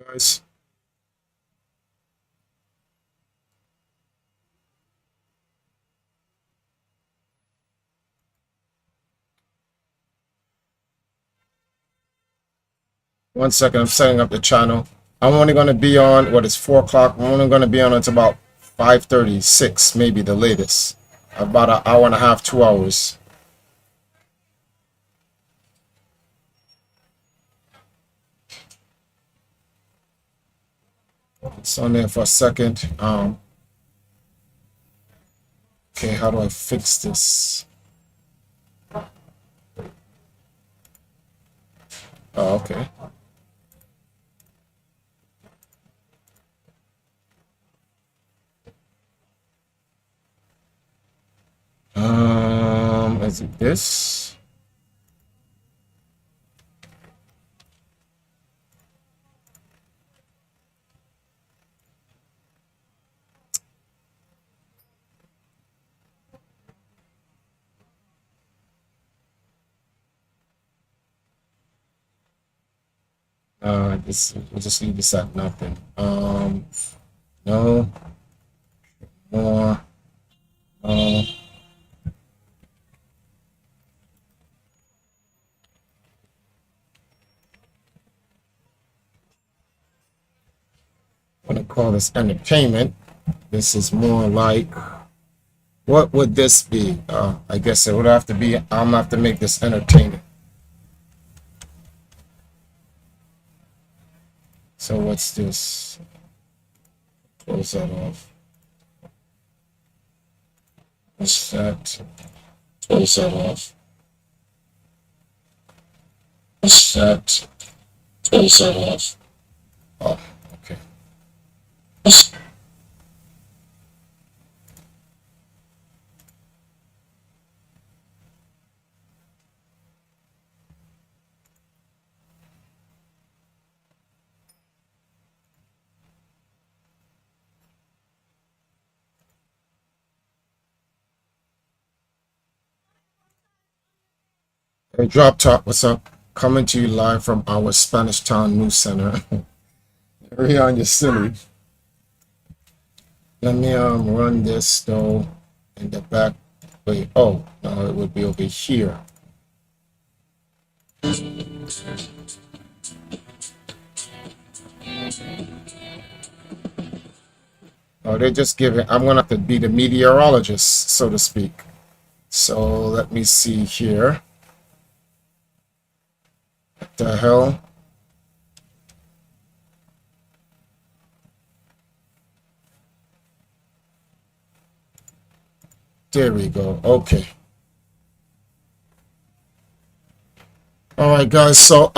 guys. One second, I'm setting up the channel. I'm only going to be on, what is 4 o'clock? I'm only going to be on until about 5:36, maybe the latest. About an hour and a half, 2 hours. It's on there for a second. Okay, how do I fix this? Oh, okay. Is it this? We'll just leave this at nothing. No, more, no. I'm gonna call this entertainment. This is more like, what would this be? I guess it would have to be, I'm gonna have to make this entertaining. So what's this? Close that off. What's that? Close that off. What's that? Close that off. Oh, okay. Hey, Drop Top, what's up? Coming to you live from our Spanish Town News Center. Here on your silly. Let me run this though in the back. Wait, oh no, it would be over here. Oh, they're just giving. I'm gonna have to be the meteorologist, so to speak. So let me see here. What the hell? There we go. Okay. All right, guys. So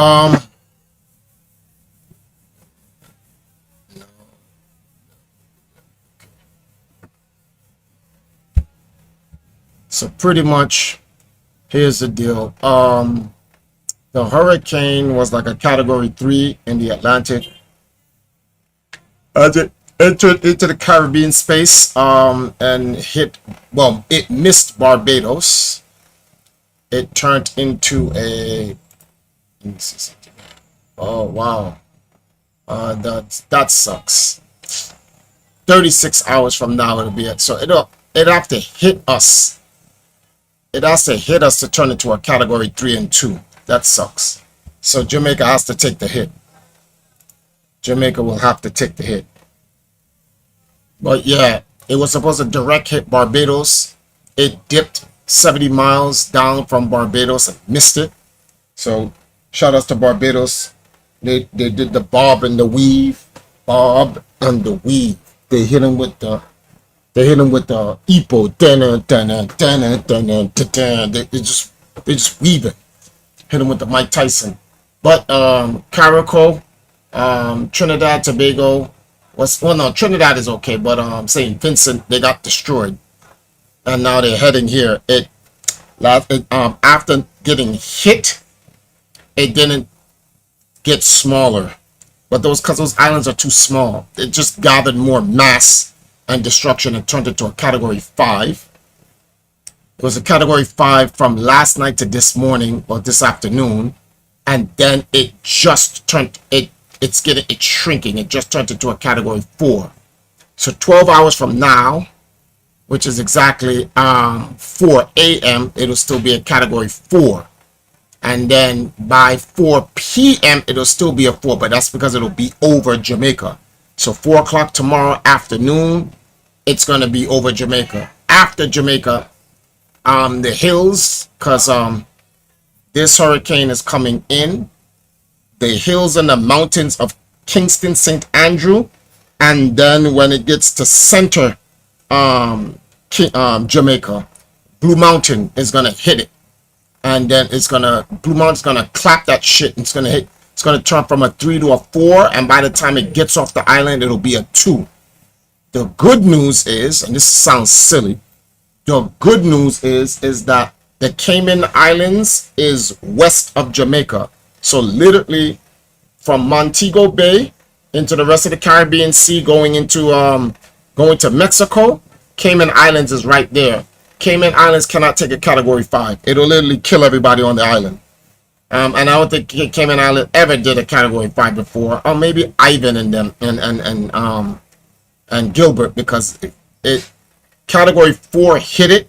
pretty much, here's the deal. The hurricane was like a category 3 in the Atlantic. As it entered into the Caribbean space, and hit, well, it missed Barbados. It turned into a, let me see something. Oh, wow. That sucks. 36 hours from now it'll be it. So it'll have to hit us. It has to hit us to turn into a category 3 and 2. That sucks. So Jamaica has to take the hit. Jamaica will have to take the hit. But yeah, it was supposed to direct hit Barbados. It dipped 70 miles down from Barbados and missed it. So shout outs to Barbados. They did the bob and the weave. Bob and the weave. They hit him with the EPO. They just weave it. Hit him with the Mike Tyson. But Caracal, Trinidad, Tobago was, well, no, Trinidad is okay, but St. Vincent, they got destroyed, and now they're heading here. After getting hit, it didn't get smaller, but because those islands are too small, it just gathered more mass and destruction and turned into a category 5. It was a category 5 from last night to this morning or this afternoon, and then it just turned, it it's shrinking. It just turned into a category 4. So 12 hours from now, which is exactly 4 a.m., it'll still be a category 4. And then by 4 p.m., it'll still be a 4, but that's because it'll be over Jamaica. So 4 o'clock tomorrow afternoon, it's going to be over Jamaica. After Jamaica, the hills, because this hurricane is coming in, the hills and the mountains of Kingston, St. Andrew, and then when it gets to center Jamaica, Blue Mountain is going to hit it. And then Blue Mountain's going to clap that shit. And it's going to turn from a 3 to a 4. And by the time it gets off the island, it'll be a 2. The good news is, and this sounds silly, the good news is that the Cayman Islands is west of Jamaica. So literally from Montego Bay into the rest of the Caribbean Sea, going to Mexico, Cayman Islands is right there. Cayman Islands cannot take a category 5. It'll literally kill everybody on the island. And I don't think Cayman Island ever did a category 5 before. Or maybe Ivan and them and Gilbert, because it category 4 hit it,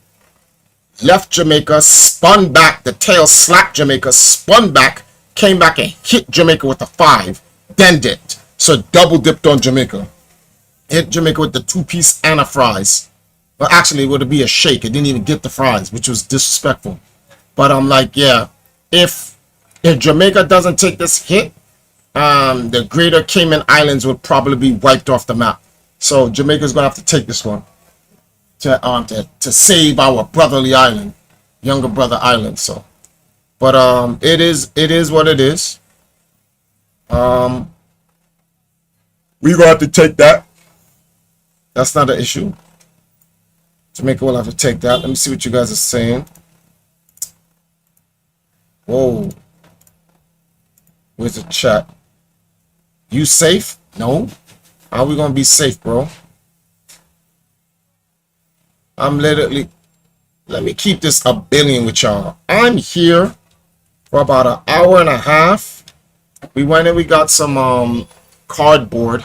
left Jamaica, spun back, the tail slapped Jamaica, spun back, came back and hit Jamaica with a 5, then dipped. So double dipped on Jamaica. Hit Jamaica with the 2-piece and a fries. Well, actually, it would be a shake. It didn't even get the fries, which was disrespectful. But I'm like, yeah, if Jamaica doesn't take this hit, the greater Cayman Islands would probably be wiped off the map. So Jamaica's gonna have to take this one to save our brotherly island, younger brother island. So, but it is what it is. We gonna have to take that. That's not an issue. Jamaica will have to take that. Let me see what you guys are saying. Whoa. Where's the chat? You safe? No. How are we gonna be safe, bro? I'm literally... Let me keep this a billion with y'all. I'm here for about an hour and a half. We went and we got some cardboard.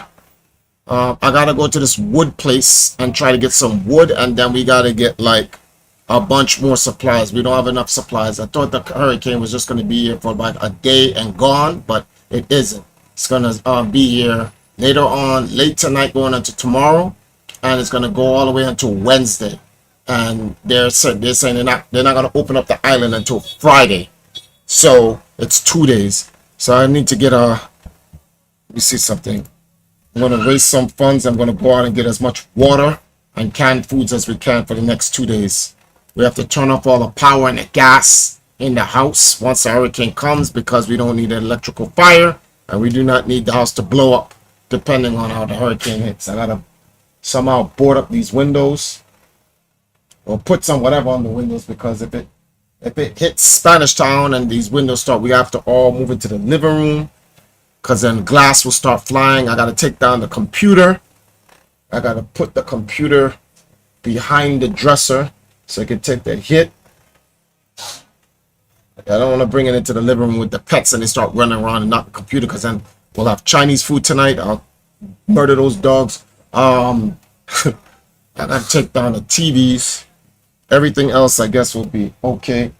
I gotta go to this wood place and try to get some wood, and then we gotta get like a bunch more supplies. We don't have enough supplies. I thought the hurricane was just gonna be here for like a day and gone, but it isn't. It's gonna be here later on, late tonight going into tomorrow, and it's gonna go all the way until Wednesday. And they're saying they're not gonna open up the island until Friday, so it's 2 days. So I need to get let me see something. I'm going to raise some funds. I'm going to go out and get as much water and canned foods as we can for the next 2 days. We have to turn off all the power and the gas in the house once the hurricane comes, because we don't need an electrical fire, and we do not need the house to blow up depending on how the hurricane hits. I got to somehow board up these windows or put some whatever on the windows, because if it hits Spanish Town and these windows we have to all move into the living room, because then glass will start flying. I got to take down the computer. I got to put the computer behind the dresser so it can take the hit. I don't want to bring it into the living room with the pets and they start running around and knock the computer, because then we'll have Chinese food tonight. I'll murder those dogs. I got to take down the TVs. Everything else, I guess, will be okay.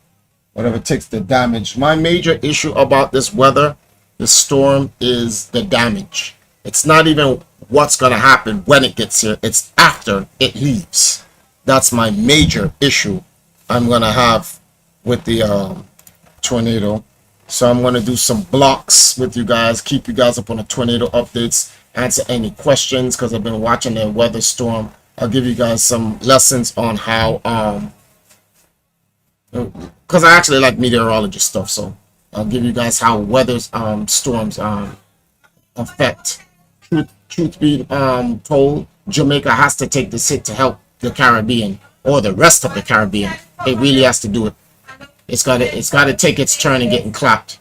Whatever takes the damage. My major issue about this weather, this storm, is the damage. It's not even what's going to happen when it gets here. It's after it leaves. That's my major issue I'm going to have with the tornado. So I'm going to do some blocks with you guys, keep you guys up on the tornado updates, answer any questions, because I've been watching the weather storm. I'll give you guys some lessons on how, because I actually like meteorology stuff, so I'll give you guys how weather storms affect. Truth be told, Jamaica has to take this hit to help the Caribbean, or the rest of the Caribbean. It really has to do it. It's gotta take its turn in getting clapped.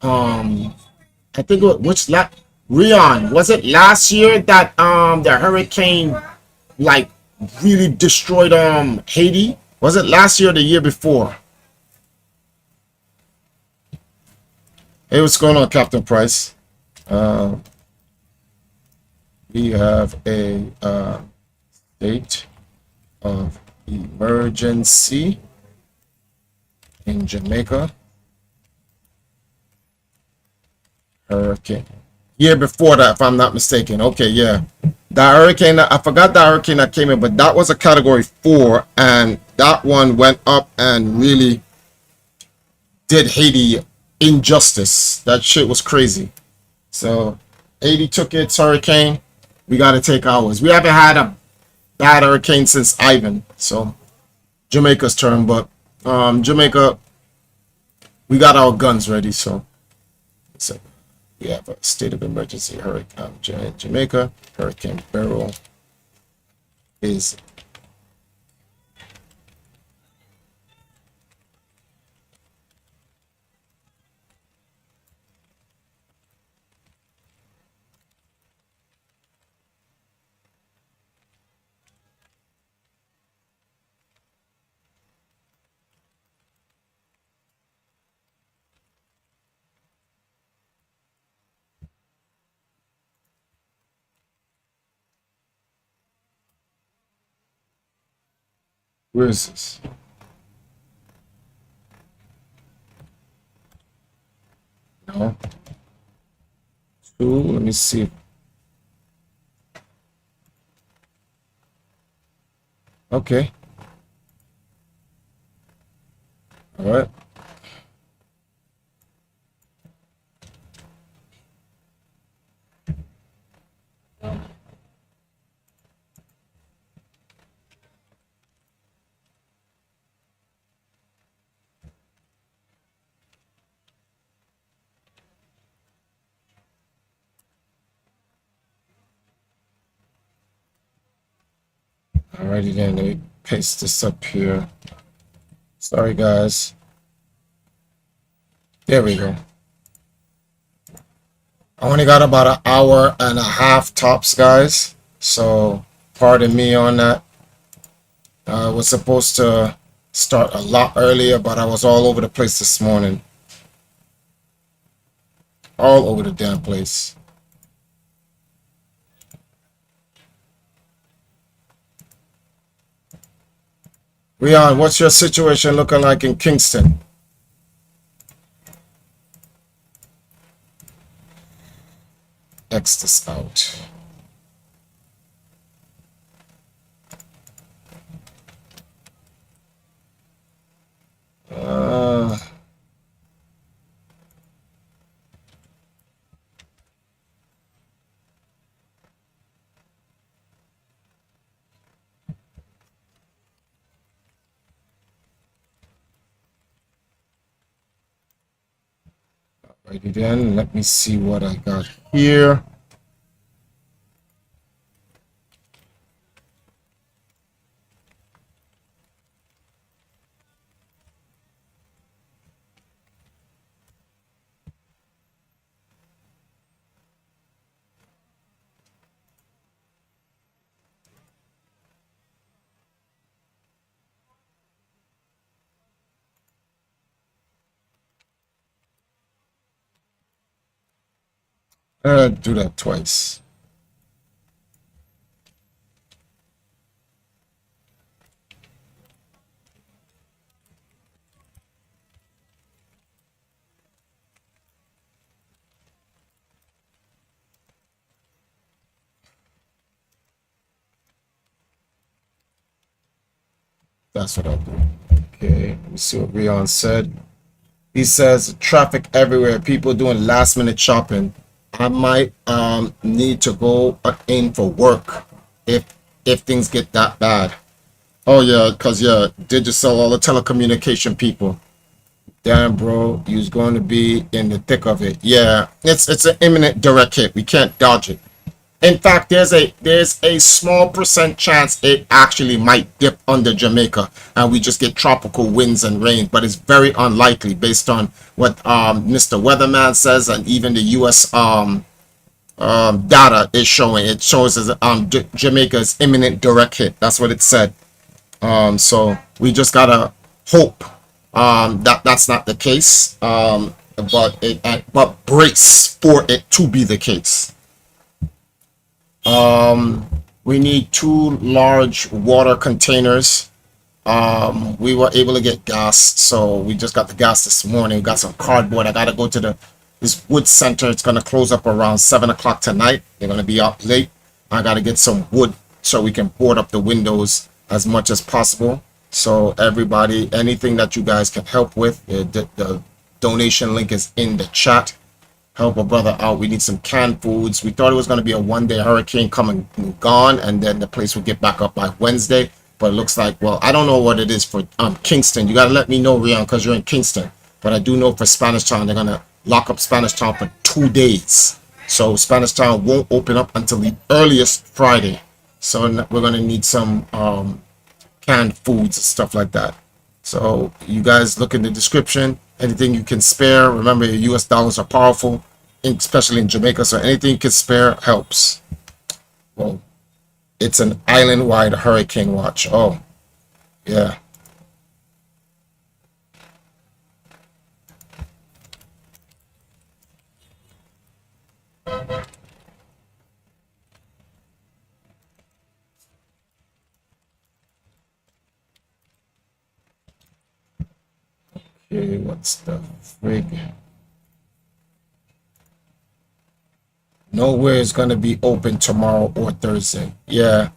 I think Rion, was it last year that the hurricane like really destroyed Haiti? Was it last year or the year before? Hey, what's going on, Captain Price? Uh, we have a state of emergency in Jamaica. Hurricane. Year before that, if I'm not mistaken. Okay, yeah. That hurricane, I forgot that hurricane that came in, but that was a category 4, and that one went up and really did Haiti injustice. That shit was crazy. So Haiti took its hurricane. We got to take ours. We haven't had a bad hurricane since Ivan. So Jamaica's turn, but Jamaica, we got our guns ready. So we have a state of emergency. Hurricane Jamaica. Hurricane Beryl is where is this? No. Two. Let me see. Okay. All right. Alrighty then. Let me paste this up here. Sorry, guys. There we go. I only got about an hour and a half tops, guys. So pardon me on that. I was supposed to start a lot earlier, but I was all over the place this morning. All over the damn place. Rion, what's your situation looking like in Kingston? X this out. Alrighty then, let me see what I got here. Do that twice. That's what I'll do. Okay, let me see what Rion said. He says traffic everywhere, people doing last minute shopping. I might need to go in for work if things get that bad. Oh yeah, cause yeah, Digicel, all the telecommunication people. Damn, bro, you's going to be in the thick of it. Yeah, it's an imminent direct hit. We can't dodge it. In fact, there's a small percent chance it actually might dip under Jamaica and we just get tropical winds and rain, but it's very unlikely based on what Mr. Weatherman says and even the U.S. Data is showing. It shows as Jamaica's imminent direct hit. That's what it said. So we just gotta hope that that's not the case. but brace for it to be the case. We need 2 large water containers. We were able to get gas, so we just got the gas this morning. We got some cardboard. I gotta go to this wood center. It's gonna close up around 7 o'clock tonight. They're gonna be up late. I gotta get some wood so we can board up the windows as much as possible. So everybody, anything that you guys can help with, the donation link is in the chat. Help a brother out. We need some canned foods. We thought it was going to be a one-day hurricane coming and gone, and then the place would get back up by Wednesday. But it looks like, well, I don't know what it is for Kingston. You got to let me know, Rian, because you're in Kingston. But I do know for Spanish Town, they're going to lock up Spanish Town for 2 days. So Spanish Town won't open up until the earliest Friday. So we're going to need some canned foods and stuff like that. So you guys look in the description. Anything you can spare. Remember, your US dollars are powerful, especially in Jamaica. So anything you can spare helps. Well, it's an island-wide hurricane watch. Oh, yeah. Okay, what's the frig? Nowhere is going to be open tomorrow or Thursday. Yeah.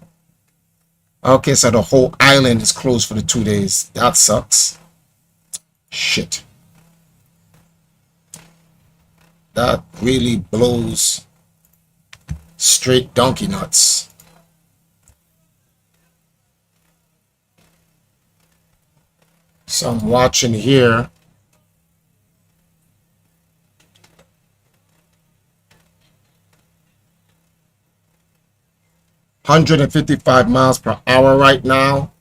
Okay, so the whole island is closed for the 2 days. That sucks. Shit. That really blows straight donkey nuts. So I'm watching here. $155 mph right now.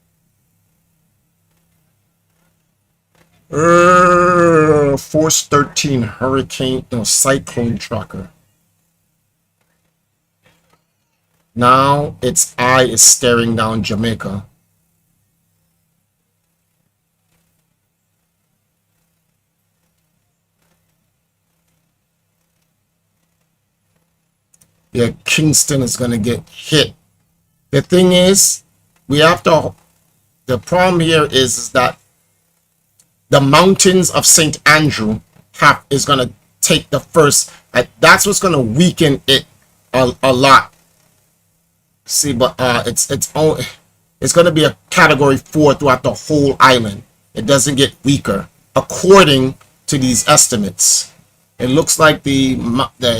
Force 13 hurricane, no, cyclone tracker. Now its eye is staring down Jamaica. Yeah, Kingston is going to get hit. The thing is, the problem here is that the mountains of St. Andrew is going to take the first. That's what's going to weaken it a lot. See, but it's going to be a category 4 throughout the whole island. It doesn't get weaker according to these estimates. It looks like the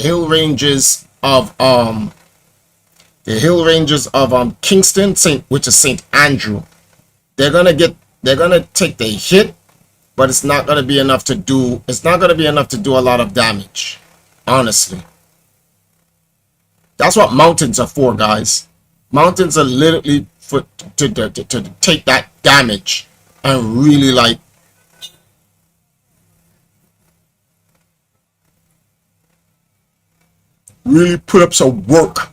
hill ranges of Kingston, which is St. Andrew, they're gonna take the hit, but it's not gonna be enough to do. It's not gonna be enough to do a lot of damage. Honestly, that's what mountains are for, guys. Mountains are literally to take that damage and really really put up some work.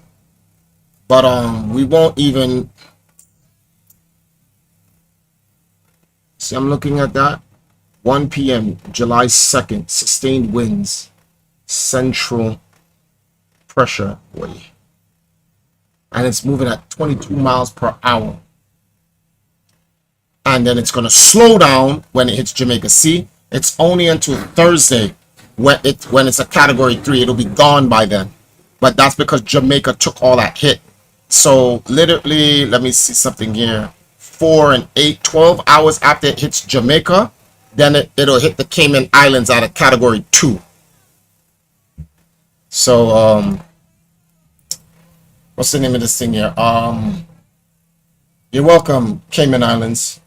But we won't even see. I'm looking at that 1 p.m. July 2nd, sustained winds, central pressure way, and it's moving at 22 miles per hour, and then it's going to slow down when it hits Jamaica. See, it's only until Thursday when it's a category 3. It'll be gone by then, but that's because Jamaica took all that hit. So literally, let me see something here. 4 and 8, 12 hours after it hits Jamaica, then it'll hit the Cayman Islands at a category 2. So what's the name of this thing here? You're welcome, Cayman Islands.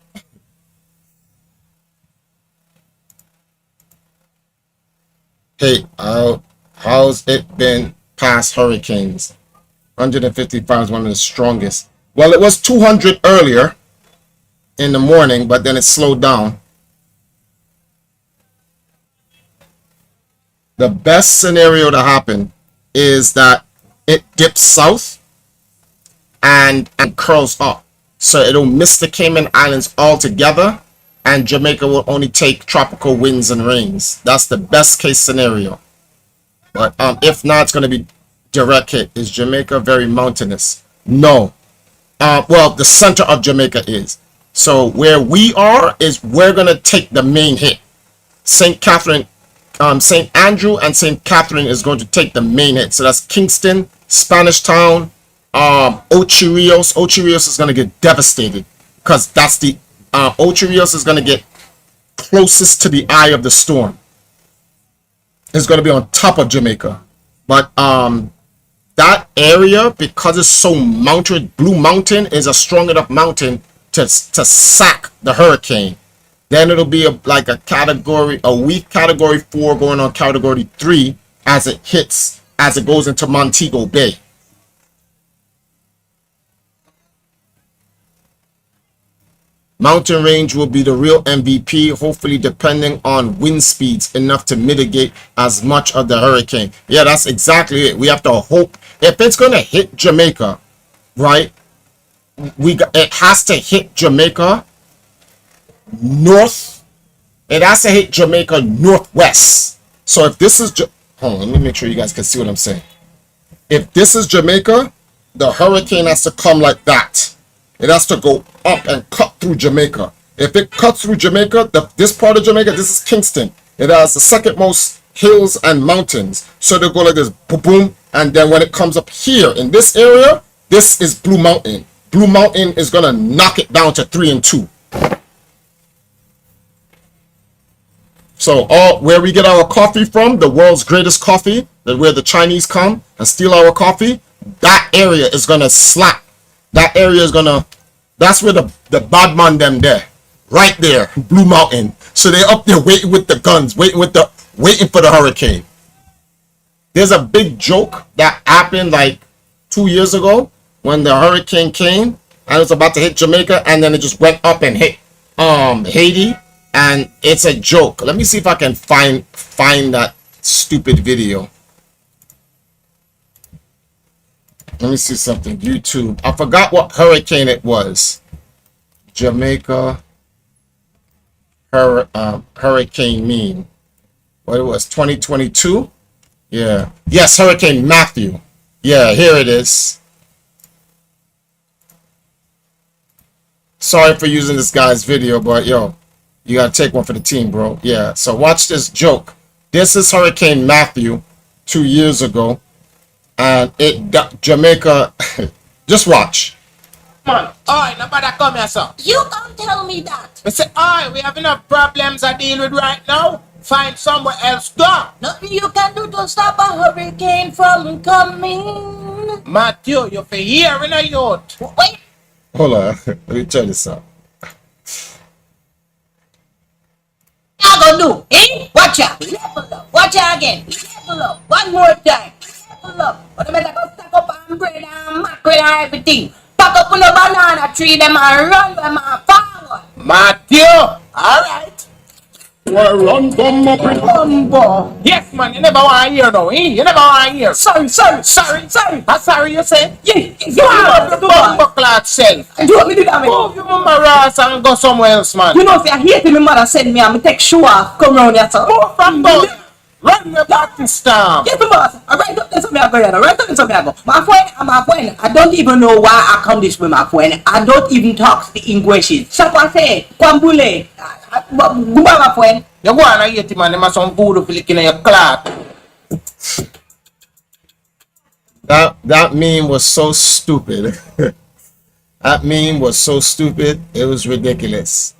Hey, how's it been past hurricanes? 155 is one of the strongest. Well, it was 200 earlier in the morning, but then it slowed down. The best scenario to happen is that it dips south and curls up. So it'll miss the Cayman Islands altogether, and Jamaica will only take tropical winds and rains. That's the best case scenario. But if not, it's going to be direct hit. Is Jamaica very mountainous? No. Well, the center of Jamaica is. So where we are is we're going to take the main hit. St. Catherine, St. Andrew and St. Catherine is going to take the main hit. So that's Kingston, Spanish Town, Ocho Rios. Ocho Rios is going to get devastated because that's the Ocho Rios is going to get closest to the eye of the storm. It's going to be on top of Jamaica. But that area, because it's so mounted, Blue Mountain is a strong enough mountain to sack the hurricane. Then it'll be like a weak category 4 going on category 3 as it hits, as it goes into Montego Bay. Mountain range will be the real MVP, hopefully depending on wind speeds enough to mitigate as much of the hurricane. Yeah, that's exactly it. We have to hope. If it's going to hit Jamaica, right, it has to hit Jamaica north. It has to hit Jamaica northwest. So if this is... Hold on, let me make sure you guys can see what I'm saying. If this is Jamaica, the hurricane has to come like that. It has to go up and cut through Jamaica. If it cuts through Jamaica, this part of Jamaica, this is Kingston. It has the second most hills and mountains. So they go like this, boom, boom. And then when it comes up here in this area, this is Blue Mountain. Blue Mountain is going to knock it down to 3 and 2. So where we get our coffee from, the world's greatest coffee, where the Chinese come and steal our coffee, that area is going to slap. That area is gonna, that's where the bad man them there, right there, Blue Mountain. So they're up there waiting with the guns, waiting for the hurricane. There's a big joke that happened like 2 years ago when the hurricane came and it was about to hit Jamaica, and then it just went up and hit Haiti, and it's a joke. Let me see if I can find that stupid video. Let me see something. YouTube. I forgot what hurricane it was. Jamaica hurricane mean. What it was, 2022? Yeah. Yes, Hurricane Matthew. Yeah, here it is. Sorry for using this guy's video, but yo, you gotta take one for the team, bro. Yeah, so watch this joke. This is Hurricane Matthew 2 years ago. And Jamaica, just watch. Man, oi, nobody come here, sir. You don't tell me that. I say, oi, we have enough problems to deal with right now. Find somewhere else go. Nothing you can do to stop a hurricane from coming. Matthew, you for here in a yacht. Wait. Hold on, let me turn this up. What you gonna do? Eh? Watch out. Level up. Watch out again. Level up. One more time. Level up. But I better go stack up and bread and mackerel and everything. Pack up on a banana tree them and run them and forward. Matthew, alright. Well, run, come up with Bumbo. Yes, man, you never want to hear though, eh? You never want to hear. Sorry. I'm sorry you say? Yeah. You have the bumbo cloth self. Do what me do that, man? Move your mama ass and go somewhere else, man. You know if I hate me mother send me, I'm take shoe off, come round here, sir. Move from down. Run your back to stamp. Yes, boss. I write up this me I go. Right up this me I go. My friend, I don't even know why I come this way, my friend. I don't even talk the English. So I say, Kwambule, Gumba, my friend. You go on and eat man, them have some voodoo flick in your cloth. That meme was so stupid. That meme was so stupid. It was ridiculous.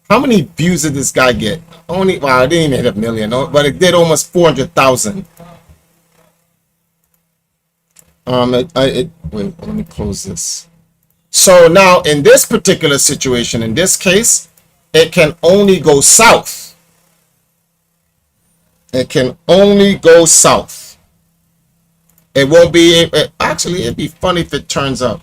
How many views did this guy get? Only, wow, it didn't even hit 1 million, but it did almost 400,000. Wait, let me close this. So now in this particular situation, in this case, it can only go south. It can only go south. It won't be, actually, it'd be funny if it turns up.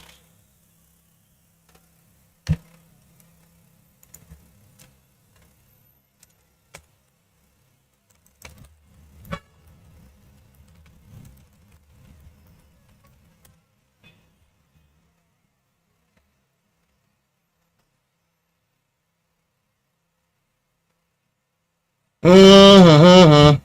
Mm-hmm.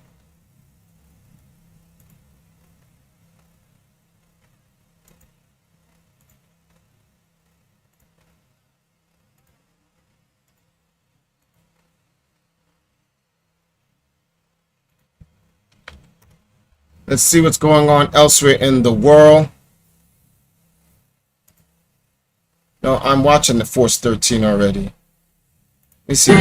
Let's see what's going on elsewhere in the world. No, I'm watching the Force 13 already. Let me see.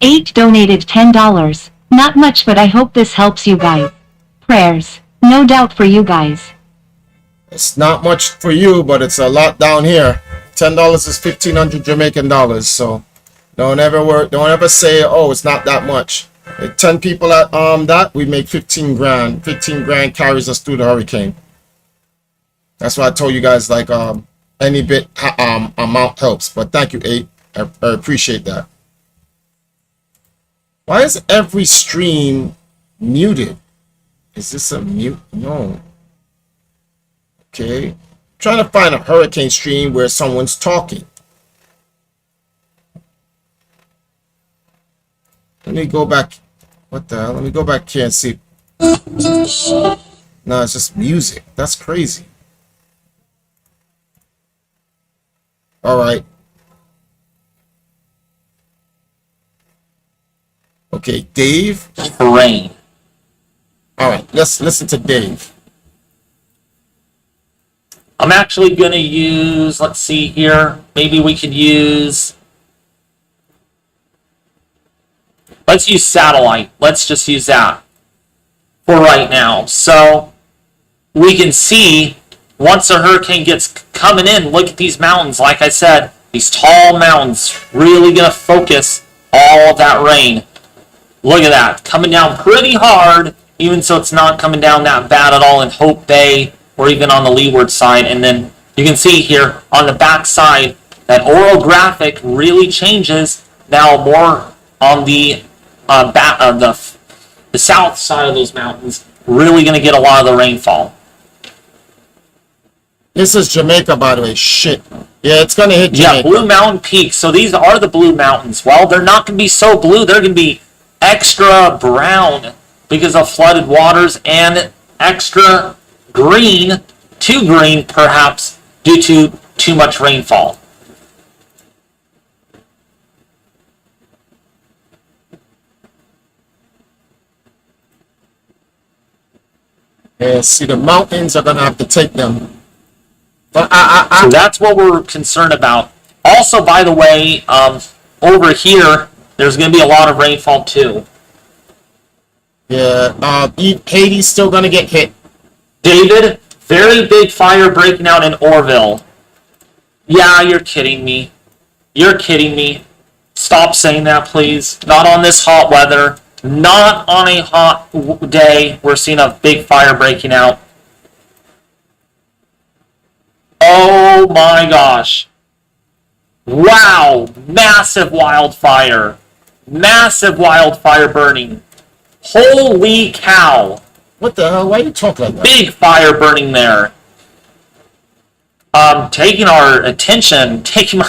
Eight donated $10. Not much, but I hope this helps you guys. Prayers. No doubt for you guys. It's not much for you, but it's a lot down here. $10 is 1,500 Jamaican dollars. So don't ever say, oh, it's not that much. With 10 people at that, we make 15 grand. 15 grand carries us through the hurricane. That's why I told you guys, like, any bit amount helps. But thank you, 8. I appreciate that. Why is every stream muted? Is this a mute? No. Okay. I'm trying to find a hurricane stream where someone's talking. Let me go back. What the hell? Let me go back here and see. No, it's just music. That's crazy. All right. Okay, Dave. Rain. All right, let's listen to Dave. I'm actually going to use, let's see here, maybe we could use, let's use satellite. Let's just use that for right now. So we can see once a hurricane gets coming in, look at these mountains. Like I said, these tall mountains really going to focus all of that rain. Look at that, coming down pretty hard, even so it's not coming down that bad at all in Hope Bay or even on the leeward side. And then you can see here on the back side that orographic really changes now more on the south side of those mountains. Really going to get a lot of the rainfall. This is Jamaica, by the way. Shit. Yeah, it's going to hit Jamaica. Yeah, Blue Mountain Peak. So these are the Blue Mountains. Well, they're not going to be so blue. They're going to be extra brown because of flooded waters and extra green, too green perhaps, due to too much rainfall. Yeah, see, the mountains are going to have to take them. But So that's what we're concerned about. Also, by the way, over here, there's going to be a lot of rainfall too. Yeah, Haiti's still going to get hit. David, very big fire breaking out in Orville. Yeah, you're kidding me. You're kidding me. Stop saying that, please. Not on this hot weather. Not on a hot day. We're seeing a big fire breaking out. Oh my gosh. Wow. Massive wildfire. Massive wildfire burning. Holy cow. What the hell? Why are you talking like that? Big fire burning there. Taking my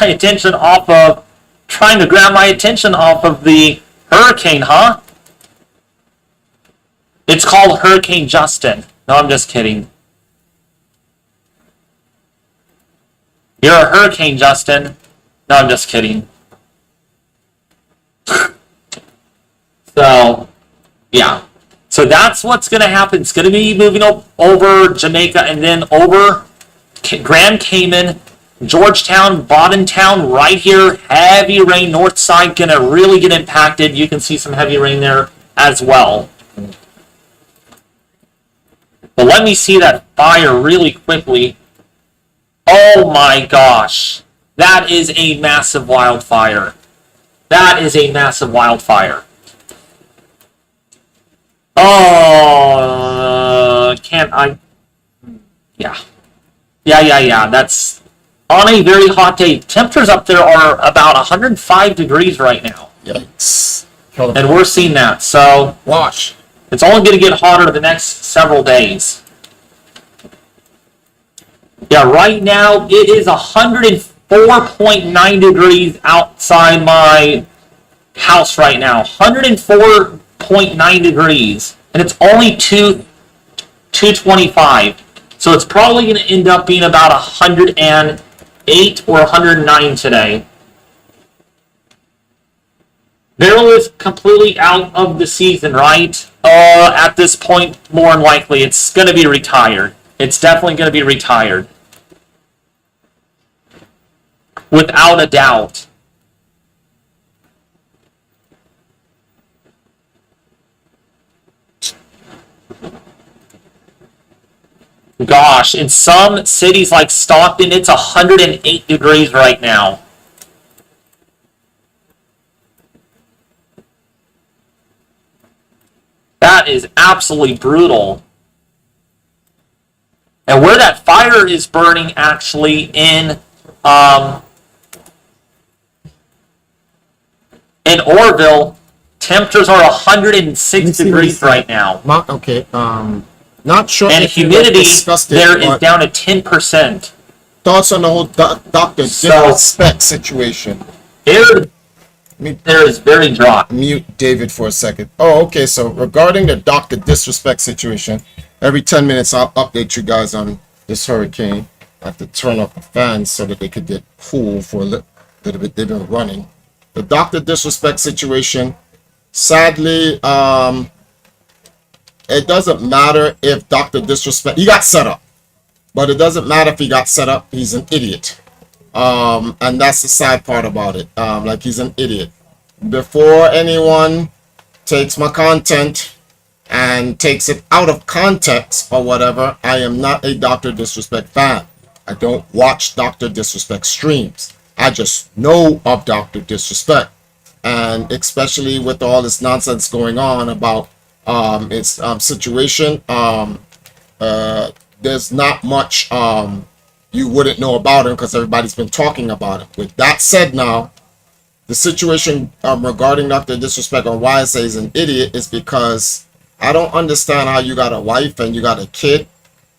attention off of, trying to grab my attention off of the hurricane, huh? It's called Hurricane Justin. No, I'm just kidding. You're a hurricane, Justin. No, I'm just kidding. So, yeah. So that's what's going to happen. It's going to be moving over Jamaica and then over Grand Cayman, Georgetown, Boddentown, right here. Heavy rain, north side, going to really get impacted. You can see some heavy rain there as well. But let me see that fire really quickly. Oh my gosh. That is a massive wildfire. That is a massive wildfire. Oh, can't I? Yeah. Yeah. That's on a very hot day. Temperatures up there are about 105 degrees right now. Yikes. And we're seeing that. So, Wash. It's only going to get hotter the next several days. Yeah, right now it is 104.9 degrees outside my house right now. 104.9 degrees. And it's only 225. So it's probably going to end up being about 108 or 109 today. Beryl is completely out of the season, right? At this point, more than likely, it's going to be retired. It's definitely going to be retired. Without a doubt. Gosh, in some cities like Stockton, it's 108 degrees right now. That is absolutely brutal. And where that fire is burning actually in Orville, temperatures are 106 degrees right now. Okay, not sure. And if you humidity discussed it, there is but down to 10%. thoughts on the whole Dr. Disrespect situation. There is very dry. Mute David for a second. Oh, okay. So regarding the Dr. Disrespect situation, every 10 minutes I'll update you guys on this hurricane. I have to turn off the fans so that they could get cool for a little bit. They've been running. The Dr. Disrespect situation, sadly, it doesn't matter if Dr. Disrespect, he got set up, but it doesn't matter if he got set up. He's an idiot. And that's the sad part about it. Like, he's an idiot. Before anyone takes my content and takes it out of context or whatever, I am not a Dr. Disrespect fan. I don't watch Dr. Disrespect streams. I just know of Dr. Disrespect. And especially with all this nonsense going on about its situation, there's not much you wouldn't know about him because everybody's been talking about him. With that said, now the situation regarding Dr. Disrespect or why I say he's an idiot is because I don't understand how you got a wife and you got a kid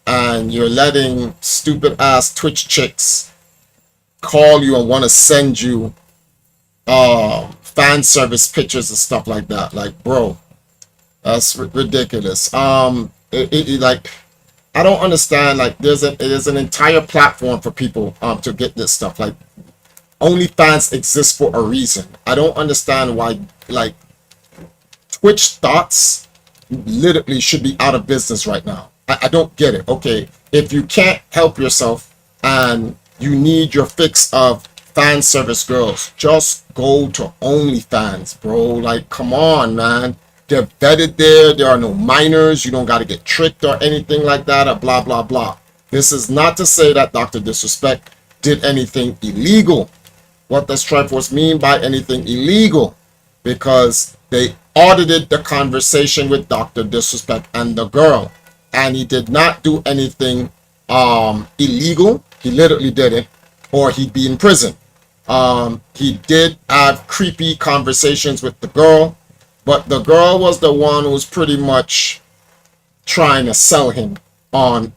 and you're letting stupid ass Twitch chicks call you and want to send you fan service pictures and stuff like that. Like, bro, that's ridiculous. Like, I don't understand. Like, there's an entire platform for people to get this stuff. Like, OnlyFans exists for a reason. I don't understand why, like, Twitch thoughts literally should be out of business right now. I don't get it. Okay, if you can't help yourself and you need your fix of fan service girls, just go to OnlyFans, bro. Like, come on, man. They're vetted there. There are no minors. You don't got to get tricked or anything like that or blah, blah, blah. This is not to say that Dr. Disrespect did anything illegal. What does TriForce mean by anything illegal? Because they audited the conversation with Dr. Disrespect and the girl. And he did not do anything illegal. He literally didn't. Or he'd be in prison. He did have creepy conversations with the girl. But the girl was the one who was pretty much trying to sell him on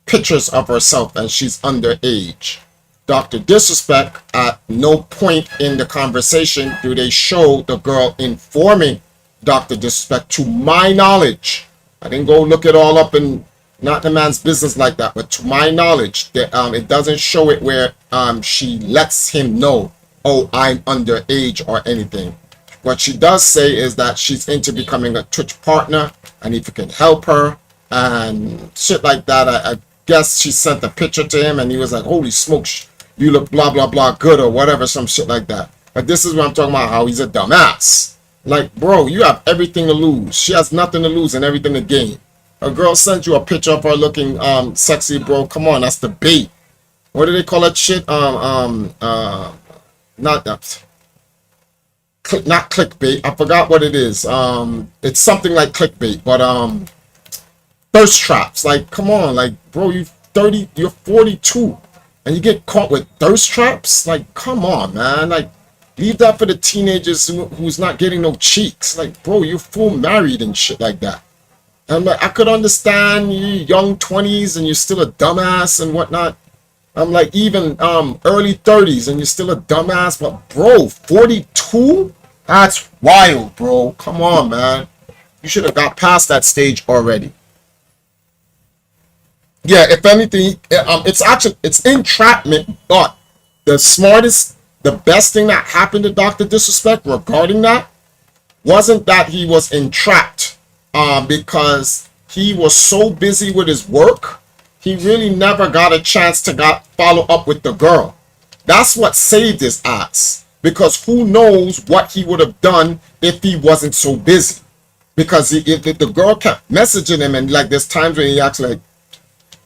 pictures of herself, and she's underage. Dr. Disrespect, at no point in the conversation do they show the girl informing Dr. Disrespect, to my knowledge. I didn't go look it all up and not the man's business like that, but to my knowledge, that it doesn't show it where she lets him know, oh, I'm underage or anything. What she does say is that she's into becoming a Twitch partner, and if you can help her and shit like that. I guess she sent a picture to him and he was like, holy smokes, you look blah blah blah good or whatever, some shit like that. But this is what I'm talking about, how he's a dumbass. Like, bro, you have everything to lose. She has nothing to lose and everything to gain. A girl sent you a picture of her looking sexy, bro. Come on, that's the bait. What do they call that shit? Not clickbait. I forgot what it is. It's something like clickbait, but thirst traps. Like, come on, like, bro, you're 42 and you get caught with thirst traps. Like, come on, man. Like, leave that for the teenagers who's not getting no cheeks. Like, bro, you're full married and shit like that. I'm like, I could understand you young 20s and you're still a dumbass and whatnot. I'm like, even early 30s and you're still a dumbass. But bro, 42? That's wild, bro. Come on, man. You should have got past that stage already. Yeah, if anything, it's entrapment, but the best thing that happened to Dr. Disrespect regarding that wasn't that he was entrapped, because he was so busy with his work, he really never got a chance to follow up with the girl. That's what saved his ass, because who knows what he would have done if he wasn't so busy. Because if the girl kept messaging him, and like there's times when he actually like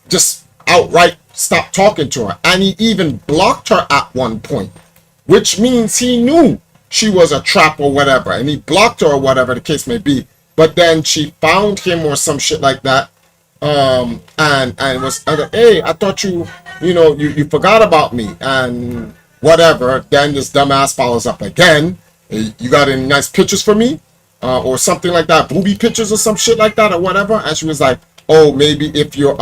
just outright stopped talking to her, and he even blocked her at one point, which means he knew she was a trap or whatever, and he blocked her or whatever the case may be. But then she found him or some shit like that, and was like, hey, I thought you forgot about me and whatever. Then this dumbass follows up again. Hey, you got any nice pictures for me, or something like that, booby pictures or some shit like that or whatever. And she was like, oh, maybe if you're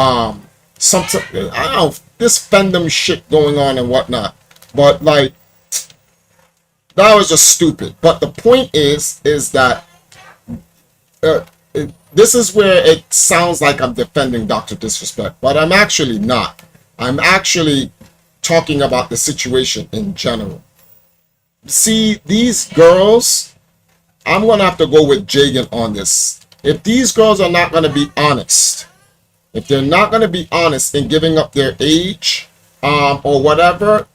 something, I don't know, this fandom shit going on and whatnot. But like, that was just stupid. But the point is that this is where it sounds like I'm defending Dr. Disrespect, but I'm actually not. I'm actually talking about the situation in general. See, these girls, I'm going to have to go with Jagan on this. If these girls are not going to be honest, if they're not going to be honest in giving up their age, or whatever,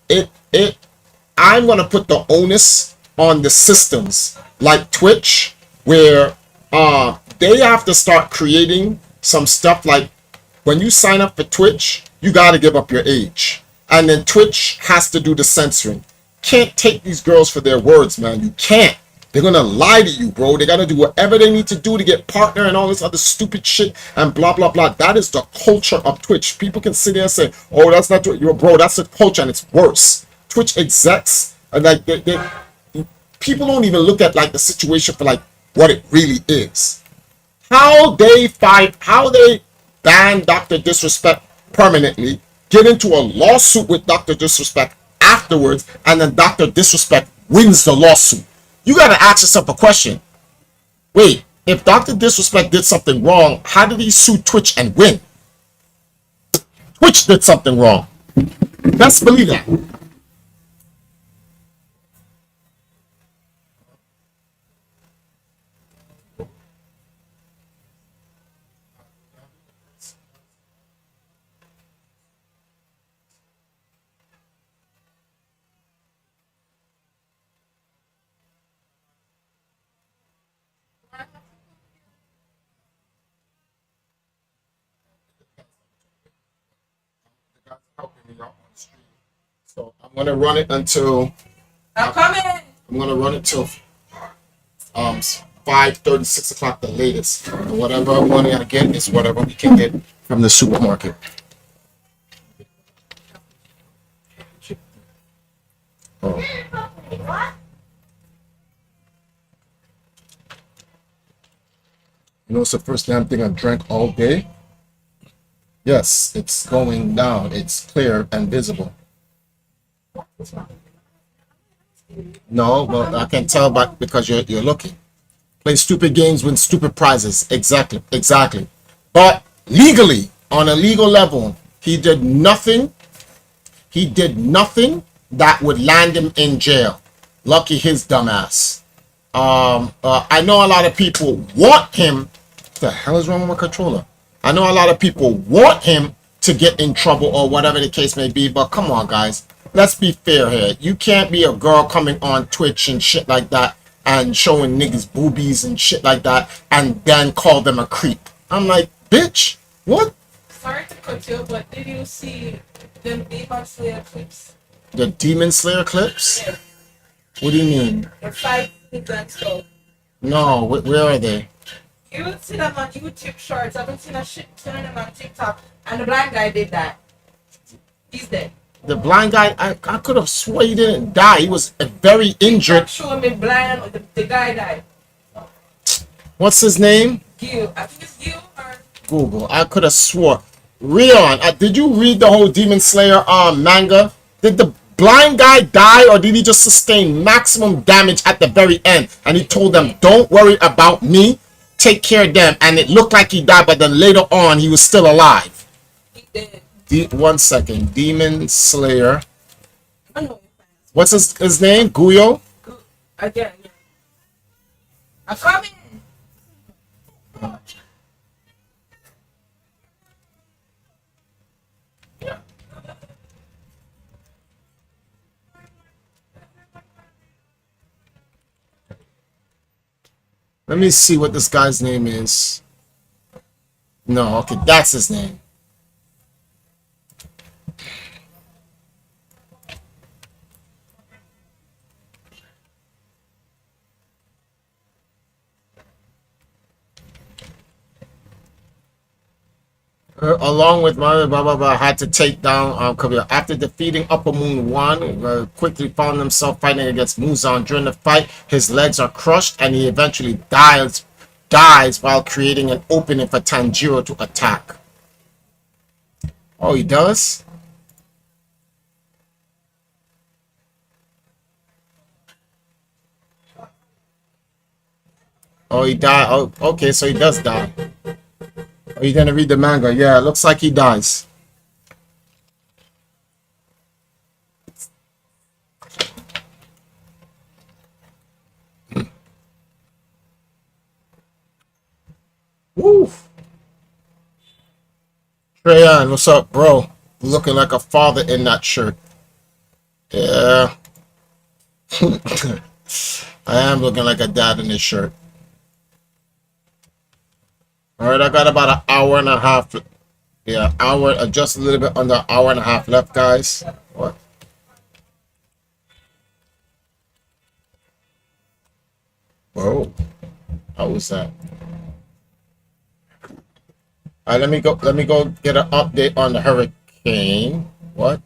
I'm going to put the onus on the systems like Twitch, where they have to start creating some stuff like when you sign up for Twitch, you got to give up your age. And then Twitch has to do the censoring. Can't take these girls for their words, man. You can't. They're going to lie to you, bro. They got to do whatever they need to do to get partner and all this other stupid shit and blah, blah, blah. That is the culture of Twitch. People can sit there and say, oh, that's not what you're, bro. That's the culture, and it's worse. Twitch execs, and like, people don't even look at like the situation for like what it really is. How they ban Dr. Disrespect permanently, get into a lawsuit with Dr. Disrespect afterwards, and then Dr. Disrespect wins the lawsuit. You gotta ask yourself a question. Wait, if Dr. Disrespect did something wrong, how did he sue Twitch and win? Twitch did something wrong. Best believe that. So I'm gonna run it until I'm coming. I'm gonna run it till 5:30, 6 o'clock the latest. And whatever money I get is whatever we can get from the supermarket. Oh. You know, it's the first damn thing I drank all day. Yes, it's going down. It's clear and visible. No, but I can tell but because you're looking. Play stupid games, win stupid prizes. Exactly. But legally, on a legal level, he did nothing. He did nothing that would land him in jail. Lucky his dumbass. I know a lot of people want him. What the hell is wrong with my controller? I know a lot of people want him to get in trouble or whatever the case may be, but come on, guys. Let's be fair here. You can't be a girl coming on Twitch and shit like that and showing niggas boobies and shit like that and then call them a creep. I'm like, bitch, what? Sorry to cut you, but did you see them Demon Slayer clips? The Demon Slayer clips? Yeah. What do you mean? The fight scenes and stuff. No, where are they? You would see them on YouTube shorts. I've been seeing a shit ton of them on TikTok. And the blind guy did that. He's dead. The blind guy, I could have swore he didn't die. He was very injured. Showing me blind, the guy died. What's his name? Gil. I think it's Gil or Google. I could have swore. Rion, did you read the whole Demon Slayer manga? Did the blind guy die, or did he just sustain maximum damage at the very end? And he told them, "Don't worry about me. Take care of them." And it looked like he died, but then later on he was still alive. He did. 1 second. Demon Slayer. I know. What's his name? Guyo? Again. Yeah. I'm coming. Let me see what this guy's name is. No, okay, that's his name. Along with my blah blah blah, had to take down Kabir. After defeating Upper Moon 1, quickly found himself fighting against Muzan. During the fight, his legs are crushed, and he eventually dies while creating an opening for Tanjiro to attack. Oh, he does? Oh, he died. Oh, okay, so he does die. Are you gonna read the manga? Yeah, it looks like he dies. Woo! Trayan, what's up, bro? Looking like a father in that shirt. Yeah. I am looking like a dad in this shirt. Alright, I got about an hour and a half. Yeah, hour, just a little bit under an hour and a half left, guys. What? Whoa. How was that? Alright, let me go get an update on the hurricane. What?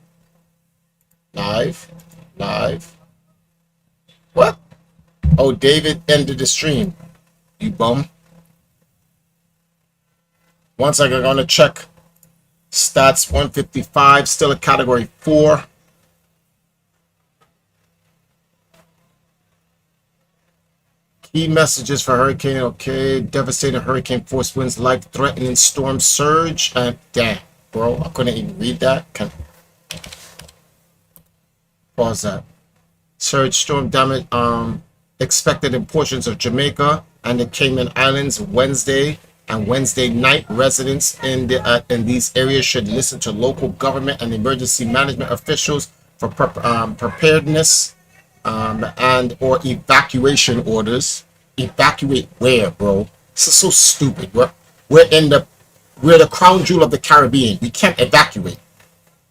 Live? What? Oh, David ended the stream. You bum. 1 second, I'm gonna check stats. 155, still a category 4. Key messages for hurricane. Okay, devastating hurricane force winds, life-threatening storm surge. And damn, bro, I couldn't even read that. Pause that. Surge storm damage expected in portions of Jamaica and the Cayman Islands Wednesday and Wednesday night. Residents in these areas should listen to local government and emergency management officials for preparedness and or evacuation orders. Evacuate where, bro? This is so stupid. We're the crown jewel of the Caribbean. We can't evacuate.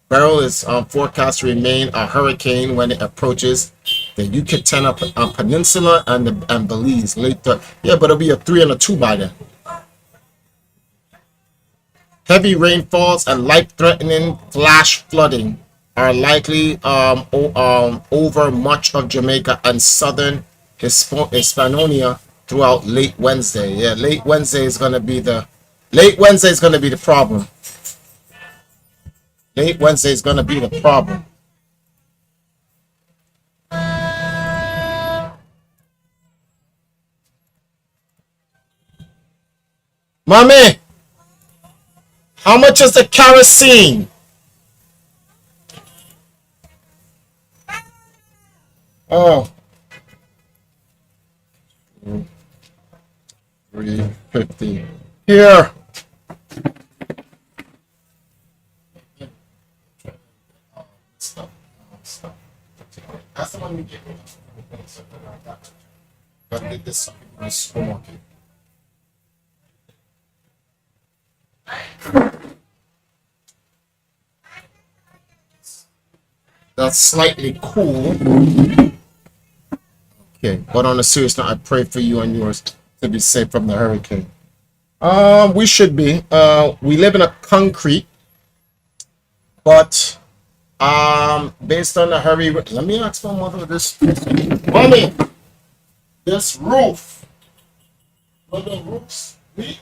Beryl is forecast to remain a hurricane when it approaches the Yucatan Peninsula and Belize late. Yeah, but it'll be a 3 and a 2 by then. Heavy rainfalls and life-threatening flash flooding are likely over much of Jamaica and southern Hispaniola throughout late Wednesday. Yeah, late Wednesday is gonna be the problem. Late Wednesday is gonna be the problem. Mommy, how much is the kerosene? Oh. 350. Here. Stop. That's the one we get. But did this in the supermarket. That's slightly cool. Okay, but on a serious note, I pray for you and yours to be safe from the hurricane. We should be. We live in a concrete, but based on the let me ask my mother this. Mommy, this roof. Will the roofs leak?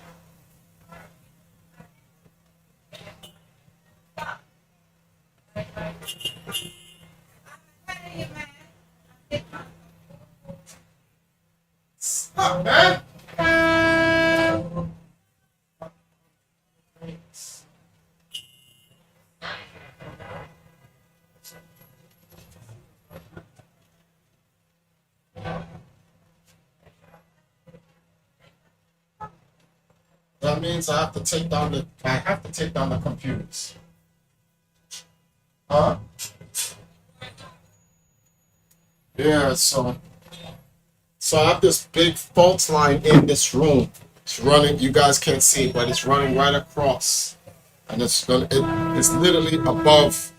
that means I have to take down the computers. Huh? Yeah, so I have this big fault line in this room. It's running, you guys can't see it, but it's running right across. And it's literally above.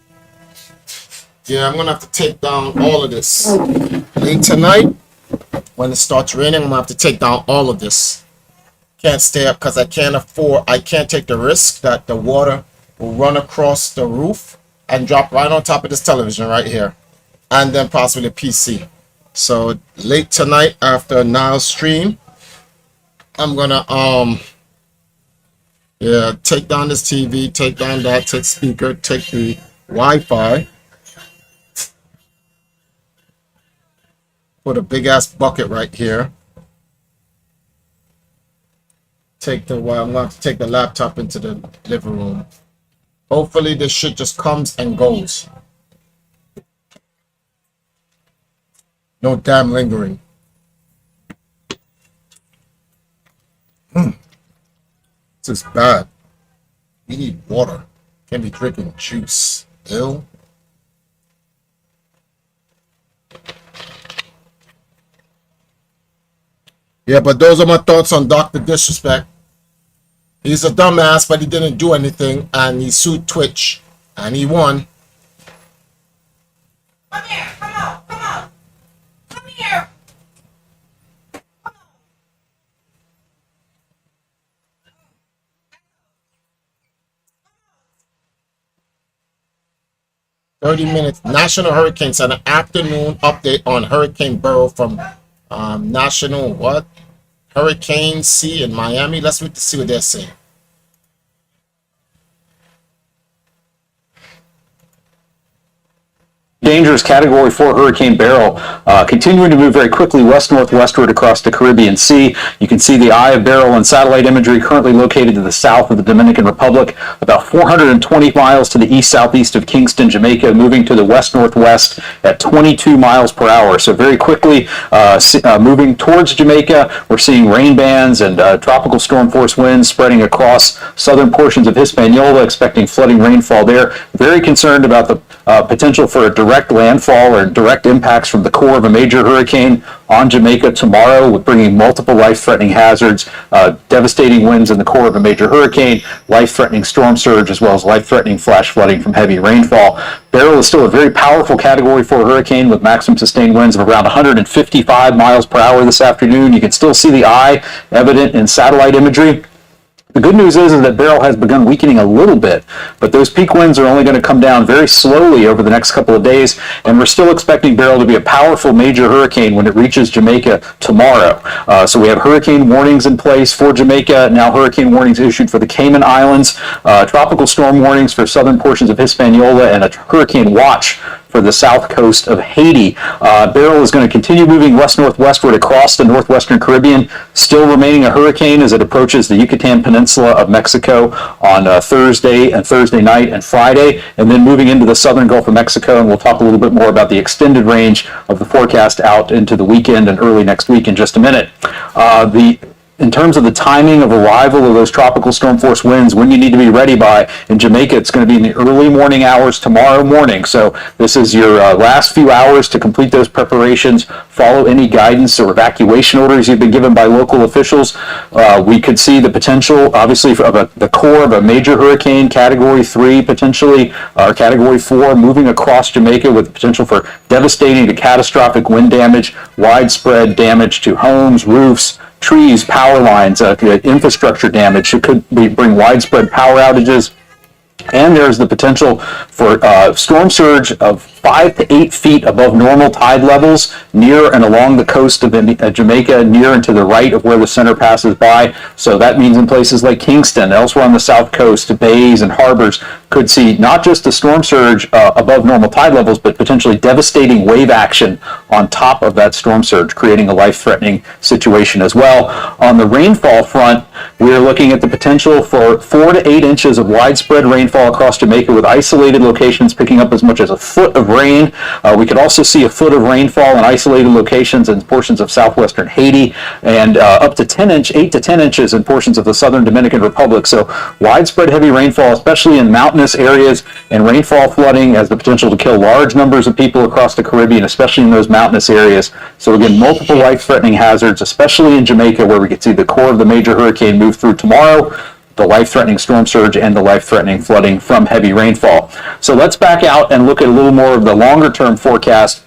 Yeah, I'm gonna have to take down all of this. Late tonight, when it starts raining, I'm gonna have to take down all of this. Can't stay up because I can't take the risk that the water will run across the roof and drop right on top of this television right here. And then possibly the PC. So late tonight after Nile's stream, I'm gonna take down this TV, take down that, take speaker, take the Wi-Fi, put a big ass bucket right here. I'm gonna have to take the laptop into the living room. Hopefully this shit just comes and goes. No damn lingering. This is bad. We need water. Can't be drinking juice. Ew. Yeah, but those are my thoughts on Dr. Disrespect. He's a dumbass, but he didn't do anything, and he sued Twitch, and he won. Come here. Come on. Come on. Come here. 30 minutes. National Hurricane Center afternoon update on Hurricane Beryl from National what? Hurricane C in Miami. Let's wait to see what they're saying. Dangerous Category 4 Hurricane Beryl continuing to move very quickly west-northwestward across the Caribbean Sea. You can see the eye of Beryl in satellite imagery, currently located to the south of the Dominican Republic, about 420 miles to the east-southeast of Kingston, Jamaica, moving to the west-northwest at 22 miles per hour. So very quickly moving towards Jamaica. We're seeing rain bands and tropical storm force winds spreading across southern portions of Hispaniola, expecting flooding rainfall there. Very concerned about the potential for a direct landfall or direct impacts from the core of a major hurricane on Jamaica tomorrow, with bringing multiple life-threatening hazards, devastating winds in the core of a major hurricane, life-threatening storm surge, as well as life-threatening flash flooding from heavy rainfall. Beryl is still a very powerful Category 4 hurricane with maximum sustained winds of around 155 miles per hour this afternoon. You can still see the eye evident in satellite imagery. The good news is that Beryl has begun weakening a little bit, but those peak winds are only going to come down very slowly over the next couple of days, and we're still expecting Beryl to be a powerful major hurricane when it reaches Jamaica tomorrow. So we have hurricane warnings in place for Jamaica, now hurricane warnings issued for the Cayman Islands, tropical storm warnings for southern portions of Hispaniola, and a hurricane watch for the south coast of Haiti. Beryl is going to continue moving west-northwestward across the northwestern Caribbean, still remaining a hurricane as it approaches the Yucatan Peninsula of Mexico on Thursday night and Friday, and then moving into the southern Gulf of Mexico, and we'll talk a little bit more about the extended range of the forecast out into the weekend and early next week in just a minute. In terms of the timing of arrival of those tropical storm force winds, when you need to be ready by, in Jamaica, it's going to be in the early morning hours tomorrow morning. So this is your last few hours to complete those preparations. Follow any guidance or evacuation orders you've been given by local officials. We could see the potential, obviously, of the core of a major hurricane, Category 3 potentially, or Category 4, moving across Jamaica with the potential for devastating to catastrophic wind damage, widespread damage to homes, roofs, trees, power lines, infrastructure damage. It could bring widespread power outages. And there's the potential for storm surge of 5 to 8 feet above normal tide levels near and along the coast of Jamaica, near and to the right of where the center passes by. So that means in places like Kingston, elsewhere on the south coast, bays and harbors, could see not just a storm surge above normal tide levels, but potentially devastating wave action on top of that storm surge, creating a life-threatening situation as well. On the rainfall front, we're looking at the potential for 4 to 8 inches of widespread rainfall across Jamaica, with isolated locations picking up as much as a foot of rain. We could also see a foot of rainfall in isolated locations in portions of southwestern Haiti, and up to 8 to 10 inches in portions of the southern Dominican Republic. So widespread heavy rainfall, especially in mountainous areas, and rainfall flooding has the potential to kill large numbers of people across the Caribbean, especially in those mountainous areas. So again, multiple life-threatening hazards, especially in Jamaica, where we could see the core of the major hurricane move through tomorrow, the life-threatening storm surge and the life-threatening flooding from heavy rainfall. So let's back out and look at a little more of the longer-term forecast.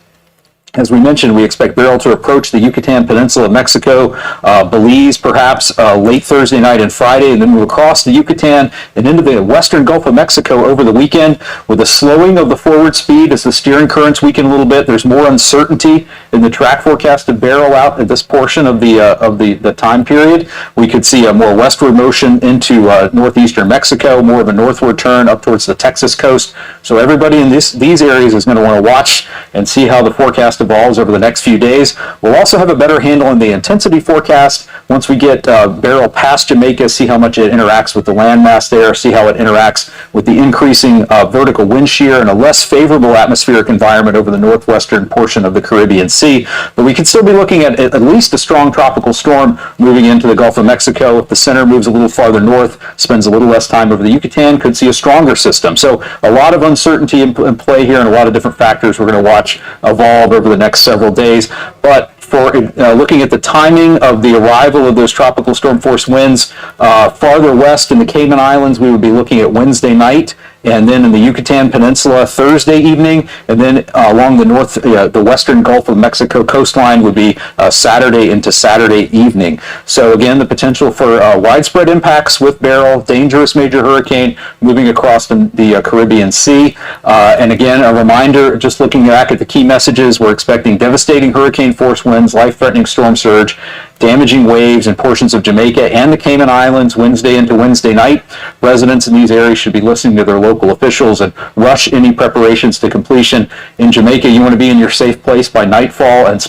As we mentioned, we expect Beryl to approach the Yucatan Peninsula of Mexico, Belize perhaps late Thursday night and Friday, and then move across the Yucatan and into the western Gulf of Mexico over the weekend. With a slowing of the forward speed as the steering currents weaken a little bit, there's more uncertainty in the track forecast of Beryl out at this portion of the time period. We could see a more westward motion into northeastern Mexico, more of a northward turn up towards the Texas coast. So everybody in these areas is going to want to watch and see how the forecast evolves over the next few days. We'll also have a better handle on the intensity forecast once we get Beryl past Jamaica, see how much it interacts with the landmass there, see how it interacts with the increasing vertical wind shear and a less favorable atmospheric environment over the northwestern portion of the Caribbean Sea. But we could still be looking at least a strong tropical storm moving into the Gulf of Mexico. If the center moves a little farther north, spends a little less time over the Yucatan, could see a stronger system. So a lot of uncertainty in play here, and a lot of different factors we're going to watch evolve over the next several days. But for looking at the timing of the arrival of those tropical storm force winds farther west in the Cayman Islands, we would be looking at Wednesday night, and then in the Yucatan Peninsula Thursday evening, and then along the western Gulf of Mexico coastline would be Saturday into Saturday evening. So again, the potential for widespread impacts with Beryl, dangerous major hurricane moving across the Caribbean Sea. And again, a reminder, just looking back at the key messages, we're expecting devastating hurricane force winds, life-threatening storm surge, damaging waves in portions of Jamaica and the Cayman Islands Wednesday into Wednesday night. Residents in these areas should be listening to their local officials and rush any preparations to completion. In Jamaica, you want to be in your safe place by nightfall and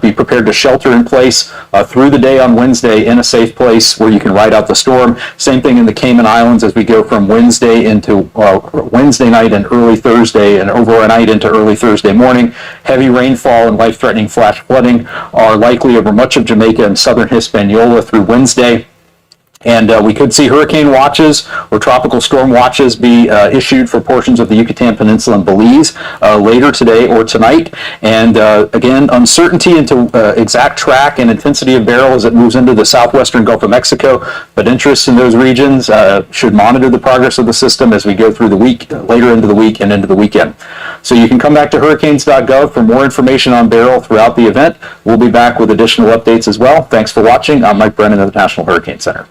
be prepared to shelter in place through the day on Wednesday in a safe place where you can ride out the storm. Same thing in the Cayman Islands as we go from Wednesday into Wednesday night and early Thursday and overnight into early Thursday morning. Heavy rainfall and life-threatening flash flooding are likely over much of Jamaica and southern Hispaniola through Wednesday. And we could see hurricane watches or tropical storm watches be issued for portions of the Yucatan Peninsula and Belize later today or tonight. And again, uncertainty into exact track and intensity of Beryl as it moves into the southwestern Gulf of Mexico, but interest in those regions should monitor the progress of the system as we go through the week, later into the week and into the weekend. So you can come back to hurricanes.gov for more information on Beryl throughout the event. We'll be back with additional updates as well. Thanks for watching. I'm Mike Brennan of the National Hurricane Center.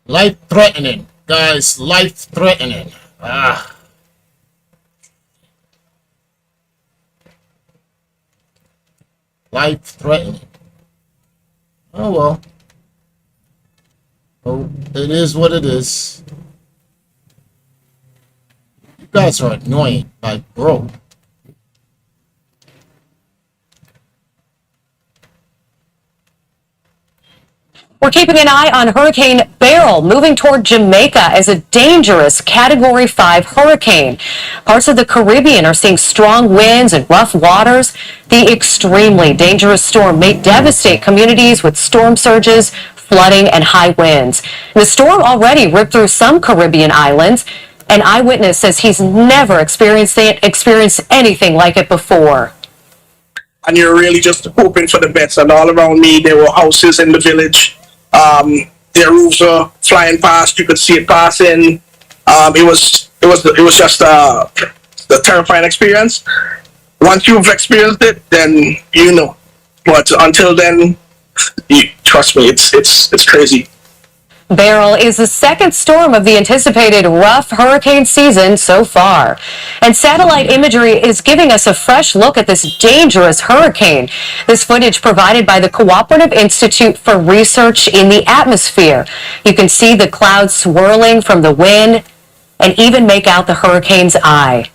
Life-threatening, guys, life-threatening. Life-threatening. Oh, well. Oh, it is what it is. You guys are annoying, like, bro. We're keeping an eye on Hurricane Beryl moving toward Jamaica as a dangerous Category 5 hurricane. Parts of the Caribbean are seeing strong winds and rough waters. The extremely dangerous storm may devastate communities with storm surges, flooding, and high winds. The storm already ripped through some Caribbean islands. An eyewitness says he's never experienced anything like it before. And you're really just hoping for the best. And all around me, there were houses in the village. Their roofs were flying past. You could see it passing. It was just the terrifying experience. Once you've experienced it, then you know. But until then, trust me, it's crazy. Beryl is the second storm of the anticipated rough hurricane season so far. And satellite imagery is giving us a fresh look at this dangerous hurricane. This footage provided by the Cooperative Institute for Research in the Atmosphere. You can see the clouds swirling from the wind and even make out the hurricane's eye.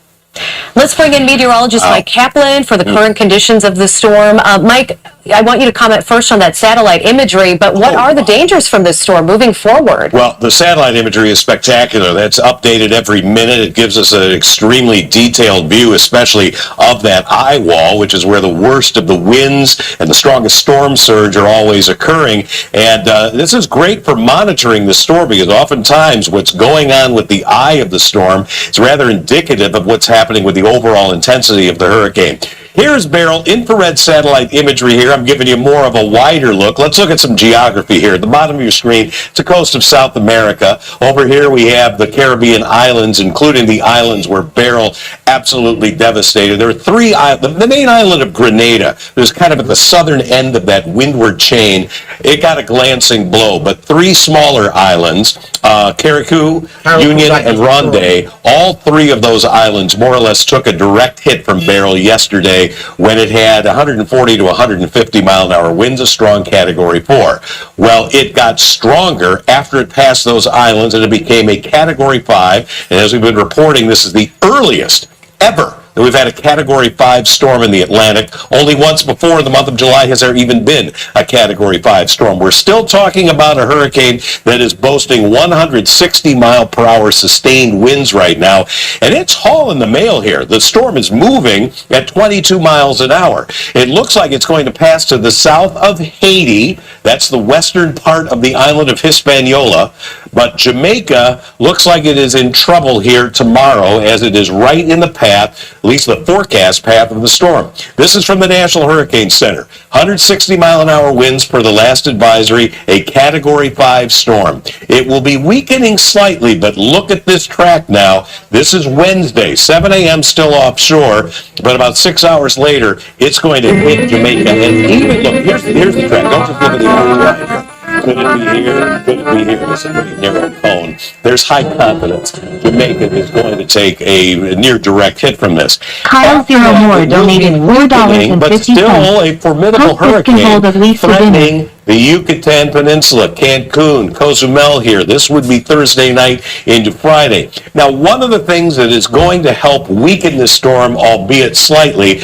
Let's bring in meteorologist Mike Kaplan for the current conditions of the storm. Mike, I want you to comment first on that satellite imagery, but what are the dangers from this storm moving forward? Well, the satellite imagery is spectacular. That's updated every minute. It gives us an extremely detailed view, especially of that eye wall, which is where the worst of the winds and the strongest storm surge are always occurring. And this is great for monitoring the storm because oftentimes what's going on with the eye of the storm is rather indicative of what's happening with the overall intensity of the hurricane. Here's Beryl, infrared satellite imagery here. I'm giving you more of a wider look. Let's look at some geography here. At the bottom of your screen, it's the coast of South America. Over here we have the Caribbean islands, including the islands where Beryl absolutely devastated. There are three islands. The main island of Grenada is kind of at the southern end of that windward chain. It got a glancing blow, but three smaller islands, Carriacou, Union, and Ronde, all three of those islands more or less took a direct hit from Beryl yesterday when it had 140 to 150 mile an hour winds, a strong Category 4. Well, it got stronger after it passed those islands and it became a Category 5. And as we've been reporting, this is the earliest ever that we've had a Category 5 storm in the Atlantic. Only once before in the month of July has there even been a Category 5 storm. We're still talking about a hurricane that is boasting 160 mile per hour sustained winds right now, and it's hauling the mail here. The storm is moving at 22 miles an hour. It looks like it's going to pass to the south of Haiti. That's the western part of the island of Hispaniola. But Jamaica looks like it is in trouble here tomorrow as it is right in the path, at least the forecast path of the storm. This is from the National Hurricane Center. 160 mile an hour winds per the last advisory, a Category 5 storm. It will be weakening slightly, but look at this track now. This is Wednesday, 7 a.m. still offshore, but about 6 hours later, it's going to hit Jamaica. And even, look, here's the track. Don't just look at the outside. Could it be here? Could it be here? This is a pretty narrow cone. There's high confidence Jamaica is going to take a near direct hit from this. Kyle Zero More donated $4.50. But still a formidable hurricane threatening the Yucatan Peninsula, Cancun, Cozumel here. This would be Thursday night into Friday. Now, one of the things that is going to help weaken this storm, albeit slightly,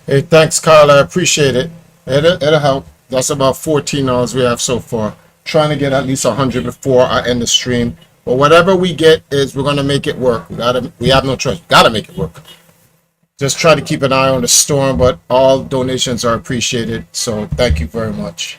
Hey, thanks, Kyle. I appreciate it. It'll help. That's about 14 hours we have so far. Trying to get at least 100 before I end the stream. But whatever we get is we're going to make it work. We have no choice. Got to make it work. Just try to keep an eye on the storm, but all donations are appreciated. So thank you very much.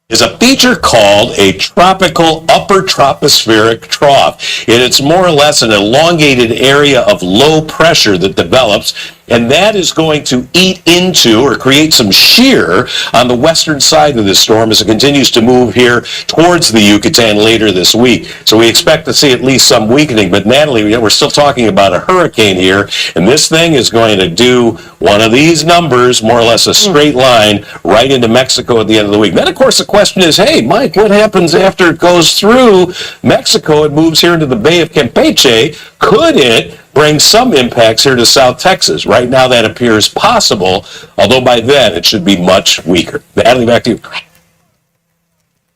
Is a feature called a tropical upper tropospheric trough. And it's more or less an elongated area of low pressure that develops, and that is going to eat into or create some shear on the western side of the storm as it continues to move here towards the Yucatan later this week. So we expect to see at least some weakening. But Natalie, we're still talking about a hurricane here, and this thing is going to do one of these numbers, more or less a straight line, right into Mexico at the end of the week. Then, of course, the question is, hey, Mike, what happens after it goes through Mexico? It moves here into the Bay of Campeche. Could it bring some impacts here to South Texas? Right now that appears possible, although by then it should be much weaker. Natalie, back to you.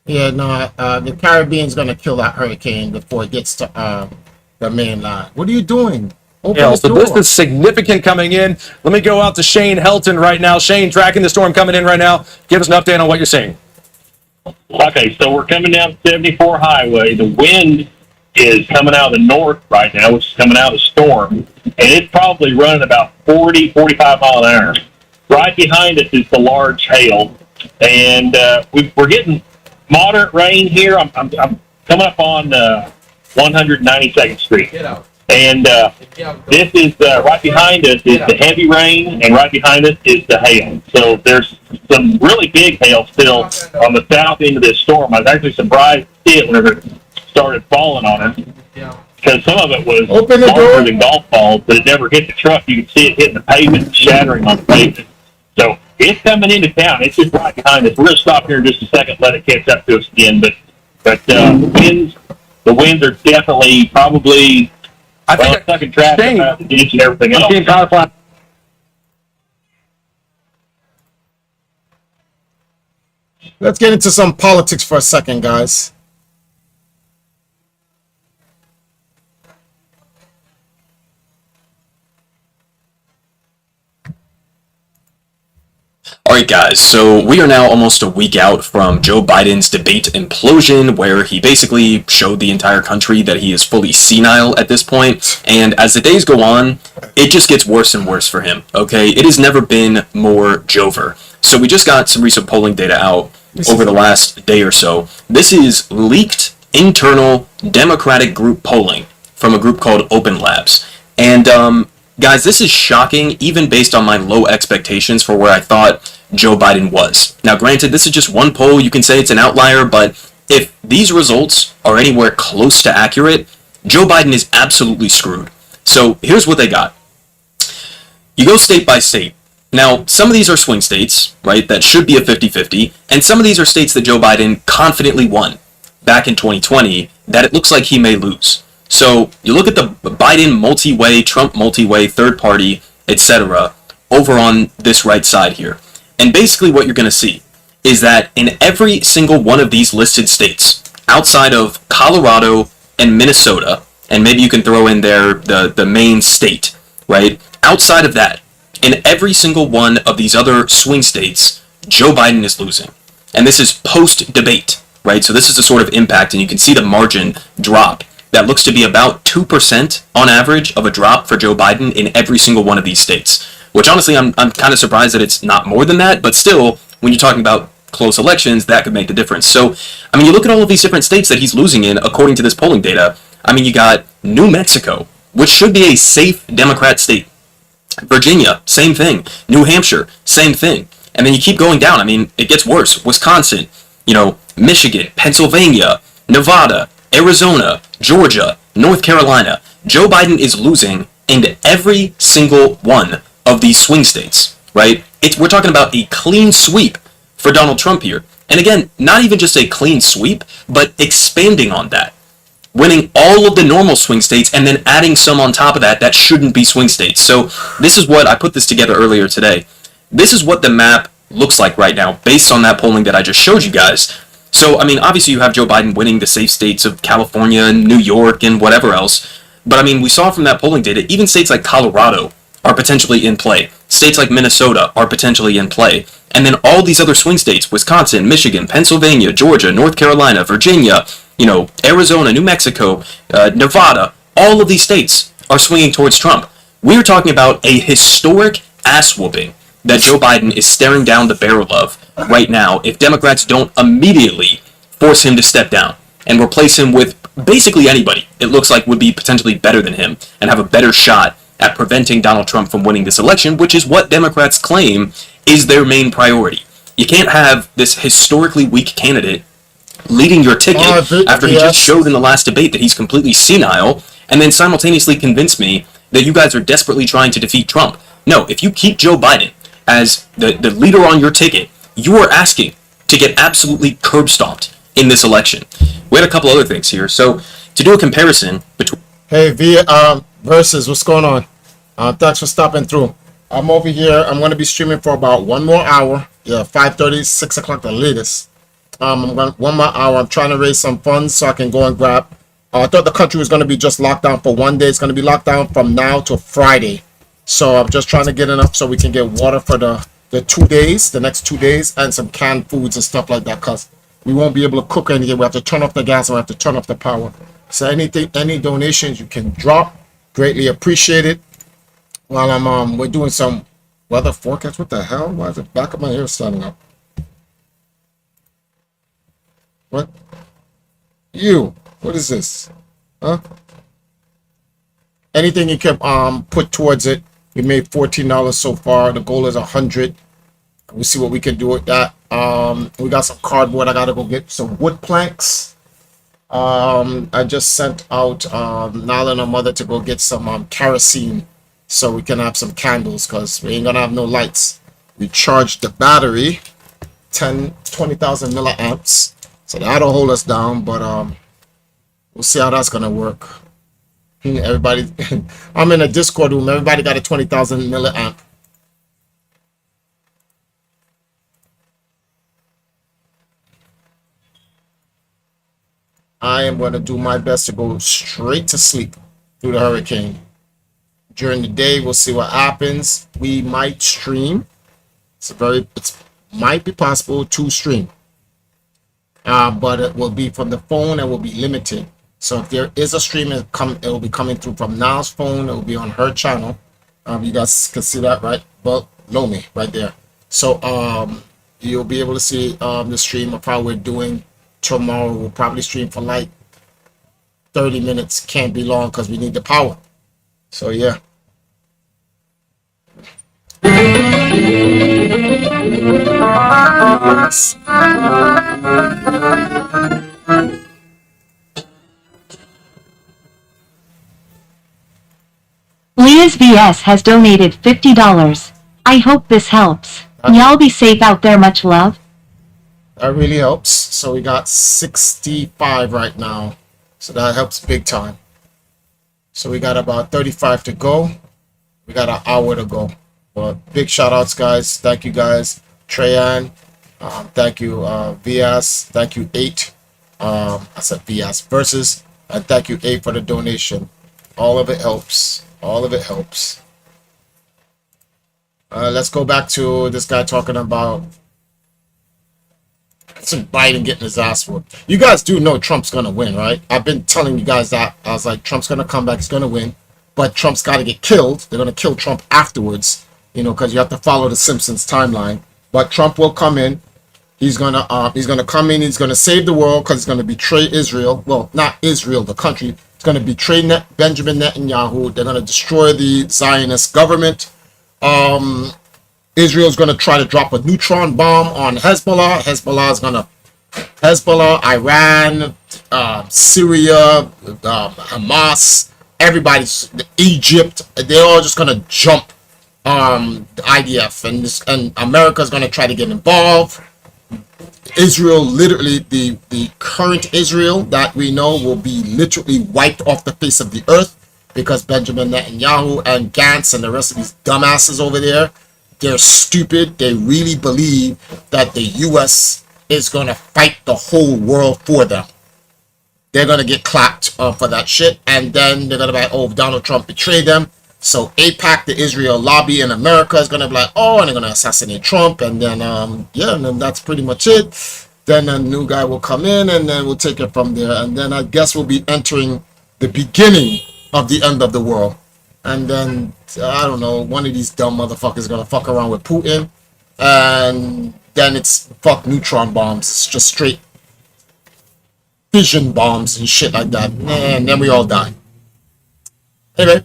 Yeah, no, the Caribbean's going to kill that hurricane before it gets to the main line. What are you doing? Open the so door. this is significant coming in. Let me go out to Shane Helton right now. Shane, tracking the storm coming in right now. Give us an update on what you're seeing. Okay, so we're coming down 74 highway. The wind is coming out of the north right now, which is coming out of the storm, and it's probably running about 40, 45 mile an hour. Right behind us is the large hail, and we're getting moderate rain here. I'm coming up on 192nd Street. And this is right behind us is the heavy rain, and right behind us is the hail. So there's some really big hail still on the south end of this storm. I was actually surprised to see it whenever it started falling on us, because some of it was larger than golf balls, but it never hit the truck. You could see it hitting the pavement and shattering on the pavement. So it's coming into town. It's just right behind us. We're going to stop here in just a second, let it catch up to us again. But But the winds are definitely probably sucking traffic out of the ditch and everything else. Let's get into some politics for a second, guys. Alright guys, so we are now almost a week out from Joe Biden's debate implosion, where he basically showed the entire country that he is fully senile at this point, and as the days go on, it just gets worse and worse for him, okay? It has never been more Jover. So we just got some recent polling data out over the last day or so. This is leaked internal Democratic group polling from a group called Open Labs. And guys, this is shocking, even based on my low expectations for where I thought Joe Biden was. Now, granted, this is just one poll. You can say it's an outlier, but if these results are anywhere close to accurate, Joe Biden is absolutely screwed. So here's what they got. You go state by state. Now, some of these are swing states, right, that should be a 50-50, and some of these are states that Joe Biden confidently won back in 2020 that it looks like he may lose. So you look at the Biden multi-way, Trump multi-way, third party, etc. over on this right side here. And basically what you're going to see is that in every single one of these listed states, outside of Colorado and Minnesota, and maybe you can throw in there the main state, right? Outside of that, in every single one of these other swing states, Joe Biden is losing. And this is post-debate, right? So this is the sort of impact, and you can see the margin drop. That looks to be about 2% on average of a drop for Joe Biden in every single one of these states. Which honestly, I'm kind of surprised that it's not more than that, but still, when you're talking about close elections, that could make the difference. So, I mean, you look at all of these different states that he's losing in, according to this polling data. I mean, you got New Mexico, which should be a safe Democrat state. Virginia, same thing. New Hampshire, same thing. And then you keep going down. I mean, it gets worse. Wisconsin, Michigan, Pennsylvania, Nevada, Arizona, Georgia, North Carolina. Joe Biden is losing in every single one of these swing states, right? We're talking about a clean sweep for Donald Trump here. And again, not even just a clean sweep, but expanding on that. Winning all of the normal swing states and then adding some on top of that shouldn't be swing states. So this is what, I put this together earlier today. This is what the map looks like right now based on that polling that I just showed you guys. So, I mean, obviously you have Joe Biden winning the safe states of California and New York and whatever else. But, I mean, we saw from that polling data, even states like Colorado are potentially in play. States like Minnesota are potentially in play. And then all these other swing states, Wisconsin, Michigan, Pennsylvania, Georgia, North Carolina, Virginia, Arizona, New Mexico, Nevada, all of these states are swinging towards Trump. We are talking about a historic ass whooping that Joe Biden is staring down the barrel of right now if Democrats don't immediately force him to step down and replace him with basically anybody it looks like would be potentially better than him and have a better shot at preventing Donald Trump from winning this election, which is what Democrats claim is their main priority. You can't have this historically weak candidate leading your ticket after he just showed in the last debate that he's completely senile, and then simultaneously convince me that you guys are desperately trying to defeat Trump. No, if you keep Joe Biden as the leader on your ticket, you are asking to get absolutely curb stomped in this election. We had a couple other things here. So to do a comparison between... Hey, Versus, what's going on? Thanks for stopping through. I'm over here. I'm going to be streaming for about 1 more hour. Yeah, 5:30, 6 o'clock the latest. I'm going 1 more hour. I'm trying to raise some funds so I can go and grab. I thought the country was going to be just locked down for 1 day. It's going to be locked down from now to Friday. So I'm just trying to get enough so we can get water for the 2 days, the next 2 days, and some canned foods and stuff like that, because we won't be able to cook anything. We have to turn off the gas and we have to turn off the power. So any donations you can drop, greatly appreciated. While we're doing some weather forecast. What the hell? Why is the back of my hair standing up? What? What is this? Huh? Anything you can put towards it. We made $14 so far. The goal is $100. We'll see what we can do with that. We got some cardboard. I gotta go get some wood planks. I just sent out Nala and her mother to go get some kerosene so we can have some candles, because we ain't gonna have no lights. We charged the battery 20,000 milliamps. So that'll hold us down, but we'll see how that's gonna work. Everybody, I'm in a Discord room. Everybody got a 20,000 milliamp. I am going to do my best to go straight to sleep through the hurricane. During the day, we'll see what happens. We might stream. It might be possible to stream, but it will be from the phone and will be limited. So if there is a stream, it will be coming through from Niall's phone. It will be on her channel. You guys can see that right below me, right there. So you'll be able to see the stream of how we're doing tomorrow. We'll probably stream for like 30 minutes. Can't be long because we need the power. So yeah. Leah's VS has donated $50. I hope this helps. Y'all be safe out there. Much love. That really helps. So we got 65 right now. So that helps big time. So we got about 35 to go. We got an hour to go. But big shout outs, guys. Thank you, guys. Treyan. Thank you, VS. Thank you, 8. I said VS versus. And thank you, 8, for the donation. All of it helps. All of it helps. Let's go back to this guy talking about Biden getting his ass whooped. You guys do know Trump's gonna win, right? I've been telling you guys that. I was like, Trump's gonna come back, he's gonna win, but Trump's got to get killed. They're gonna kill Trump afterwards, you know, because you have to follow the Simpsons timeline. But Trump will come in. He's gonna come in. He's gonna save the world because he's gonna betray Israel. Well, not Israel, the country. He's gonna betray Benjamin Netanyahu. They're gonna destroy the Zionist government. Israel's going to try to drop a neutron bomb on Hezbollah. Hezbollah, Iran, Syria, Hamas, everybody's, Egypt, they're all just going to jump the IDF, and America's going to try to get involved. Israel, literally, the current Israel that we know will be literally wiped off the face of the earth because Benjamin Netanyahu and Gantz and the rest of these dumbasses over there, they're stupid. They really believe that the U.S. is going to fight the whole world for them. They're going to get clapped for that shit. And then they're going to be like, oh, Donald Trump betrayed them. So AIPAC, the Israel lobby in America, is going to be like, oh, and they're going to assassinate Trump. And then, yeah, and then that's pretty much it. Then a new guy will come in and then we'll take it from there. And then I guess we'll be entering the beginning of the end of the world. And then, I don't know, one of these dumb motherfuckers is going to fuck around with Putin. And then it's fuck neutron bombs. It's just straight fission bombs and shit like that. And then we all die. Anyway.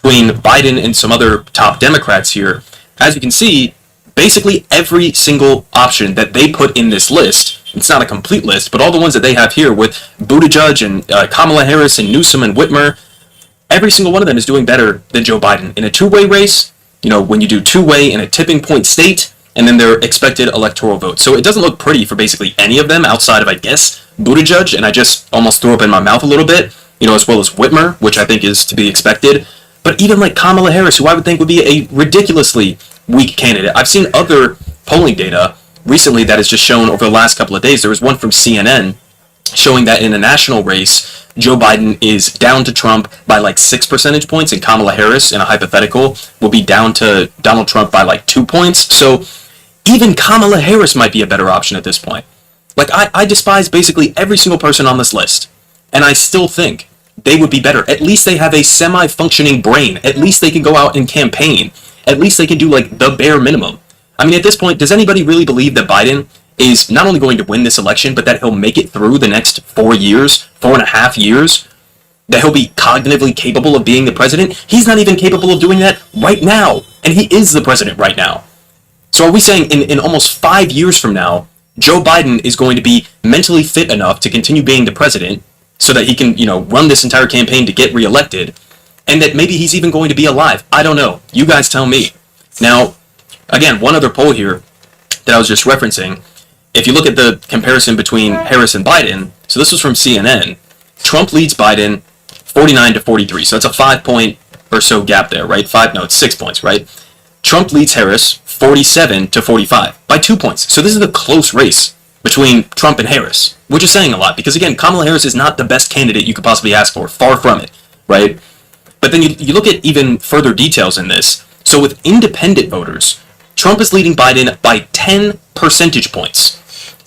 Between Biden and some other top Democrats here, as you can see, basically every single option that they put in this list, it's not a complete list, but all the ones that they have here with Buttigieg and Kamala Harris and Newsom and Whitmer, every single one of them is doing better than Joe Biden. In a two-way race, you know, when you do two-way in a tipping point state, and then their expected electoral vote. So it doesn't look pretty for basically any of them outside of, I guess, Buttigieg, and I just almost threw up in my mouth a little bit, you know, as well as Whitmer, which I think is to be expected. But even like Kamala Harris, who I would think would be a ridiculously weak candidate. I've seen other polling data recently that has just shown over the last couple of days. There was one from CNN showing that in a national race, Joe Biden is down to Trump by like 6 percentage points, and Kamala Harris, in a hypothetical, will be down to Donald Trump by like 2 points. So even Kamala Harris might be a better option at this point. Like, I despise basically every single person on this list, and I still think they would be better. At least they have a semi-functioning brain. At least they can go out and campaign. At least they can do like the bare minimum. I mean, at this point, does anybody really believe that Biden is not only going to win this election, but that he'll make it through the next 4 years, 4.5 years, that he'll be cognitively capable of being the president? He's not even capable of doing that right now, and he is the president right now. So are we saying in almost 5 years from now, Joe Biden is going to be mentally fit enough to continue being the president so that he can, you know, run this entire campaign to get reelected, and that maybe he's even going to be alive? I don't know. You guys tell me. Now, again, one other poll here that I was just referencing, if you look at the comparison between Harris and Biden, so this was from CNN, Trump leads Biden 49 to 43. So that's a 5-point or so gap there, right? It's 6 points, right? Trump leads Harris 47 to 45 by 2 points. So this is a close race between Trump and Harris, which is saying a lot because, again, Kamala Harris is not the best candidate you could possibly ask for. Far from it, right? But then you look at even further details in this. So with independent voters, Trump is leading Biden by 10 percentage points.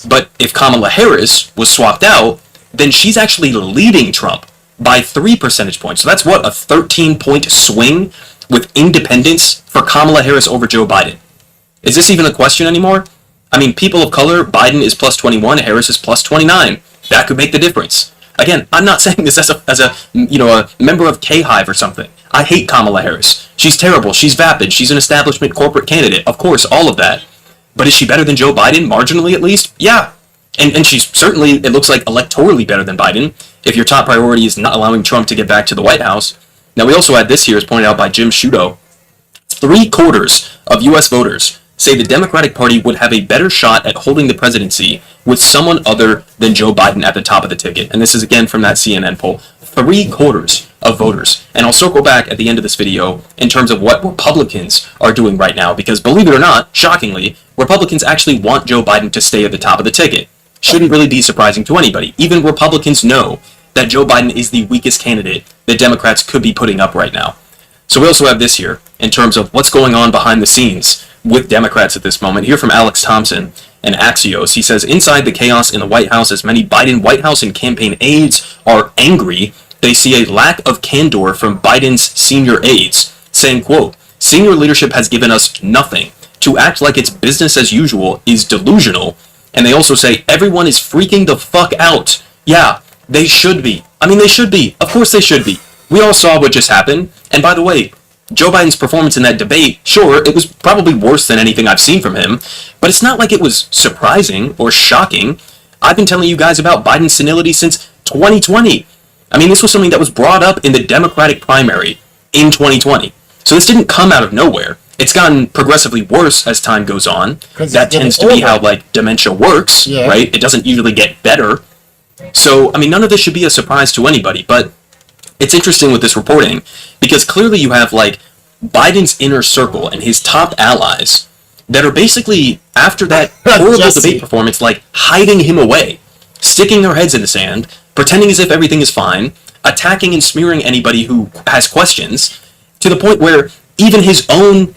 But if Kamala Harris was swapped out, then she's actually leading Trump by 3 percentage points. So that's what, a 13-point swing with independents for Kamala Harris over Joe Biden. Is this even a question anymore? I mean, people of color, Biden is plus 21, Harris is plus 29. That could make the difference. Again, I'm not saying this as a member of K-Hive or something. I hate Kamala Harris. She's terrible. She's vapid. She's an establishment corporate candidate. Of course, all of that. But is she better than Joe Biden, marginally at least? Yeah. And she's certainly, it looks like, electorally better than Biden, if your top priority is not allowing Trump to get back to the White House. Now, we also had this here, as pointed out by Jim Sciutto. 3/4 of U.S. voters say the Democratic Party would have a better shot at holding the presidency with someone other than Joe Biden at the top of the ticket. And this is, again, from that CNN poll. 3/4 of voters. And I'll circle back at the end of this video in terms of what Republicans are doing right now, because believe it or not, shockingly, Republicans actually want Joe Biden to stay at the top of the ticket. Shouldn't really be surprising to anybody. Even Republicans know that Joe Biden is the weakest candidate that Democrats could be putting up right now. So we also have this here in terms of what's going on behind the scenes with Democrats at this moment. Here from Alex Thompson and Axios. He says, inside the chaos in the White House, as many Biden White House and campaign aides are angry, they see a lack of candor from Biden's senior aides, saying, quote, senior leadership has given us nothing. To act like it's business as usual is delusional. And they also say, everyone is freaking the fuck out. Yeah, they should be. I mean, they should be. Of course they should be. We all saw what just happened. And by the way, Joe Biden's performance in that debate, sure, it was probably worse than anything I've seen from him, but it's not like it was surprising or shocking. I've been telling you guys about Biden's senility since 2020. I mean, this was something that was brought up in the Democratic primary in 2020. So this didn't come out of nowhere. It's gotten progressively worse as time goes on. That tends to be how, like, dementia works, right? It doesn't usually get better. So, I mean, none of this should be a surprise to anybody, but it's interesting with this reporting because clearly you have, like, Biden's inner circle and his top allies that are basically, after that horrible debate performance, like, hiding him away, sticking their heads in the sand, pretending as if everything is fine, attacking and smearing anybody who has questions, to the point where even his own,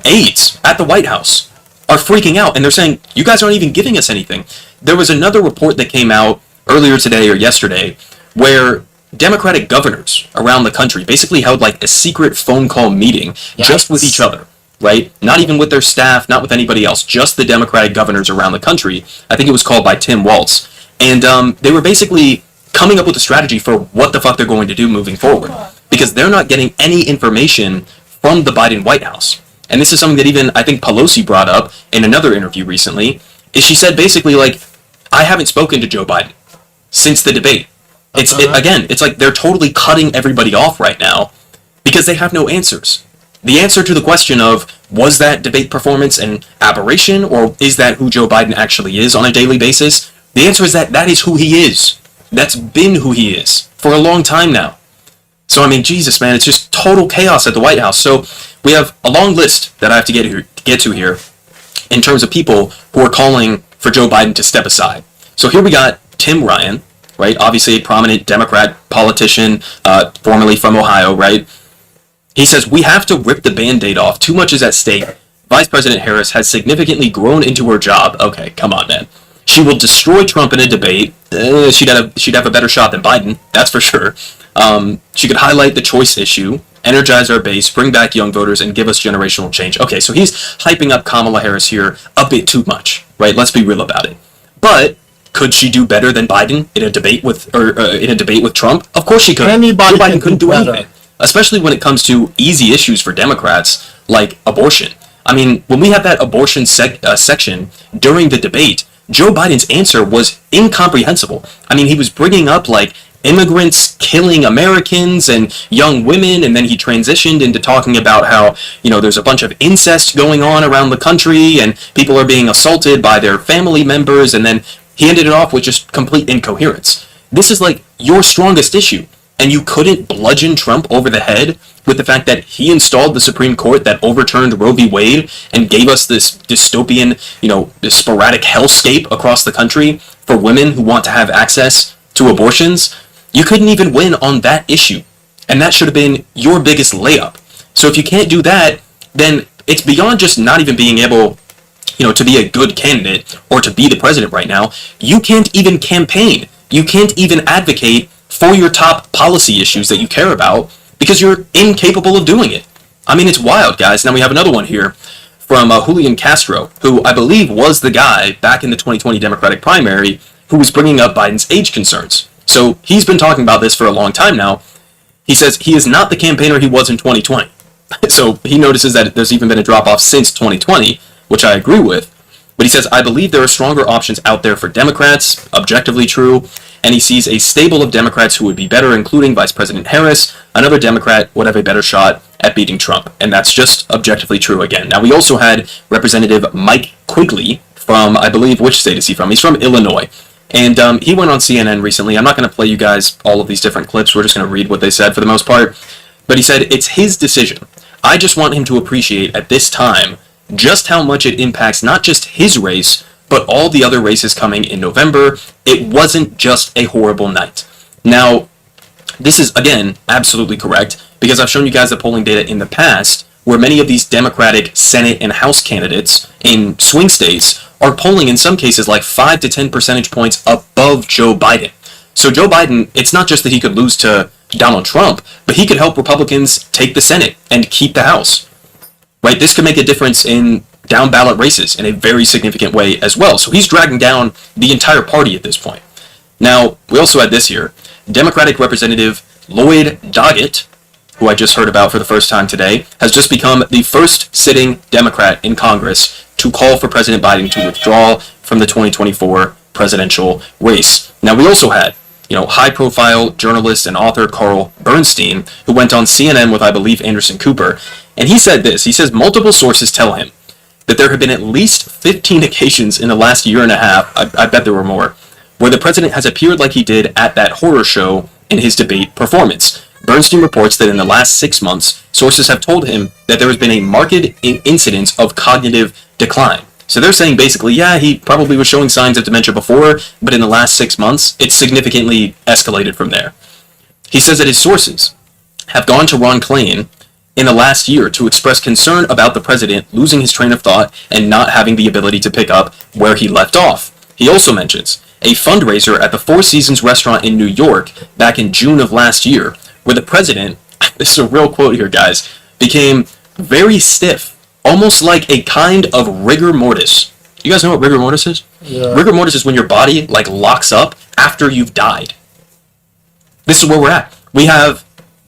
aides at the White House are freaking out, and they're saying, you guys aren't even giving us anything. There was another report that came out earlier today or yesterday where Democratic governors around the country basically held, like, a secret phone call meeting just with each other, right? Not even with their staff, not with anybody else, just the Democratic governors around the country. I think it was called by Tim Walz. And they were basically coming up with a strategy for what the fuck they're going to do moving forward, because they're not getting any information from the Biden White House. And this is something that even, I think, Pelosi brought up in another interview recently, is she said basically, like, I haven't spoken to Joe Biden since the debate. It's like they're totally cutting everybody off right now because they have no answers. The answer to the question of, was that debate performance an aberration, or is that who Joe Biden actually is on a daily basis? The answer is that is who he is. That's been who he is for a long time now. So, I mean, Jesus, man, it's just total chaos at the White House. So we have a long list that I have to get to here in terms of people who are calling for Joe Biden to step aside. So here we got Tim Ryan, right? Obviously a prominent Democrat politician, formerly from Ohio, right? He says, we have to rip the Band-Aid off. Too much is at stake. Vice President Harris has significantly grown into her job. Okay, come on, man. She will destroy Trump in a debate. She'd have a better shot than Biden, that's for sure. She could highlight the choice issue, energize our base, bring back young voters, and give us generational change. Okay, so he's hyping up Kamala Harris here a bit too much, right? Let's be real about it. But could she do better than Biden in a debate with Trump? Of course she could. Joe Biden couldn't do anything, especially when it comes to easy issues for Democrats like abortion. I mean, when we had that abortion section during the debate, Joe Biden's answer was incomprehensible. I mean, he was bringing up, like, immigrants killing Americans and young women, and then he transitioned into talking about how, there's a bunch of incest going on around the country and people are being assaulted by their family members, and then he ended it off with just complete incoherence. This is like your strongest issue, and you couldn't bludgeon Trump over the head with the fact that he installed the Supreme Court that overturned Roe v. Wade and gave us this dystopian, this sporadic hellscape across the country for women who want to have access to abortions. You couldn't even win on that issue, and that should have been your biggest layup. So if you can't do that, then it's beyond just not even being able, to be a good candidate or to be the president right now. You can't even campaign. You can't even advocate for your top policy issues that you care about because you're incapable of doing it. I mean, it's wild, guys. Now we have another one here from Julian Castro, who I believe was the guy back in the 2020 Democratic primary who was bringing up Biden's age concerns. So he's been talking about this for a long time now. He says he is not the campaigner he was in 2020. So he notices that there's even been a drop-off since 2020, which I agree with. But he says, I believe there are stronger options out there for Democrats, objectively true, and he sees a stable of Democrats who would be better, including Vice President Harris. Another Democrat would have a better shot at beating Trump, and that's just objectively true again. Now, we also had Representative Mike Quigley from, I believe, which state is he from? He's from Illinois. And he went on CNN recently. I'm not going to play you guys all of these different clips. We're just going to read what they said for the most part. But he said, it's his decision. I just want him to appreciate at this time just how much it impacts not just his race, but all the other races coming in November. It wasn't just a horrible night. Now, this is, again, absolutely correct, because I've shown you guys the polling data in the past where many of these Democratic Senate and House candidates in swing states are polling in some cases like 5 to 10 percentage points above Joe Biden. So Joe Biden, it's not just that he could lose to Donald Trump, but he could help Republicans take the Senate and keep the House. Right? This could make a difference in down ballot races in a very significant way as well. So he's dragging down the entire party at this point. Now, we also had this here. Democratic Representative Lloyd Doggett, who I just heard about for the first time today, has just become the first sitting Democrat in Congress to call for President Biden to withdraw from the 2024 presidential race. Now, we also had, high-profile journalist and author Carl Bernstein, who went on CNN with, I believe, Anderson Cooper, and he said this. He says multiple sources tell him that there have been at least 15 occasions in the last year and a half, I bet there were more, where the president has appeared like he did at that horror show in his debate performance. Bernstein reports that in the last 6 months, sources have told him that there has been a marked incidence of cognitive decline. So they're saying basically, yeah, he probably was showing signs of dementia before, but in the last 6 months, it's significantly escalated from there. He says that his sources have gone to Ron Klain in the last year to express concern about the president losing his train of thought and not having the ability to pick up where he left off. He also mentions a fundraiser at the Four Seasons restaurant in New York back in June of last year, where the president, this is a real quote here, guys, became very stiff, almost like a kind of rigor mortis. You guys know what rigor mortis is? Yeah. Rigor mortis is when your body locks up after you've died. This is where we're at. We have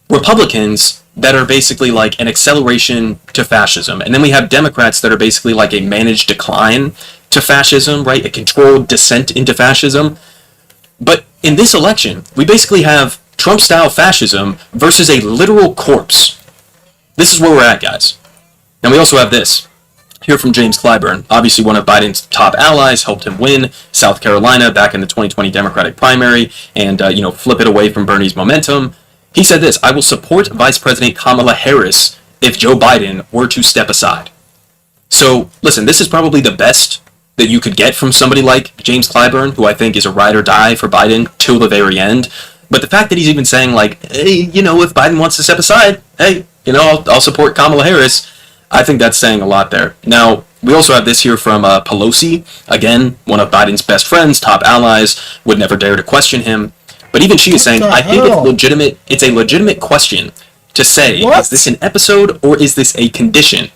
Republicans that are basically like an acceleration to fascism. And then we have Democrats that are basically like a managed decline to fascism, right? A controlled descent into fascism. But in this election, we basically have Trump-style fascism versus a literal corpse. This is where we're at, guys. And we also have this here from James Clyburn, obviously one of Biden's top allies, helped him win South Carolina back in the 2020 Democratic primary and, flip it away from Bernie's momentum. He said this, I will support Vice President Kamala Harris if Joe Biden were to step aside. So, listen, this is probably the best that you could get from somebody like James Clyburn, who I think is a ride or die for Biden till the very end. But the fact that he's even saying, hey, if Biden wants to step aside, hey, I'll support Kamala Harris, I think that's saying a lot there. Now, we also have this here from Pelosi, again, one of Biden's best friends, top allies, would never dare to question him. But even she is saying, I think it's a legitimate question to say, is this an episode or is this a condition?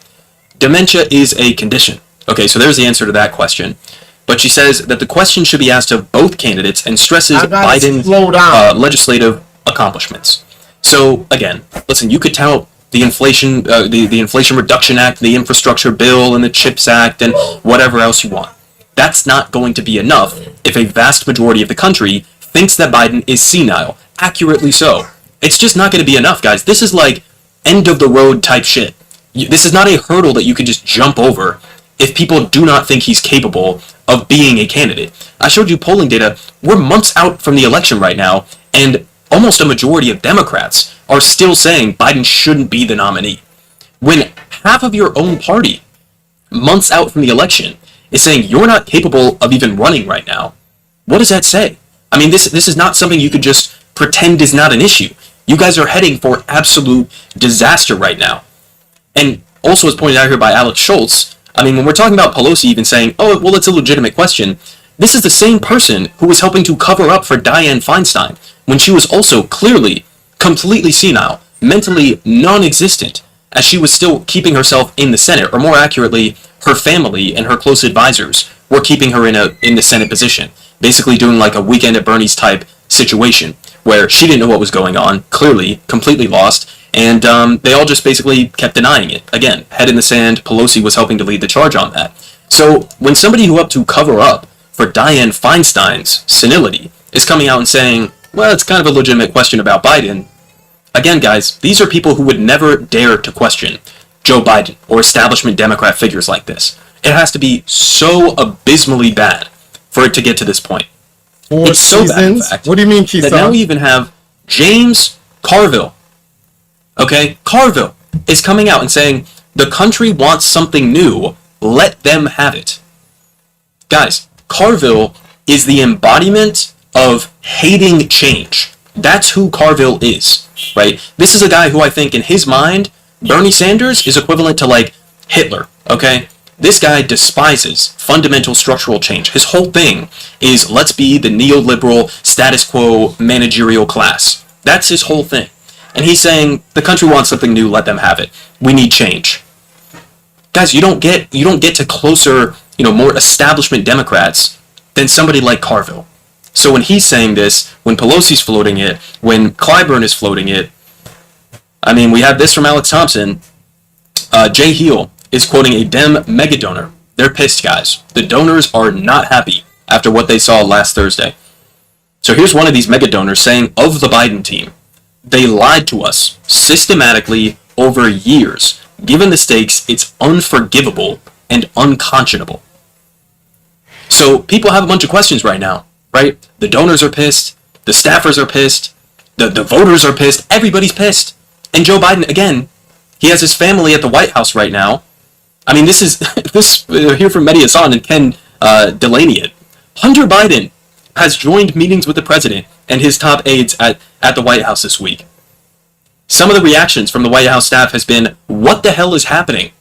Dementia is a condition. Okay, so there's the answer to that question. But she says that the question should be asked of both candidates and stresses Biden's legislative accomplishments. So, again, listen, you could tout the Inflation Reduction Act, the Infrastructure Bill, and the CHIPS Act, and whatever else you want. That's not going to be enough if a vast majority of the country thinks that Biden is senile, accurately so. It's just not going to be enough, guys. This is like end of the road type shit. This is not a hurdle that you can just jump over if people do not think he's capable of being a candidate. I showed you polling data. We're months out from the election right now, and almost a majority of Democrats are still saying Biden shouldn't be the nominee. When half of your own party, months out from the election, is saying you're not capable of even running right now, what does that say? I mean, this is not something you could just pretend is not an issue. You guys are heading for absolute disaster right now. And also, as pointed out here by Alex Schultz, I mean, when we're talking about Pelosi even saying, oh, well, it's a legitimate question, this is the same person who was helping to cover up for Dianne Feinstein when she was also clearly completely senile, mentally non-existent, as she was still keeping herself in the Senate, or more accurately, her family and her close advisors were keeping her in the Senate position, basically doing like a Weekend at Bernie's type situation, where she didn't know what was going on, clearly, completely lost, and they all just basically kept denying it. Again, head in the sand, Pelosi was helping to lead the charge on that. So when somebody who helped to cover up for Dianne Feinstein's senility is coming out and saying, well, it's kind of a legitimate question about Biden, again, guys, these are people who would never dare to question Joe Biden or establishment Democrat figures like this. It has to be so abysmally bad for it to get to this point. It's so bad, in fact, what do you mean, Keith? that now we even have James Carville. Okay, Carville is coming out and saying the country wants something new. Let them have it. Guys, Carville is the embodiment of hating change. That's who Carville is, right? This is a guy who I think in his mind, Bernie Sanders is equivalent to like Hitler, okay? This guy despises fundamental structural change. His whole thing is let's be the neoliberal status quo managerial class. That's his whole thing. And he's saying the country wants something new, let them have it. We need change. Guys, you don't get to closer, more establishment Democrats than somebody like Carville. So when he's saying this, when Pelosi's floating it, when Clyburn is floating it, I mean, we have this from Alex Thompson. Jay Heel is quoting a Dem mega donor. They're pissed, guys. The donors are not happy after what they saw last Thursday. So here's one of these mega donors saying of the Biden team, they lied to us systematically over years. Given the stakes, it's unforgivable and unconscionable. So people have a bunch of questions right now, right? The donors are pissed. The staffers are pissed. The voters are pissed. Everybody's pissed. And Joe Biden, again, he has his family at the White House right now. I mean, this here from Mehdi Hassan and Ken Delaney it. Hunter Biden has joined meetings with the president and his top aides at the White House this week. Some of the reactions from the White House staff has been, what the hell is happening?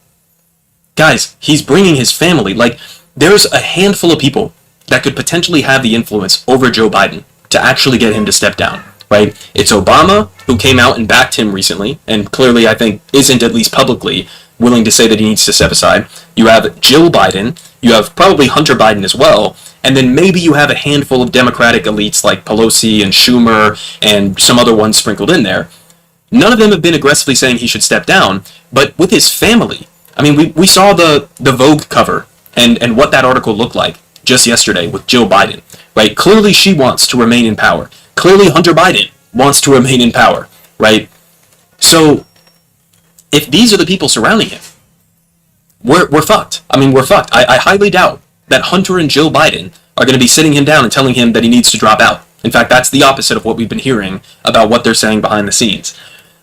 Guys, he's bringing his family. Like, there's a handful of people that could potentially have the influence over Joe Biden to actually get him to step down, right? It's Obama, who came out and backed him recently, and clearly, I think, isn't at least publicly willing to say that he needs to step aside. You have Jill Biden. You have probably Hunter Biden as well. And then maybe you have a handful of Democratic elites like Pelosi and Schumer and some other ones sprinkled in there. None of them have been aggressively saying he should step down, but with his family, I mean, we saw the Vogue cover and what that article looked like just yesterday with Jill Biden, right? Clearly she wants to remain in power. Clearly Hunter Biden wants to remain in power, right? So if these are the people surrounding him, we're fucked. I mean, we're fucked. I highly doubt that Hunter and Jill Biden are going to be sitting him down and telling him that he needs to drop out. In fact, that's the opposite of what we've been hearing about what they're saying behind the scenes.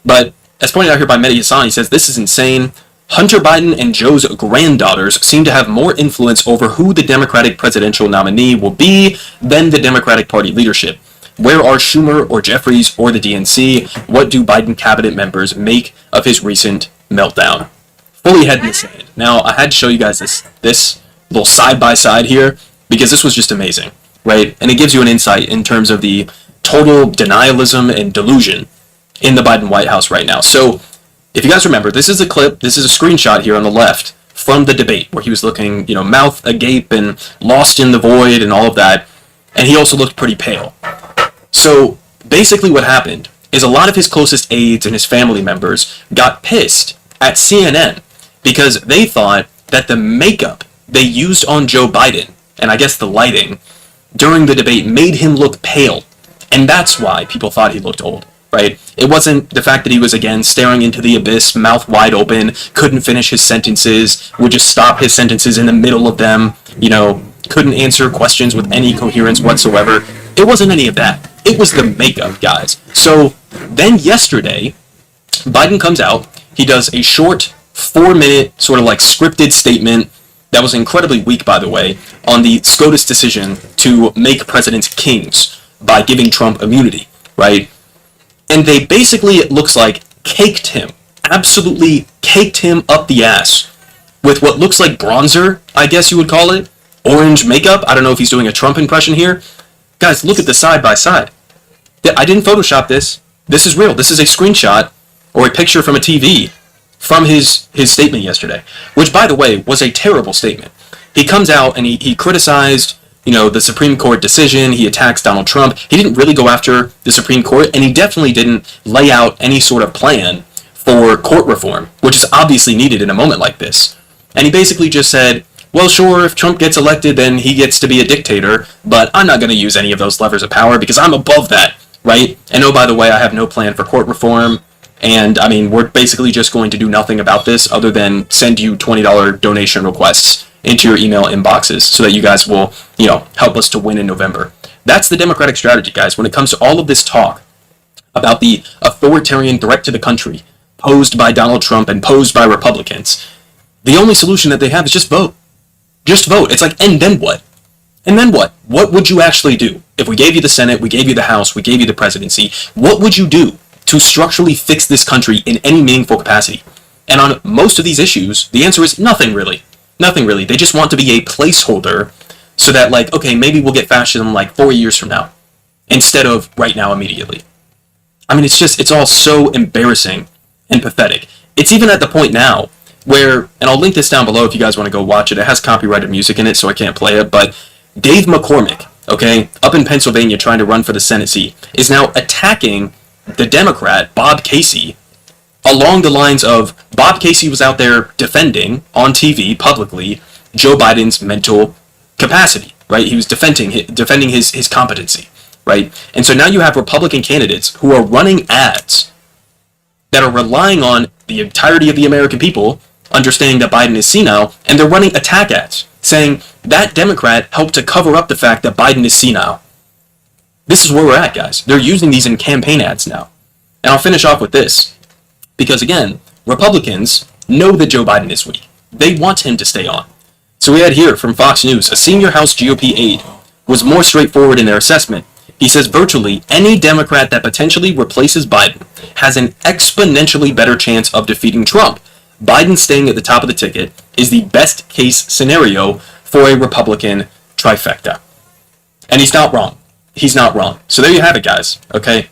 But as pointed out here by Mehdi Hassan, he says, this is insane. Hunter Biden and Joe's granddaughters seem to have more influence over who the Democratic presidential nominee will be than the Democratic Party leadership. Where are Schumer or Jeffries or the DNC? What do Biden cabinet members make of his recent meltdown? Fully head in the sand. Now, I had to show you guys this little side-by-side here because this was just amazing, right? And it gives you an insight in terms of the total denialism and delusion in the Biden White House right now. So, if you guys remember, this is a clip, this is a screenshot here on the left from the debate where he was looking, mouth agape and lost in the void and all of that. And he also looked pretty pale. So basically what happened is a lot of his closest aides and his family members got pissed at CNN because they thought that the makeup they used on Joe Biden, and I guess the lighting, during the debate made him look pale And that's why people thought he looked old, right? It wasn't the fact that he was, again, staring into the abyss, mouth wide open, couldn't finish his sentences, would just stop his sentences in the middle of them, couldn't answer questions with any coherence whatsoever. It wasn't any of that. It was the makeup, guys. So then yesterday, Biden comes out, he does a short 4-minute sort of like scripted statement that was incredibly weak, by the way, on the SCOTUS decision to make presidents kings by giving Trump immunity, right? And they basically, it looks like, caked him, absolutely caked him up the ass with what looks like bronzer, I guess you would call it, orange makeup. I don't know if he's doing a Trump impression here. Guys, look at the side by side. I didn't Photoshop this. This is real. This is a screenshot or a picture from a TV from his statement yesterday, which, by the way, was a terrible statement. He comes out and he criticized, the Supreme Court decision. He attacks Donald Trump. He didn't really go after the Supreme Court, and he definitely didn't lay out any sort of plan for court reform, which is obviously needed in a moment like this. And he basically just said, well, sure, if Trump gets elected, then he gets to be a dictator, but I'm not going to use any of those levers of power because I'm above that, right? And oh, by the way, I have no plan for court reform. And I mean, we're basically just going to do nothing about this other than send you $20 donation requests into your email inboxes so that you guys will, help us to win in November. That's the Democratic strategy, guys. When it comes to all of this talk about the authoritarian threat to the country posed by Donald Trump and posed by Republicans, the only solution that they have is just vote. Just vote. It's like, and then what? And then what? What would you actually do? If we gave you the Senate, we gave you the House, we gave you the presidency, what would you do to structurally fix this country in any meaningful capacity? And on most of these issues, the answer is nothing really. Nothing really. They just want to be a placeholder so that, like, okay, maybe we'll get fascism like 4 years from now instead of right now immediately. I mean, it's all so embarrassing and pathetic. It's even at the point now where, and I'll link this down below if you guys want to go watch it. It has copyrighted music in it, so I can't play it, but Dave McCormick, okay, up in Pennsylvania trying to run for the Senate seat, is now attacking the Democrat, Bob Casey, along the lines of Bob Casey was out there defending on TV publicly Joe Biden's mental capacity, right? He was defending his competency, right? And so now you have Republican candidates who are running ads that are relying on the entirety of the American people understanding that Biden is senile, and they're running attack ads saying that Democrat helped to cover up the fact that Biden is senile. This is where we're at, guys. They're using these in campaign ads now. And I'll finish off with this. Because again, Republicans know that Joe Biden is weak. They want him to stay on. So we had here from Fox News, a senior House GOP aide was more straightforward in their assessment. He says virtually any Democrat that potentially replaces Biden has an exponentially better chance of defeating Trump. Biden staying at the top of the ticket is the best case scenario for a Republican trifecta. And he's not wrong. He's not wrong. So there you have it, guys. Okay?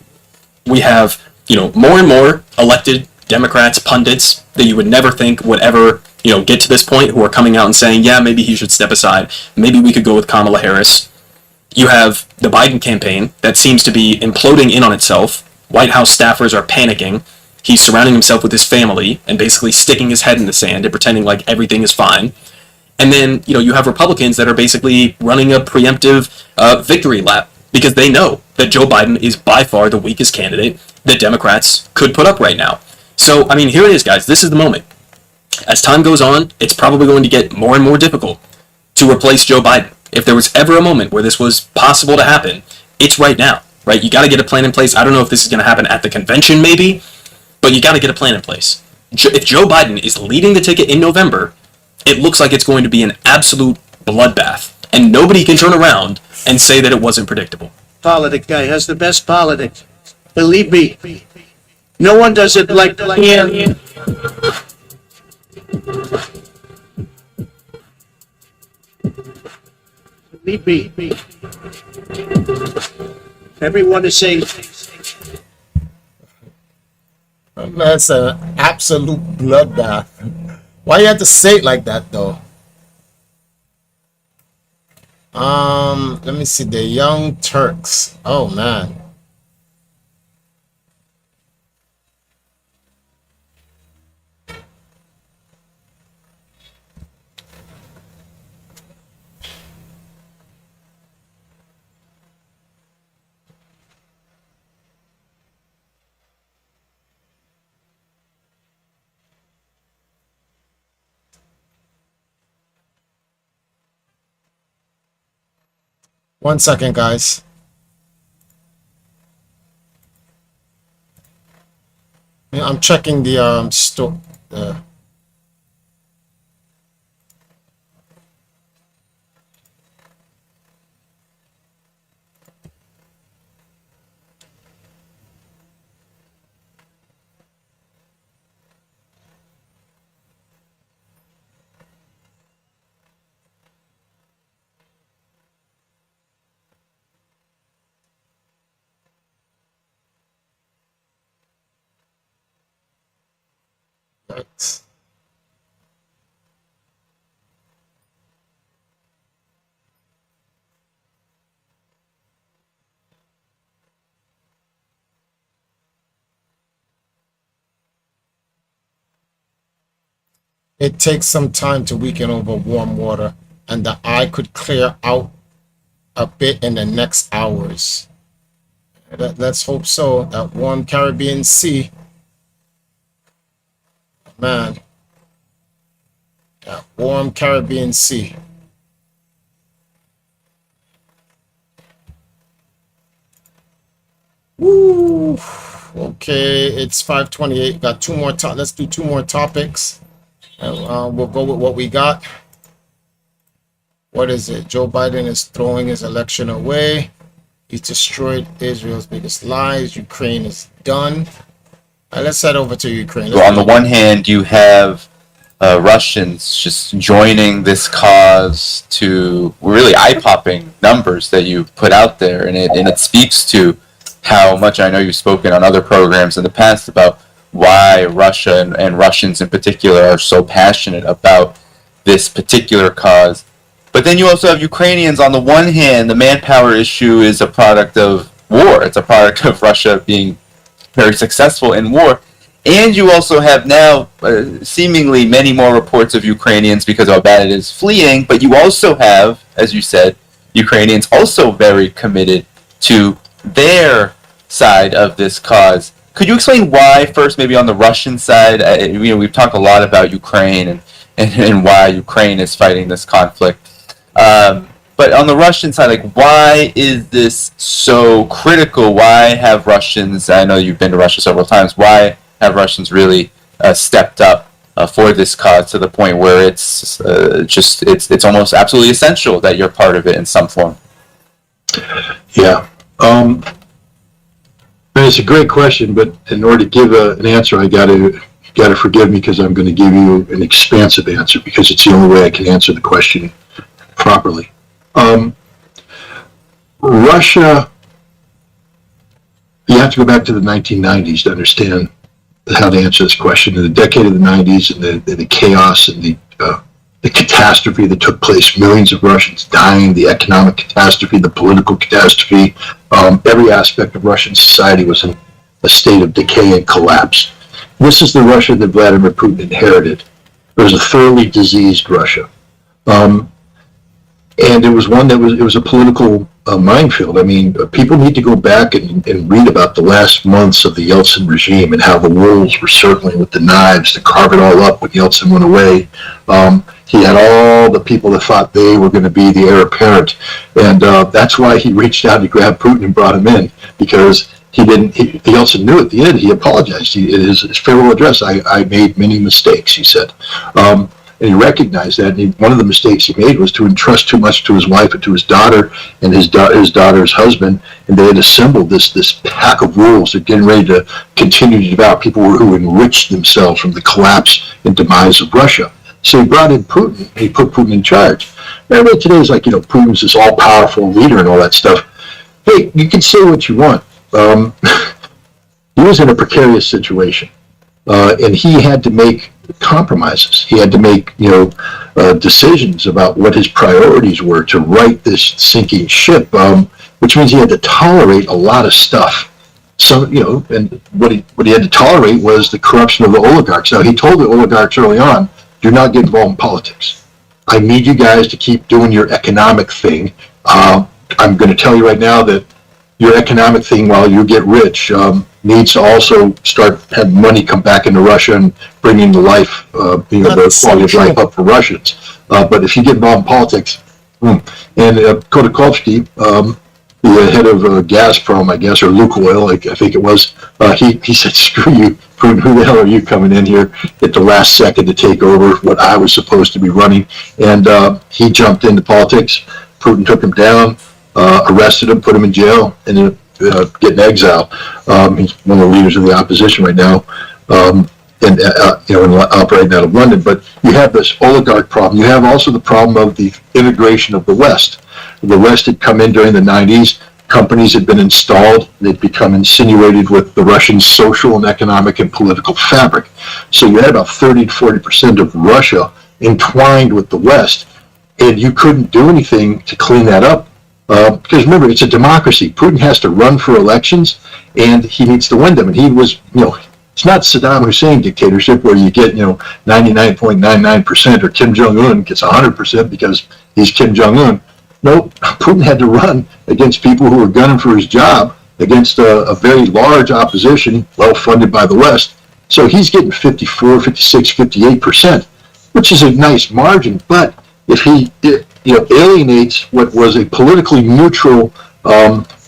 We have, more and more elected Democrats, pundits that you would never think would ever, get to this point who are coming out and saying, yeah, maybe he should step aside. Maybe we could go with Kamala Harris. You have the Biden campaign that seems to be imploding in on itself. White House staffers are panicking. He's surrounding himself with his family and basically sticking his head in the sand and pretending like everything is fine. And then, you have Republicans that are basically running a preemptive victory lap because they know that Joe Biden is by far the weakest candidate that Democrats could put up right now. So, I mean, here it is, guys. This is the moment. As time goes on, it's probably going to get more and more difficult to replace Joe Biden. If there was ever a moment where this was possible to happen, it's right now, right? You got to get a plan in place. I don't know if this is going to happen at the convention, maybe, but you got to get a plan in place. If Joe Biden is leading the ticket in November, it looks like it's going to be an absolute bloodbath, and nobody can turn around and say that it wasn't predictable. Politic guy has the best politics. Believe me, no one does it like him. Believe me. Everyone is saying That's an absolute bloodbath. Why you have to say it like that, though? Let me see. The Young Turks. Oh, man. 1 second, guys. Yeah, I'm checking the store. Right. It takes some time to weaken over warm water, and the eye could clear out a bit in the next hours. Let's hope so. That warm Caribbean Sea, man. That warm Caribbean Sea. Woo! Okay, it's 5:28. Got two more. Let's do two more topics. And we'll go with what we got. What is it? Joe Biden is throwing his election away. He's destroyed Israel's biggest lies. Ukraine is done. Let's head over to Ukraine. So on the one hand, you have Russians just joining this cause to really eye-popping numbers that you put out there, and it speaks to how much I know you've spoken on other programs in the past about why Russia and Russians in particular are so passionate about this particular cause. But then you also have Ukrainians. On the one hand, the manpower issue is a product of war. It's a product of Russia being very successful in war. And you also have now seemingly many more reports of Ukrainians, because of how bad it is, fleeing. But you also have, as you said, Ukrainians also very committed to their side of this cause. Could you explain why, first, maybe on the Russian side? We've talked a lot about Ukraine and why Ukraine is fighting this conflict. But on the Russian side, like, why is this so critical? Why have Russians, I know you've been to Russia several times, why have Russians really stepped up for this cause to the point where it's almost absolutely essential that you're part of it in some form? Yeah. It's a great question, but in order to give an answer, I got to forgive me, because I'm going to give you an expansive answer, because it's the only way I can answer the question properly. Russia, you have to go back to the 1990s to understand how to answer this question. In the decade of the 90s, and the chaos and the catastrophe that took place, millions of Russians dying, the economic catastrophe, the political catastrophe, every aspect of Russian society was in a state of decay and collapse. This is the Russia that Vladimir Putin inherited. It was a thoroughly diseased Russia. And it was one that was a political minefield. I mean, people need to go back and read about the last months of the Yeltsin regime and how the wolves were circling with the knives to carve it all up when Yeltsin went away. He had all the people that thought they were going to be the heir apparent. And that's why he reached out to grab Putin and brought him in, because Yeltsin knew at the end, he apologized. In his farewell address, I made many mistakes, he said. And he recognized that. And one of the mistakes he made was to entrust too much to his wife and to his daughter and his daughter's husband. And they had assembled this pack of wolves that are getting ready to continue to devour people who enriched themselves from the collapse and demise of Russia. So he brought in Putin. He put Putin in charge. Everybody today is like, Putin's this all-powerful leader and all that stuff. Hey, you can say what you want. He was in a precarious situation. And he had to make compromises. He had to make, decisions about what his priorities were to right this sinking ship, which means he had to tolerate a lot of stuff. So, and what he had to tolerate was the corruption of the oligarchs. Now, he told the oligarchs early on, do not get involved in politics. I need you guys to keep doing your economic thing. I'm going to tell you right now that your economic thing, while you get rich, needs to also start having money come back into Russia and bringing the life, the quality of life up for Russians. But if you get involved in politics, And Khodorkovsky, the head of Gazprom, I guess, or Lukoil, I think it was, he said, "Screw you, Putin, who the hell are you coming in here at the last second to take over what I was supposed to be running?" And he jumped into politics. Putin took him down, arrested him, put him in jail, and ended up getting exile. He's one of the leaders of the opposition right now. And operating out of London. But you have this oligarch problem. You have also the problem of the integration of the West. The West had come in during the 90s. Companies had been installed. They'd become insinuated with the Russian social and economic and political fabric. So you had about 30 to 40% of Russia entwined with the West. And you couldn't do anything to clean that up. Because remember, it's a democracy. Putin has to run for elections, and he needs to win them. And he was, it's not Saddam Hussein dictatorship where you get, 99.99%, or Kim Jong-un gets 100% because he's Kim Jong-un. No, Putin had to run against people who were gunning for his job, against a very large opposition, well funded by the West. So he's getting 54, 56, 58%, which is a nice margin. But if he alienates what was a politically neutral,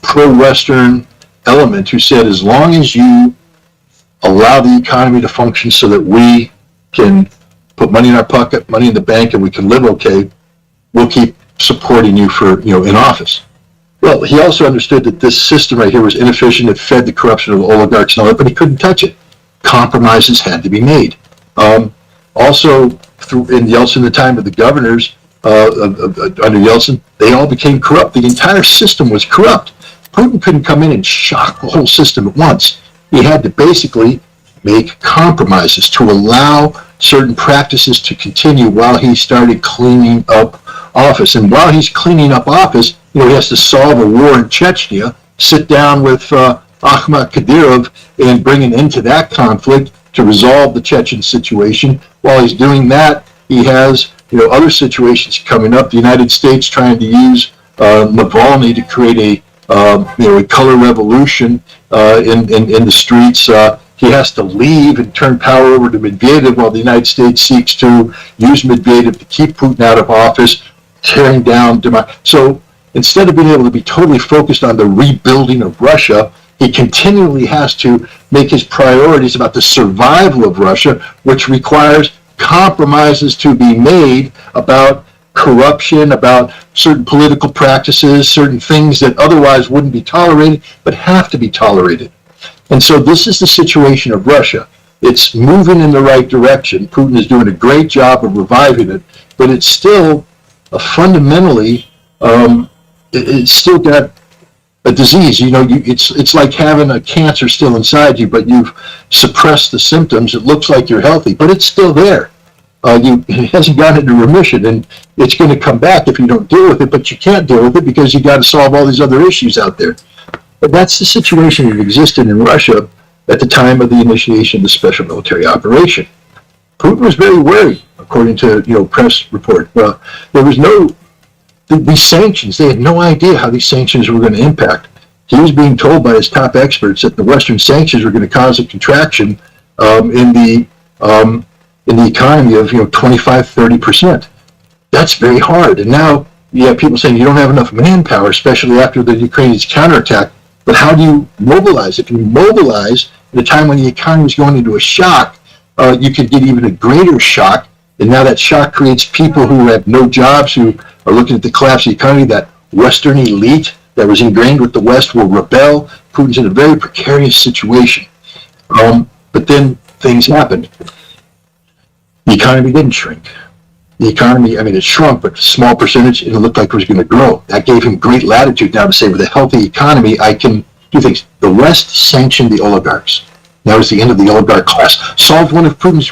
pro-Western element who said, as long as you allow the economy to function so that we can put money in our pocket, money in the bank, and we can live okay, we'll keep supporting you for, in office. Well, he also understood that this system right here was inefficient. It fed the corruption of the oligarchs and all that, but he couldn't touch it. Compromises had to be made. Also, in Yeltsin, the time of the governors, under Yeltsin, they all became corrupt. The entire system was corrupt. Putin couldn't come in and shock the whole system at once. He had to basically make compromises to allow certain practices to continue while he started cleaning up office. And while he's cleaning up office, he has to solve a war in Chechnya, sit down with Ahmed Kadyrov and bring an end to that conflict to resolve the Chechen situation. While he's doing that, he has other situations coming up. The United States trying to use Navalny to create a color revolution in the streets. He has to leave and turn power over to Medvedev while the United States seeks to use Medvedev to keep Putin out of office, tearing down democracy. So instead of being able to be totally focused on the rebuilding of Russia, he continually has to make his priorities about the survival of Russia, which requires compromises to be made about corruption, about certain political practices, certain things that otherwise wouldn't be tolerated, but have to be tolerated. And so this is the situation of Russia. It's moving in the right direction. Putin is doing a great job of reviving it, but it's still fundamentally, it's still got a disease. It's like having a cancer still inside you, but you've suppressed the symptoms. It looks like you're healthy, but it's still there. It hasn't gone into remission, and it's going to come back if you don't deal with it, but you can't deal with it because you got to solve all these other issues out there. But that's the situation that existed in Russia at the time of the initiation of the special military operation. Putin was very worried, according to press report. There was these sanctions. They had no idea how these sanctions were going to impact. He was being told by his top experts that the Western sanctions were going to cause a contraction in the economy of 25-30%. That's very hard. And now you have people saying you don't have enough manpower, especially after the Ukrainians counterattack. But how do you mobilize? If you mobilize at a time when the economy is going into a shock, you could get even a greater shock. And now that shock creates people who have no jobs, who are looking at the collapse of the economy. That Western elite that was ingrained with the West will rebel. Putin's in a very precarious situation. But then things happened. The economy didn't shrink. The economy, it shrunk, but a small percentage, and it looked like it was going to grow. That gave him great latitude now to say, with a healthy economy, I can do things. The West sanctioned the oligarchs. That was the end of the oligarch class. Solved one of Putin's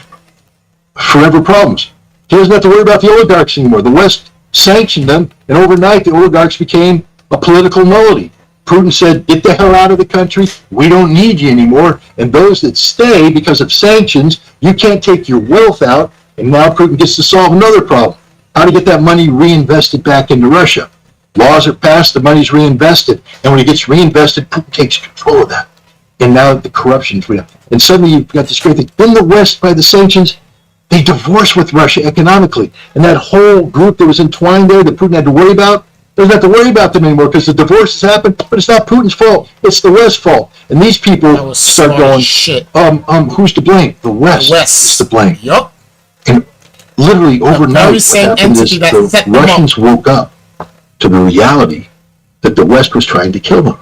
forever problems. He doesn't have to worry about the oligarchs anymore. The West sanctioned them, and overnight, the oligarchs became a political nullity. Putin said, get the hell out of the country. We don't need you anymore. And those that stay because of sanctions, you can't take your wealth out. And now Putin gets to solve another problem. How to get that money reinvested back into Russia. Laws are passed, the money's reinvested. And when it gets reinvested, Putin takes control of that. And now the corruption's real. And suddenly you've got this great thing. In the West, by the sanctions, They divorced with Russia economically. And that whole group that was entwined there that Putin had to worry about, doesn't have to worry about them anymore because the divorce has happened, but it's not Putin's fault. It's the West's fault. And these people start going, shit. Who's to blame? The West, is to blame. Yup. And literally overnight, very what same happened is entity that the set them up. Russians woke up to the reality that the West was trying to kill them,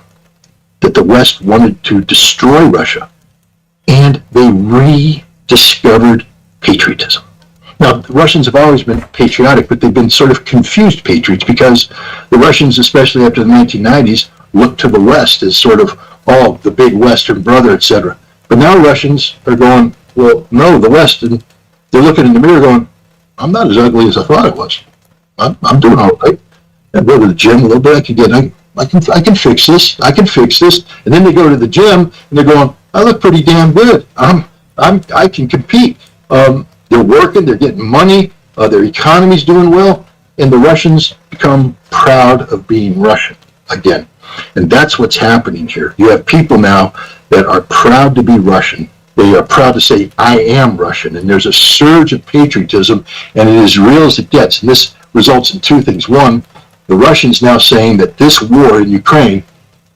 that the West wanted to destroy Russia, and they rediscovered patriotism. Now, the Russians have always been patriotic, but they've been sort of confused patriots because the Russians, especially after the 1990s, looked to the West as sort of, the big Western brother, etc. But now Russians are going, well, no, the West, and they're looking in the mirror going, I'm not as ugly as I thought I was. I'm doing all right. I go to the gym a little bit. I can fix this. I can fix this. And then they go to the gym and they're going, I look pretty damn good. I can compete. They're working. They're getting money. Their economy's doing well. And the Russians become proud of being Russian again. And that's what's happening here. You have people now that are proud to be Russian. They are proud to say, I am Russian. And there's a surge of patriotism, and it is real as it gets. And this results in two things. One, the Russians now saying that this war in Ukraine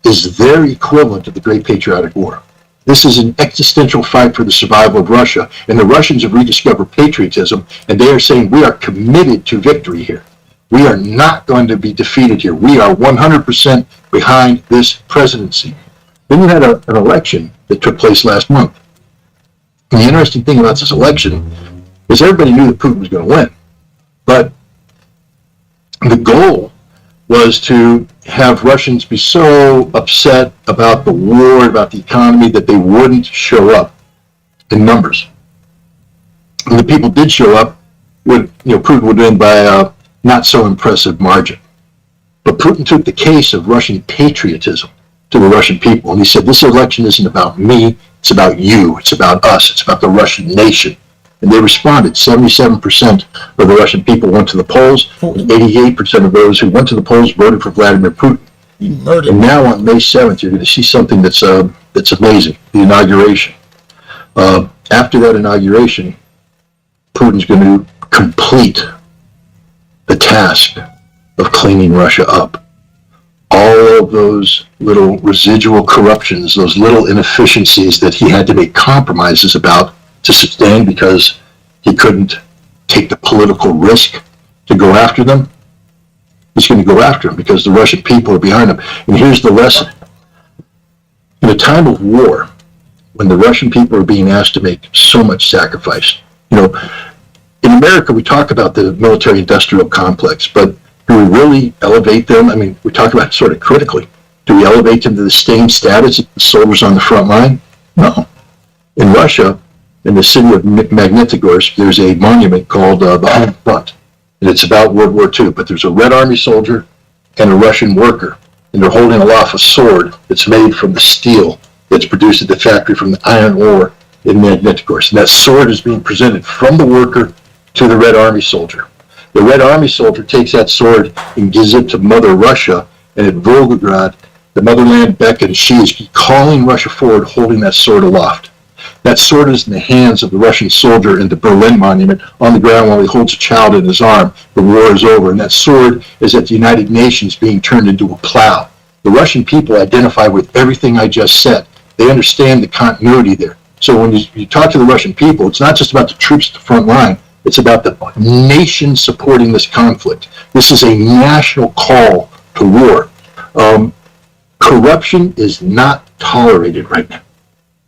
is their equivalent to the Great Patriotic War. This is an existential fight for the survival of Russia. And the Russians have rediscovered patriotism, and they are saying we are committed to victory here. We are not going to be defeated here. We are 100% behind this presidency. Then you had an election that took place last month. And the interesting thing about this election is everybody knew that Putin was going to win. But the goal was to have Russians be so upset about the war, about the economy, that they wouldn't show up in numbers. And the people did show up, Putin would win by a not so impressive margin. But Putin took the case of Russian patriotism to the Russian people, and he said, this election isn't about me, it's about you, it's about us, it's about the Russian nation. And they responded. 77% of the Russian people went to the polls, and 88% of those who went to the polls voted for Vladimir Putin. And now on May 7th, you're going to see something that's amazing, the inauguration. After that inauguration, Putin's going to complete the task of cleaning Russia up. All of those little residual corruptions, those little inefficiencies that he had to make compromises about to sustain because he couldn't take the political risk to go after them, he's going to go after them because the Russian people are behind him. And here's the lesson. In a time of war, when the Russian people are being asked to make so much sacrifice, in America, we talk about the military-industrial complex, but do we really elevate them? I mean, we talk about it sort of critically. Do we elevate them to the same status as the soldiers on the front line? No. In Russia, in the city of Magnitogorsk, there's a monument called the Home Front, and it's about World War II, but there's a Red Army soldier and a Russian worker, and they're holding aloft a sword that's made from the steel that's produced at the factory from the iron ore in Magnitogorsk. And that sword is being presented from the worker to the Red Army soldier. The Red Army soldier takes that sword and gives it to Mother Russia, and at Volgograd, the motherland beckons. She is calling Russia forward, holding that sword aloft. That sword is in the hands of the Russian soldier in the Berlin monument on the ground while he holds a child in his arm. The war is over, and that sword is at the United Nations being turned into a plow. The Russian people identify with everything I just said. They understand the continuity there. So when you talk to the Russian people, it's not just about the troops at the front line. It's about the nation supporting this conflict. This is a national call to war. Corruption is not tolerated right now.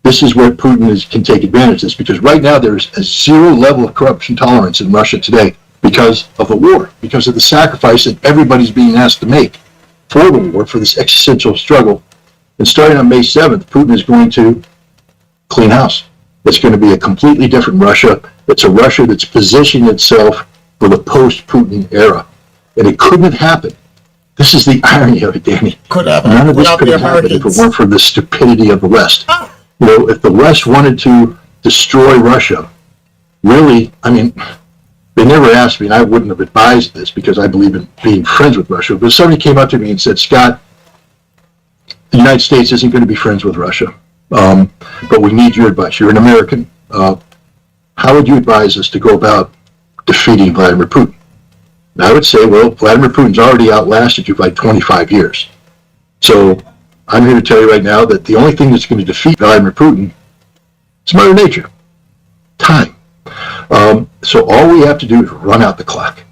This is where Putin can take advantage of this, because right now there's a zero level of corruption tolerance in Russia today because of the war, because of the sacrifice that everybody's being asked to make for the war, for this existential struggle. And starting on May 7th, Putin is going to clean house. It's going to be a completely different Russia. It's a Russia that's positioning itself for the post-Putin era. And it couldn't have happened. This is the irony of it, Danny. None of this could have happened if it weren't for the stupidity of the West. If the West wanted to destroy Russia, really, I mean, they never asked me, and I wouldn't have advised this because I believe in being friends with Russia. But if somebody came up to me and said, Scott, the United States isn't going to be friends with Russia, but we need your advice. You're an American. how would you advise us to go about defeating Vladimir Putin? And I would say, well, Vladimir Putin's already outlasted you by 25 years. So I'm here to tell you right now that the only thing that's going to defeat Vladimir Putin is Mother Nature, time. So all we have to do is run out the clock.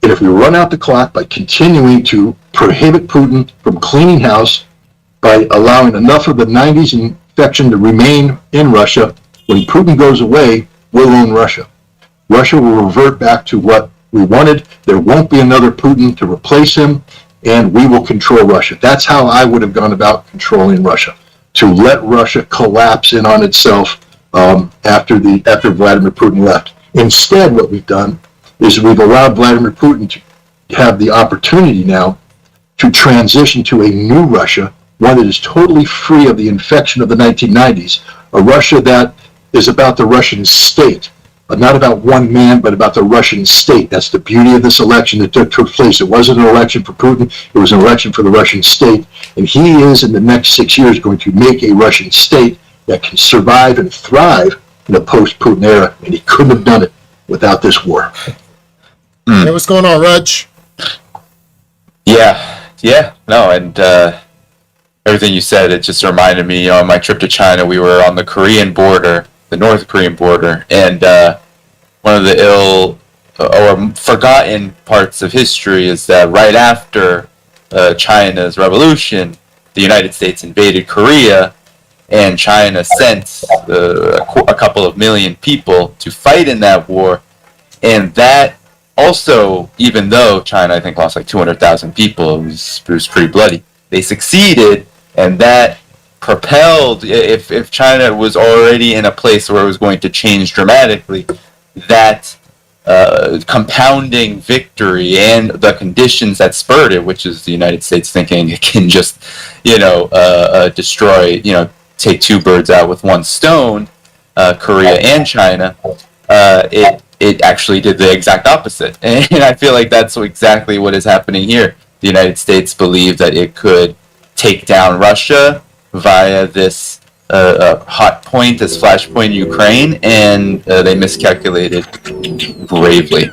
And if we run out the clock by continuing to prohibit Putin from cleaning house, by allowing enough of the 90s infection to remain in Russia, when Putin goes away, we'll own Russia. Russia will revert back to what we wanted. There won't be another Putin to replace him, and we will control Russia. That's how I would have gone about controlling Russia, to let Russia collapse in on itself after Vladimir Putin left. Instead, what we've done is we've allowed Vladimir Putin to have the opportunity now to transition to a new Russia, one that is totally free of the infection of the 1990s, a Russia that is about the Russian state, not about one man, but about the Russian state. That's the beauty of this election that took place. It wasn't an election for Putin, it was an election for the Russian state, and he is, in the next 6 years, going to make a Russian state that can survive and thrive in a post-Putin era, and he couldn't have done it without this war. Hey, what's going on, Reg? No, and everything you said, it just reminded me, on my trip to China, we were on the Korean border, the North Korean border, and one of the ill or forgotten parts of history is that right after China's revolution, the United States invaded Korea, and China sent a couple of million people to fight in that war, and that also, even though China, I think, lost like 200,000 people, it was pretty bloody, they succeeded, and that propelled, if China was already in a place where it was going to change dramatically, that compounding victory and the conditions that spurred it, which is the United States thinking it can just, destroy, take two birds out with one stone, Korea and China, it actually did the exact opposite. And I feel like that's exactly what is happening here. The United States believed that it could take down Russia via this hot point, this flashpoint in Ukraine, and they miscalculated gravely.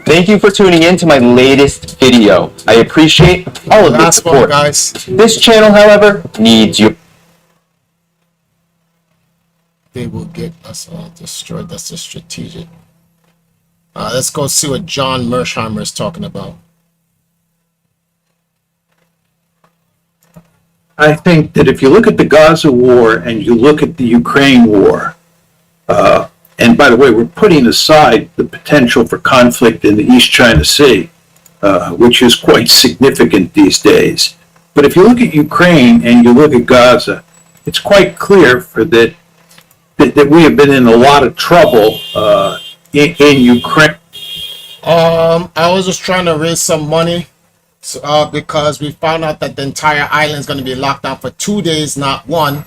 Thank you for tuning in to my latest video. I appreciate all of your support. Guys. This channel, however, needs you. They will get us all destroyed. That's the strategic. Let's go see what John Mersheimer is talking about. I think that if you look at the Gaza war and you look at the Ukraine war, and by the way, we're putting aside the potential for conflict in the East China Sea, which is quite significant these days. But if you look at Ukraine and you look at Gaza, it's quite clear that we have been in a lot of trouble in Ukraine. I was just trying to raise some money because we found out that the entire island is going to be locked down for 2 days, not one.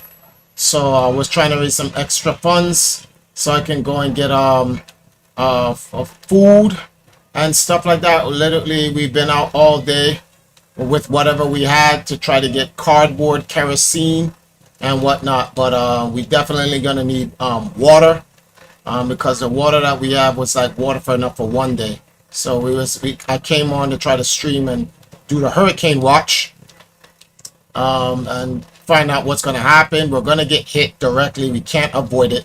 So I was trying to raise some extra funds so I can go and get food and stuff like that. Literally, we've been out all day with whatever we had to try to get cardboard, kerosene, and whatnot. But we definitely going to need water because the water that we have was like water for enough for 1 day. So I came on to try to stream and do the hurricane watch and find out what's going to happen. We're going to get hit directly. We can't avoid it.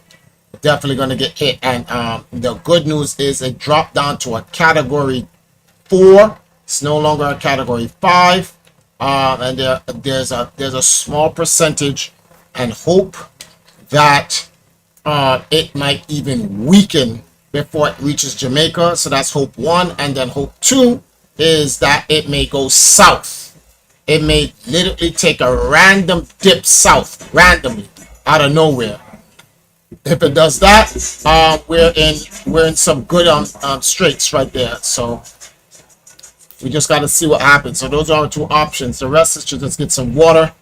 We're definitely going to get hit. And the good news is it dropped down to a category 4. It's no longer a category 5. And there's a small percentage and hope that it might even weaken before it reaches Jamaica. So that's hope 1. And then hope 2 is that it may go south. It may literally take a random dip south, randomly, out of nowhere. If it does that, we're in some good straits right there. So we just got to see what happens. So those are our 2 options. The rest is to just get some water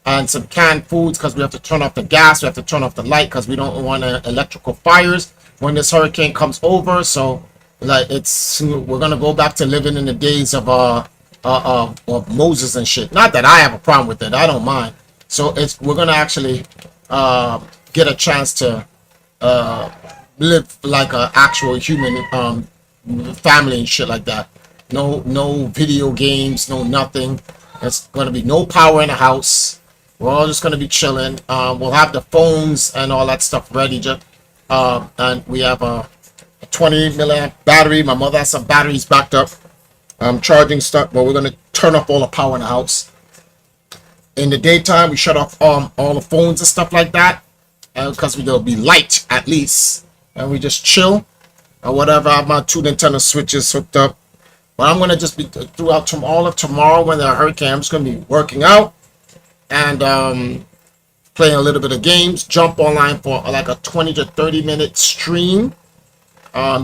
and some canned foods because we have to turn off the gas. We have to turn off the light because we don't want electrical fires when this hurricane comes over. So like we're gonna go back to living in the days of Moses and shit. Not that I have a problem with it. I don't mind. So we're gonna actually get a chance to live like a actual human family and shit like that. No video games, no nothing. It's gonna be no power in the house. We're all just gonna be chilling. We'll have the phones and all that stuff ready. And we have a 20 milliamp battery. My mother has some batteries backed up. Charging stuff, but we're gonna turn off all the power in the house. In the daytime, we shut off all the phones and stuff like that, because there'll be light at least, and we just chill or whatever. I have my 2 Nintendo Switches hooked up, but I'm gonna just be throughout all of tomorrow when the hurricane. I'm just gonna be working out and playing a little bit of games. Jump online for like a 20 to 30-minute stream.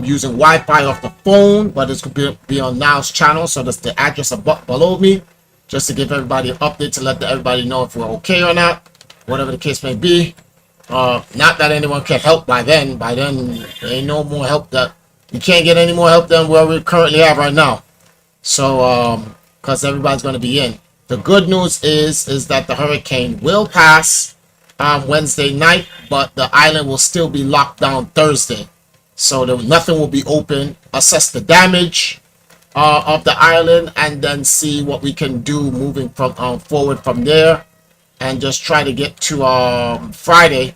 Using Wi-Fi off the phone, but it's going to be on Now's channel, so that's the address above below me, just to give everybody an update, to let everybody know if we're okay or not, whatever the case may be. Not that anyone can help by then. By then, there ain't no more help. That you can't get any more help than where we currently have right now. So, because everybody's going to be in. The good news is that the hurricane will pass Wednesday night, but the island will still be locked down Thursday. So nothing will be open. Assess the damage of the island, and then see what we can do moving from forward from there, and just try to get to Friday.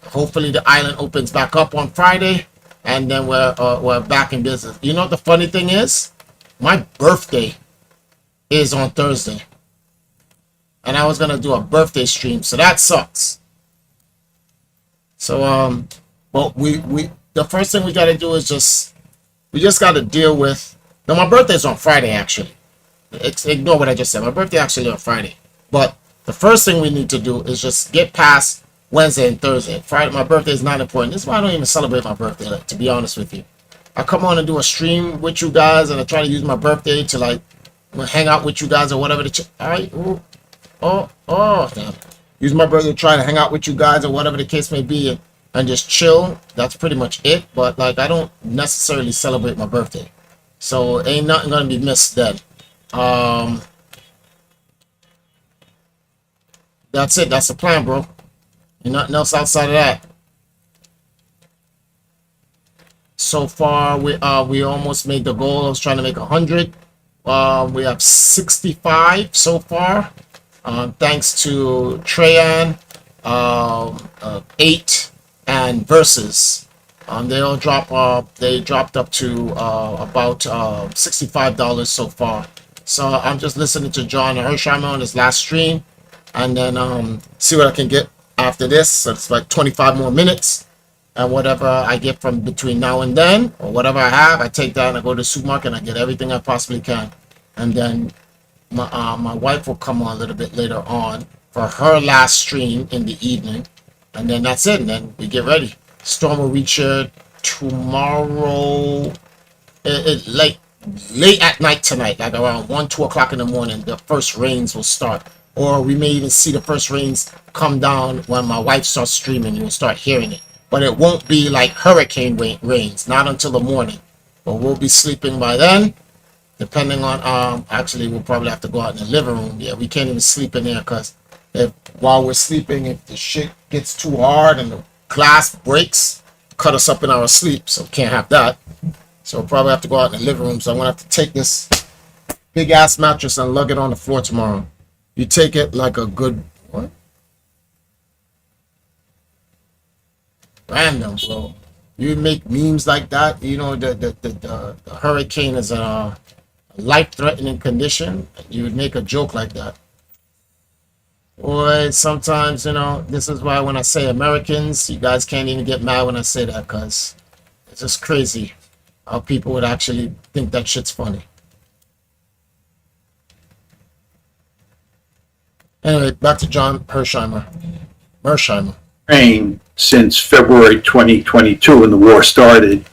Hopefully the island opens back up on Friday, and then we're back in business. You know what the funny thing is? My birthday is on Thursday, and I was gonna do a birthday stream, so that sucks. So but the first thing we got to do is we just got to deal with. No, my birthday's on Friday, actually. Ignore what I just said. My birthday actually on Friday. But the first thing we need to do is just get past Wednesday and Thursday. Friday, my birthday is not important. This is why I don't even celebrate my birthday, like, to be honest with you. I come on and do a stream with you guys, and I try to use my birthday to, like, hang out with you guys or whatever. All right. Ooh. Oh, damn. Use my birthday to try to hang out with you guys or whatever the case may be, and just chill. That's pretty much it. But like, I don't necessarily celebrate my birthday, so ain't nothing gonna be missed then. That's it. That's the plan, bro. Ain't nothing else outside of that. So far, we almost made the goal. I was trying to make 100. We have 65 so far, thanks to Trayan, 8 and Versus. They all they dropped up to about $65 so far. So I'm just listening to John Hersheimer on his last stream, and then see what I can get after this. So it's like 25 more minutes, and whatever I get from between now and then, or whatever I have, I take that and I go to the supermarket and I get everything I possibly can. And then my wife will come on a little bit later on for her last stream in the evening, and then that's it. And then we get ready. Storm will reach here tomorrow, late at night tonight, like around 1-2 o'clock in the morning. The first rains will start, or we may even see the first rains come down when my wife starts streaming. You'll start hearing it, but it won't be like hurricane rains, not until the morning. But we'll be sleeping by then, depending on actually we'll probably have to go out in the living room. Yeah, we can't even sleep in there, because while we're sleeping, if the shit gets too hard and the glass breaks, cut us up in our sleep, so can't have that. So we'll probably have to go out in the living room. So I'm gonna have to take this big ass mattress and lug it on the floor tomorrow. You take it like a good what? Random, bro. You make memes like that. You know, the hurricane is a life-threatening condition. You would make a joke like that. Boy, sometimes, you know, this is why when I say Americans, you guys can't even get mad when I say that, because it's just crazy how people would actually think that shit's funny. Anyway, back to John Hersheimer. Ukraine since February 2022 when the war started,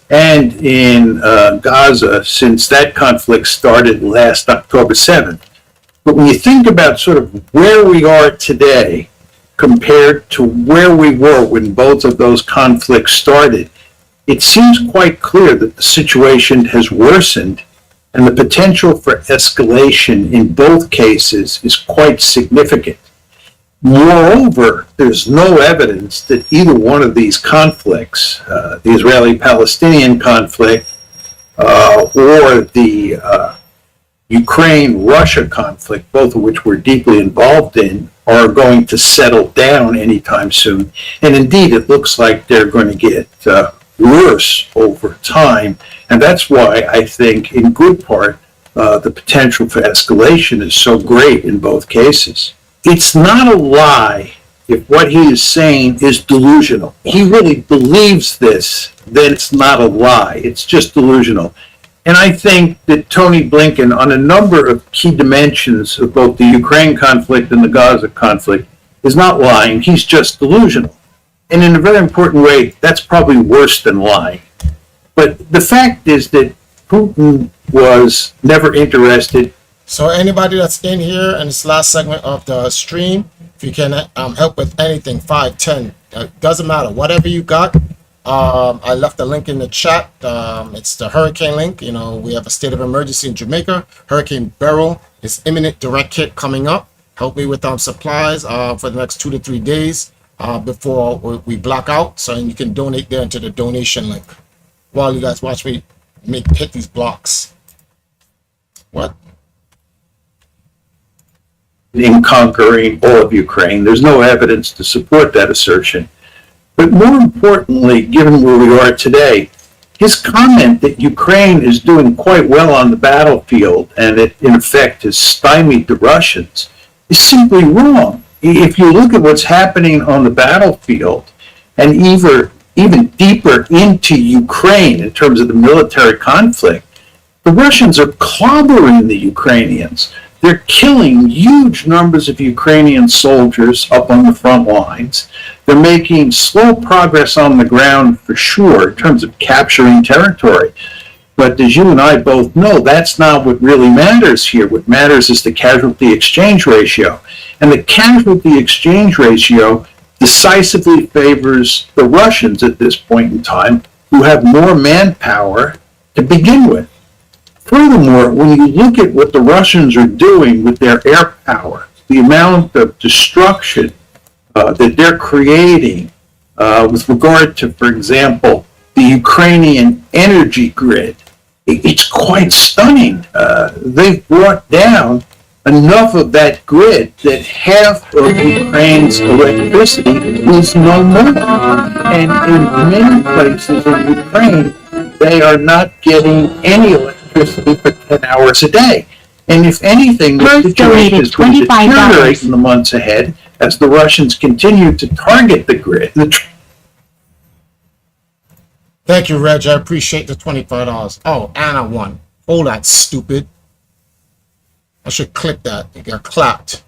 and in Gaza since that conflict started last October 7th. But when you think about sort of where we are today compared to where we were when both of those conflicts started, it seems quite clear that the situation has worsened, and the potential for escalation in both cases is quite significant. Moreover, there's no evidence that either one of these conflicts, the Israeli-Palestinian conflict or the Ukraine-Russia conflict, both of which we're deeply involved in, are going to settle down anytime soon. And indeed, it looks like they're going to get worse over time. And that's why I think, in good part, the potential for escalation is so great in both cases. It's not a lie if what he is saying is delusional. He really believes this, then it's not a lie. It's just delusional. And I think that Tony Blinken, on a number of key dimensions of both the Ukraine conflict and the Gaza conflict, is not lying. He's just delusional. And in a very important way, that's probably worse than lying. But the fact is that Putin was never interested. So anybody that's in here in this last segment of the stream, if you can help with anything, 5, 10, doesn't matter, whatever you got. I left the link in the chat. It's the hurricane link. You know, we have a state of emergency in Jamaica. Hurricane Beryl is imminent direct hit coming up. Help me with supplies for the next 2 to 3 days before we block out. So you can donate there into the donation link. While you guys watch me hit these blocks. What? In conquering all of Ukraine. There's no evidence to support that assertion. But more importantly, given where we are today, his comment that Ukraine is doing quite well on the battlefield and it, in effect, has stymied the Russians is simply wrong. If you look at what's happening on the battlefield and even deeper into Ukraine in terms of the military conflict, the Russians are clobbering the Ukrainians. They're killing huge numbers of Ukrainian soldiers up on the front lines. They're making slow progress on the ground for sure in terms of capturing territory. But as you and I both know, that's not what really matters here. What matters is the casualty exchange ratio. And the casualty exchange ratio decisively favors the Russians at this point in time, who have more manpower to begin with. Furthermore, when you look at what the Russians are doing with their air power, the amount of destruction that they're creating with regard to, for example, the Ukrainian energy grid, it's quite stunning. They've brought down enough of that grid that half of Ukraine's electricity is no more. And in many places in Ukraine, they are not getting any electricity for 10 hours a day. And if anything, the situation is going to deteriorate in the months ahead as the Russians continue to target the grid. Thank you, Reg. I appreciate the $25. Oh, Anna won. Hold that, stupid. I should click that. You got clapped.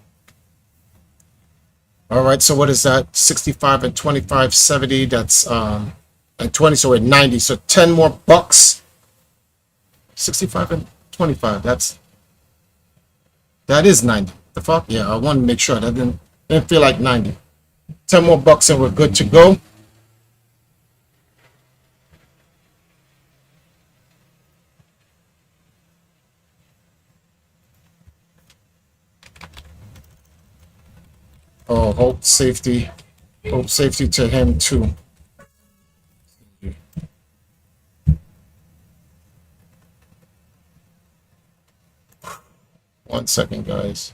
All right, so what is that? 65 and 25, 70. That's and 20, so we're at 90. So 10 more bucks. 65 and 25. That is 90. The fuck? Yeah, I wanted to make sure that didn't feel like 90. 10 more bucks and we're good to go. Oh, hope safety to him too. 1 second, guys.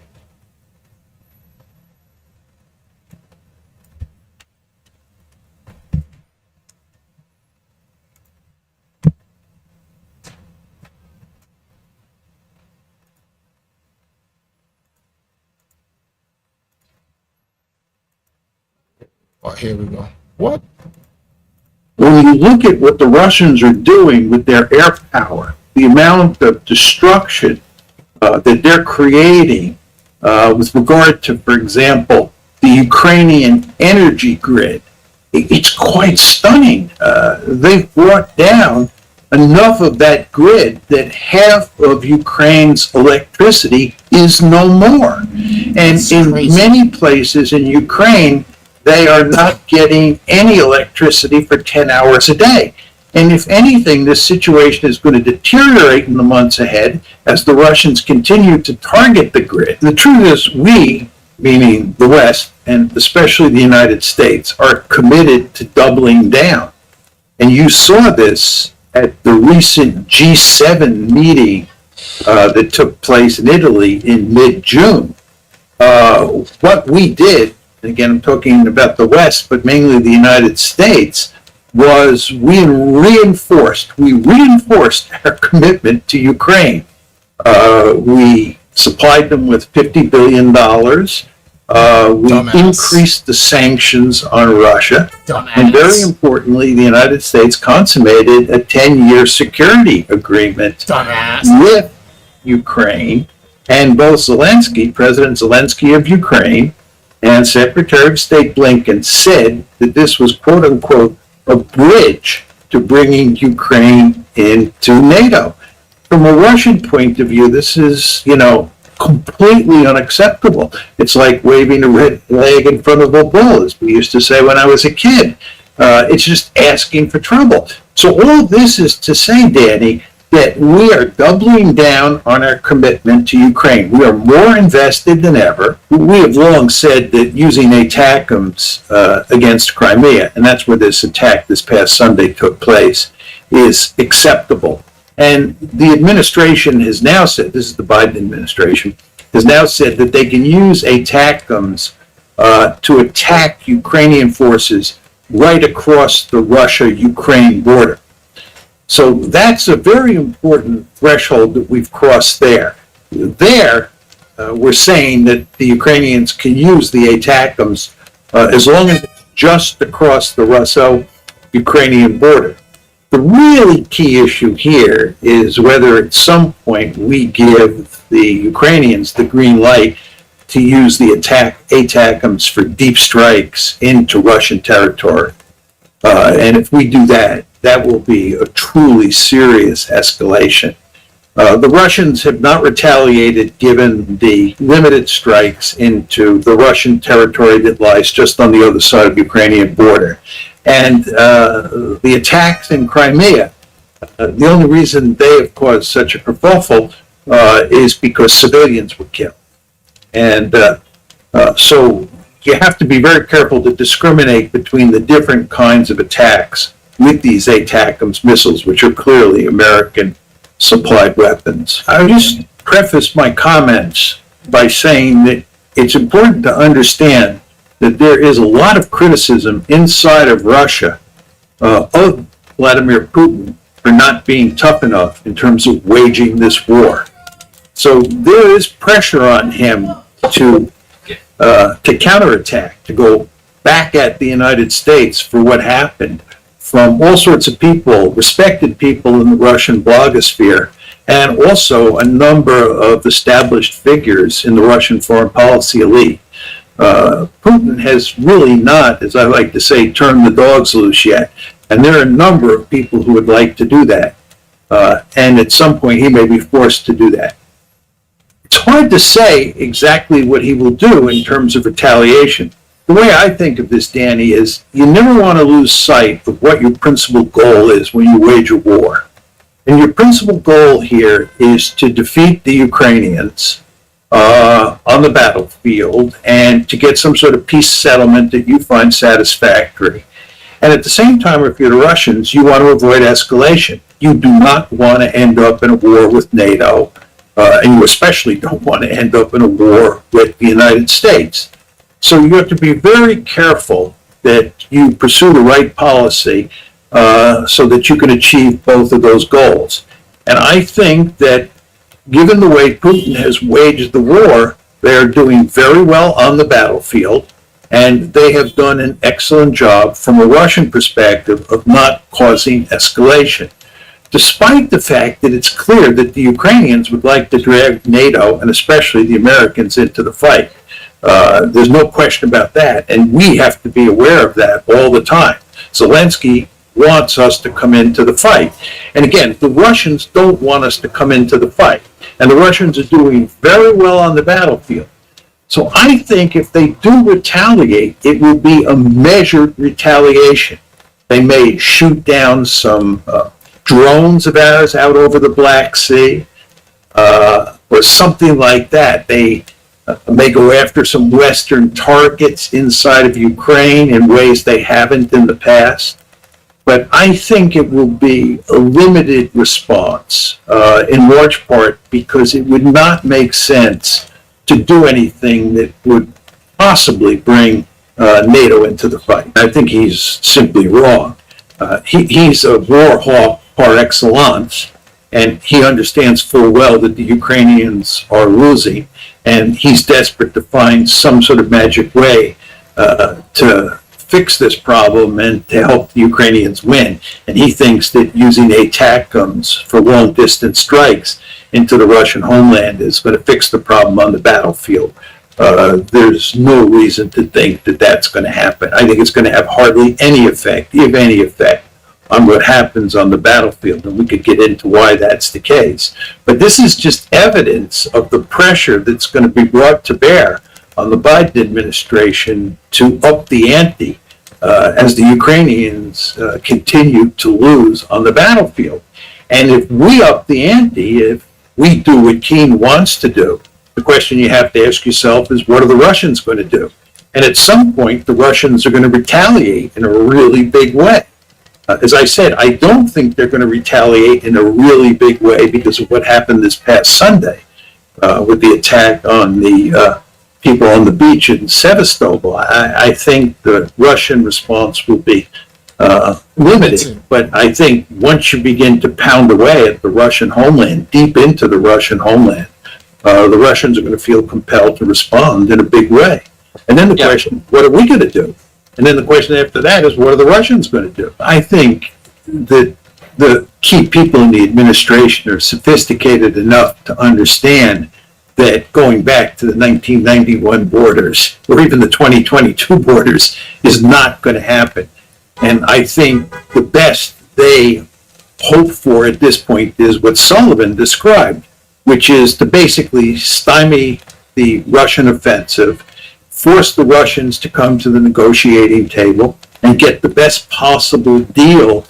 Oh, here we go. What? When you look at what the Russians are doing with their air power, the amount of destruction that they're creating with regard to, for example, the Ukrainian energy grid, it's quite stunning. They've brought down enough of that grid that half of Ukraine's electricity is no more. And in many places in Ukraine, they are not getting any electricity for 10 hours a day. And if anything, this situation is going to deteriorate in the months ahead as the Russians continue to target the grid. The truth is, we, meaning the West, and especially the United States, are committed to doubling down. And you saw this at the recent G7 meeting that took place in Italy in mid-June. What we did, and again, I'm talking about the West, but mainly the United States, was we reinforced our commitment to Ukraine. We supplied them with $50 billion. We increased the sanctions on Russia. And very importantly, the United States consummated a 10-year security agreement with Ukraine. And both President Zelensky of Ukraine, and Secretary of State Blinken said that this was, quote unquote, a bridge to bringing Ukraine into NATO. From a Russian point of view, this is, completely unacceptable. It's like waving a red flag in front of a bull, as we used to say when I was a kid. It's just asking for trouble. So all this is to say, Danny, that we are doubling down on our commitment to Ukraine. We are more invested than ever. We have long said that using ATACMS against Crimea, and that's where this attack this past Sunday took place, is acceptable. And the administration has now said, this is the Biden administration, has now said that they can use ATACMS to attack Ukrainian forces right across the Russia-Ukraine border. So that's a very important threshold that we've crossed there. We're saying that the Ukrainians can use the ATACMS as long as it's just across the Russo-Ukrainian border. The really key issue here is whether at some point we give the Ukrainians the green light to use the ATACMS for deep strikes into Russian territory. And if we do that, that will be a truly serious escalation. The Russians have not retaliated given the limited strikes into the Russian territory that lies just on the other side of the Ukrainian border. And the attacks in Crimea, the only reason they have caused such a kerfuffle is because civilians were killed. And so you have to be very careful to discriminate between the different kinds of attacks with these ATACMS missiles, which are clearly American-supplied weapons. I would just preface my comments by saying that it's important to understand that there is a lot of criticism inside of Russia of Vladimir Putin for not being tough enough in terms of waging this war. So there is pressure on him to counterattack, to go back at the United States for what happened, from all sorts of people, respected people in the Russian blogosphere, and also a number of established figures in the Russian foreign policy elite. Putin has really not, as I like to say, turned the dogs loose yet. And there are a number of people who would like to do that. And at some point, he may be forced to do that. It's hard to say exactly what he will do in terms of retaliation. The way I think of this, Danny, is you never want to lose sight of what your principal goal is when you wage a war. And your principal goal here is to defeat the Ukrainians on the battlefield and to get some sort of peace settlement that you find satisfactory. And at the same time, if you're the Russians, you want to avoid escalation. You do not want to end up in a war with NATO, and you especially don't want to end up in a war with the United States. So you have to be very careful that you pursue the right policy so that you can achieve both of those goals. And I think that given the way Putin has waged the war, they are doing very well on the battlefield, and they have done an excellent job from a Russian perspective of not causing escalation, despite the fact that it's clear that the Ukrainians would like to drag NATO, and especially the Americans, into the fight. There's no question about that, and we have to be aware of that all the time. Zelensky wants us to come into the fight. And again, the Russians don't want us to come into the fight. And the Russians are doing very well on the battlefield. So I think if they do retaliate, it will be a measured retaliation. They may shoot down some drones of ours out over the Black Sea, or something like that. They may go after some Western targets inside of Ukraine in ways they haven't in the past. But I think it will be a limited response, in large part because it would not make sense to do anything that would possibly bring NATO into the fight. I think he's simply wrong. He's a war hawk par excellence, and he understands full well that the Ukrainians are losing, and he's desperate to find some sort of magic way to fix this problem and to help the Ukrainians win. And he thinks that using ATACMS for long distance strikes into the Russian homeland is going to fix the problem on the battlefield. There's no reason to think that that's going to happen. I think it's going to have hardly any effect, if any effect, on what happens on the battlefield, and we could get into why that's the case. But this is just evidence of the pressure that's going to be brought to bear on the Biden administration to up the ante as the Ukrainians continue to lose on the battlefield. And if we up the ante, if we do what Keane wants to do, the question you have to ask yourself is, what are the Russians going to do? And at some point, the Russians are going to retaliate in a really big way. As I said, I don't think they're going to retaliate in a really big way because of what happened this past Sunday with the attack on the people on the beach in Sevastopol. I think the Russian response will be limited, but I think once you begin to pound away at the Russian homeland, deep into the Russian homeland, the Russians are going to feel compelled to respond in a big way. And then the question, what are we going to do? And then the question after that is, what are the Russians going to do? I think that the key people in the administration are sophisticated enough to understand that going back to the 1991 borders or even the 2022 borders is not going to happen. And I think the best they hope for at this point is what Sullivan described, which is to basically stymie the Russian offensive, force the Russians to come to the negotiating table and get the best possible deal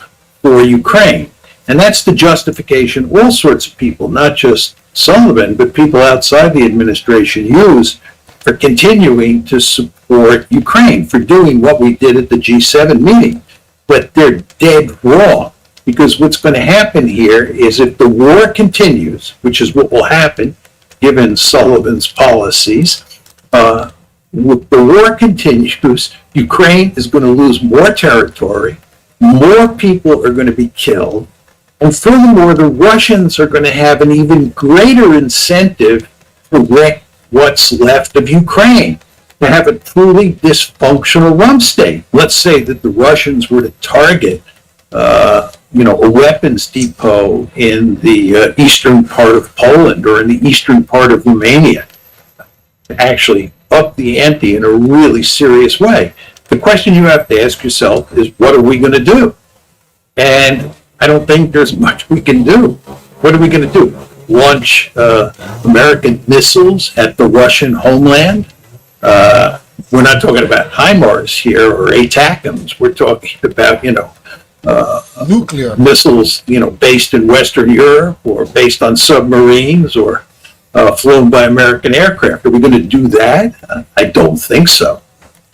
for Ukraine. And that's the justification all sorts of people, not just Sullivan, but people outside the administration use for continuing to support Ukraine, for doing what we did at the G7 meeting. But they're dead wrong, because what's going to happen here is if the war continues, which is what will happen given Sullivan's policies, if the war continues, Ukraine is going to lose more territory, more people are going to be killed, and furthermore, the Russians are going to have an even greater incentive to wreck what's left of Ukraine, to have a truly dysfunctional rump state. Let's say that the Russians were to target, a weapons depot in the eastern part of Poland or in the eastern part of Romania, actually up the ante in a really serious way. The question you have to ask yourself is, what are we going to do? And I don't think there's much we can do. What are we going to do? Launch American missiles at the Russian homeland? We're not talking about HIMARS here or ATACMS. We're talking about, nuclear missiles, based in Western Europe or based on submarines or flown by American aircraft. Are we going to do that? I don't think so.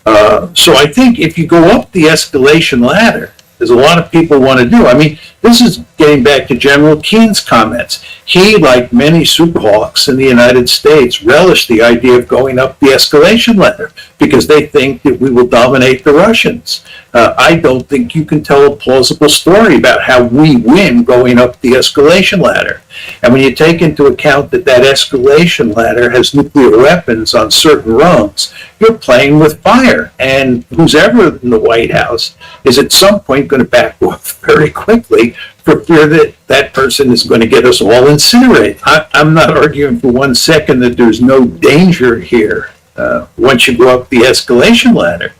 So I think if you go up the escalation ladder, there's a lot of people want to do. I mean, this is getting back to General Keene's comments. He, like many superhawks in the United States, relish the idea of going up the escalation ladder because they think that we will dominate the Russians. I don't think you can tell a plausible story about how we win going up the escalation ladder. And when you take into account that that escalation ladder has nuclear weapons on certain rungs, you're playing with fire. And who's ever in the White House is at some point going to back off very quickly for fear that that person is going to get us all incinerated. I'm not arguing for 1 second that there's no danger here once you go up the escalation ladder.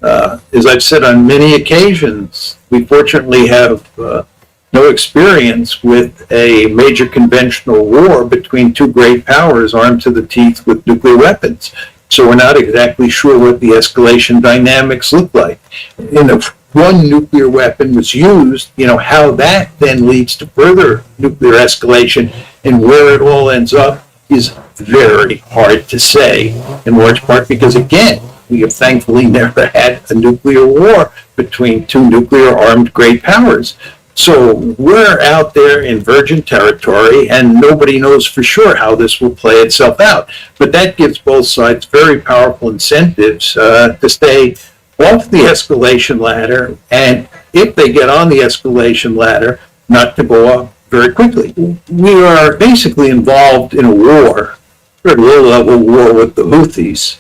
As I've said on many occasions, we fortunately have no experience with a major conventional war between two great powers armed to the teeth with nuclear weapons. So we're not exactly sure what the escalation dynamics look like. If one nuclear weapon was used, how that then leads to further nuclear escalation and where it all ends up, is very hard to say, in large part because, again, we have thankfully never had a nuclear war between two nuclear-armed great powers. So we're out there in virgin territory, and nobody knows for sure how this will play itself out. But that gives both sides very powerful incentives to stay off the escalation ladder, and if they get on the escalation ladder, not to go up very quickly. We are basically involved in a war, very low-level war with the Houthis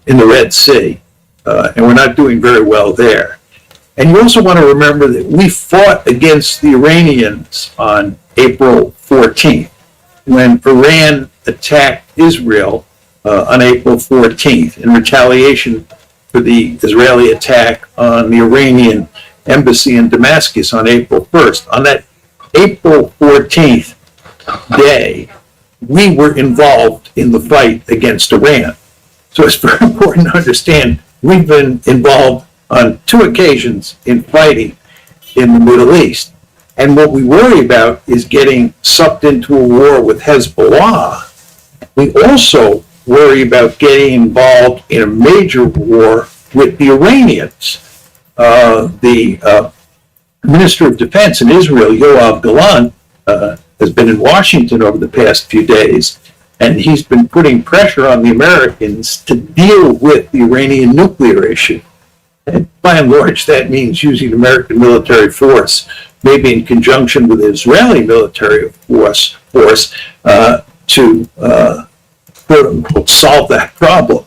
in the Red Sea, and we're not doing very well there. And you also want to remember that we fought against the Iranians on April 14th, when Iran attacked Israel on April 14th in retaliation for the Israeli attack on the Iranian embassy in Damascus on April 1st. On that April 14th day, we were involved in the fight against Iran. So it's very important to understand we've been involved on two occasions in fighting in the Middle East. And what we worry about is getting sucked into a war with Hezbollah. We also worry about getting involved in a major war with the Iranians. The Minister of Defense in Israel, Yoav Gallant, has been in Washington over the past few days, and he's been putting pressure on the Americans to deal with the Iranian nuclear issue. And by and large, that means using American military force, maybe in conjunction with Israeli military force to quote unquote solve that problem.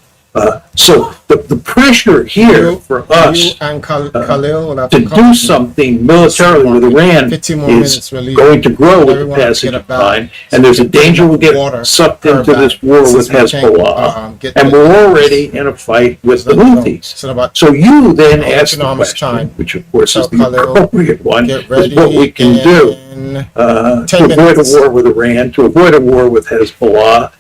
So the pressure here for us to do something militarily with Iran is going to grow with the passage of time, and there's a danger we'll get sucked into this war with Hezbollah, and we're already in a fight with the Houthis. So you then ask the question, which of course is the appropriate one, is what we can do to avoid a war with Iran, to avoid a war with Hezbollah,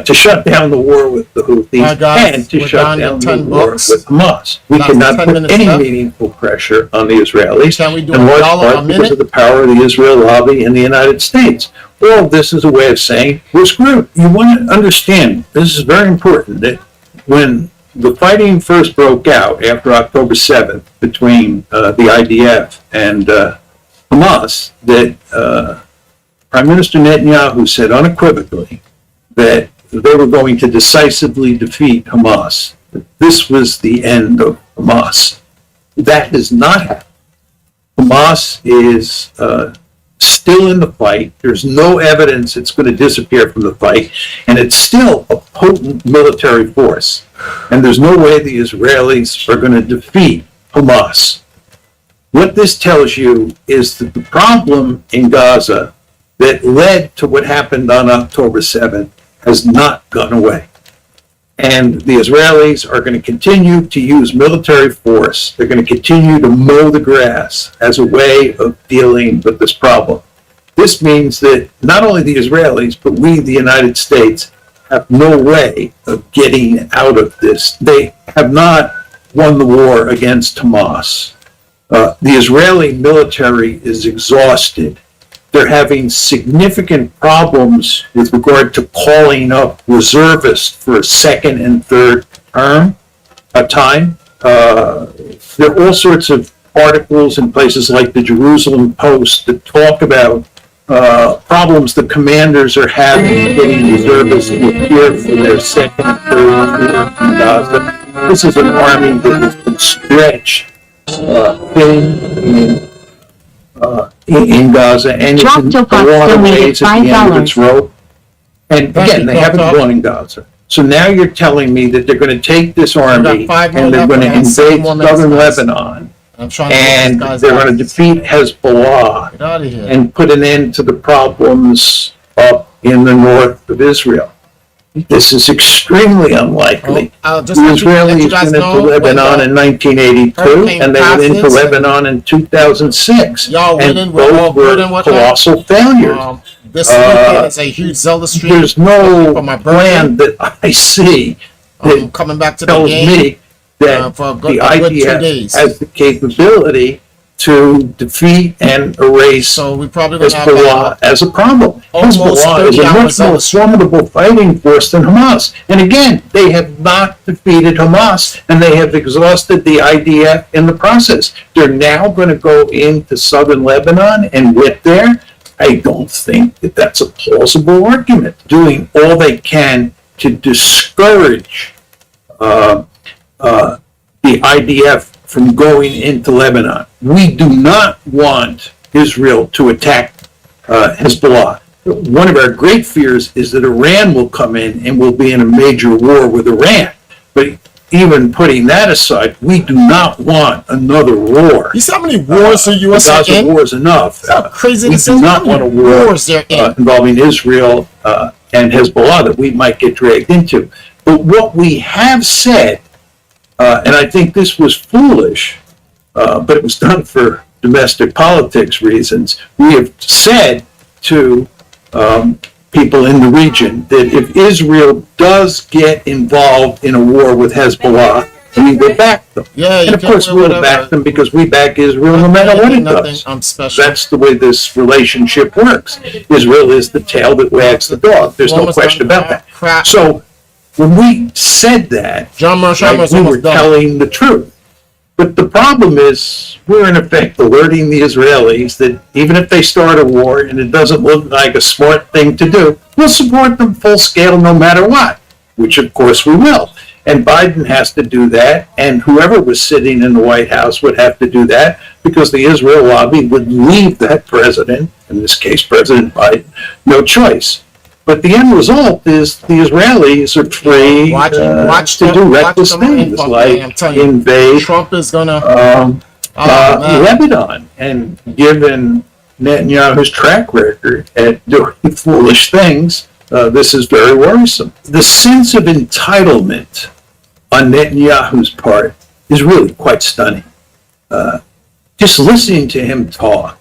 to shut down the war with the Houthis, and to shut down the war with Hamas. We cannot put any meaningful pressure on the Israelis, in large part because of the power of the Israel lobby in the United States. All of this is a way of saying we're screwed. You want to understand, this is very important, that when the fighting first broke out after October 7th between the IDF and Hamas, that Prime Minister Netanyahu said unequivocally that they were going to decisively defeat Hamas. This was the end of Hamas. That does not happen. Hamas is still in the fight. There's no evidence it's going to disappear from the fight, and it's still a potent military force. And there's no way the Israelis are going to defeat Hamas. What this tells you is that the problem in Gaza that led to what happened on October 7th has not gone away. And the Israelis are going to continue to use military force. They're going to continue to mow the grass as a way of dealing with this problem. This means that not only the Israelis, but we, the United States, have no way of getting out of this. They have not won the war against Hamas. The Israeli military is exhausted. They're having significant problems with regard to calling up reservists for a second and third time. There are all sorts of articles in places like the Jerusalem Post that talk about problems the commanders are having getting reservists to appear for their second and third tour in Gaza. This is an army that has been stretched thin in Gaza, and it's in a lot of ways at the end of its rope. And again, they haven't won in Gaza. So now you're telling me that they're going to take this army and they're going to invade southern Lebanon, and they're going to defeat Hezbollah and put an end to the problems up in the north of Israel. This is extremely unlikely. The Israelis went into Lebanon in 1982, and they went into Lebanon in 2006. And both were colossal failures. This is a huge Zelda stream. There's no plan that I see that coming back to tells the game, me that the IDF has the capability to defeat and erase So we probably gonna have Hezbollah as a problem. almost Hezbollah is 30 a hours much more of- formidable fighting force than Hamas. And again, they have not defeated Hamas, and they have exhausted the IDF in the process. They're now going to go into southern Lebanon and whip there. I don't think that that's a plausible argument. Doing all they can to discourage the IDF from going into Lebanon. We do not want Israel to attack Hezbollah. One of our great fears is that Iran will come in and we'll be in a major war with Iran. But even putting that aside, we do not want another war. You see how many wars the U.S. The are Gaza in? war is enough. Crazy We this do is. not How want a many war wars they're in? involving Israel and Hezbollah that we might get dragged into. But what we have said, and I think this was foolish, but it was done for domestic politics reasons, we have said to people in the region that if Israel does get involved in a war with Hezbollah, we will back them. Yeah, you And of can't course, do we'll whatever. back them because we back Israel no matter what it Nothing. does. I'm special. That's the way this relationship works. Israel is the tail that wags the dog. There's no Almost question done. about that. Crap. So when we said that, John Marshall's we were almost done. telling the truth. But the problem is, we're in effect alerting the Israelis that even if they start a war and it doesn't look like a smart thing to do, we'll support them full scale no matter what, which of course we will. And Biden has to do that, and whoever was sitting in the White House would have to do that, because the Israel lobby would leave that president, in this case President Biden, no choice. But the end result is the Israelis are free to do reckless things like invade Trump is gonna Lebanon. And given Netanyahu's track record at doing foolish things, this is very worrisome. The sense of entitlement on Netanyahu's part is really quite stunning. Just listening to him talk,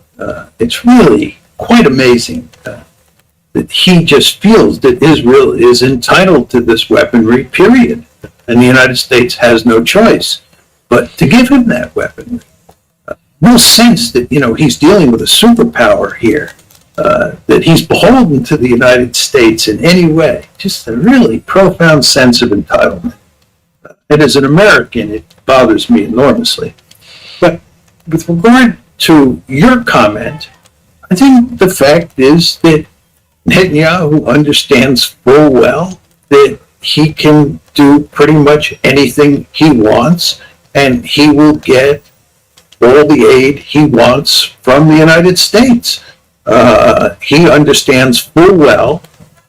it's really quite amazing that he just feels that Israel is entitled to this weaponry, period. And the United States has no choice but to give him that weaponry. No sense that, he's dealing with a superpower here, that he's beholden to the United States in any way. Just a really profound sense of entitlement. And as an American, it bothers me enormously. But with regard to your comment, I think the fact is that Netanyahu understands full well that he can do pretty much anything he wants, and he will get all the aid he wants from the United States. He understands full well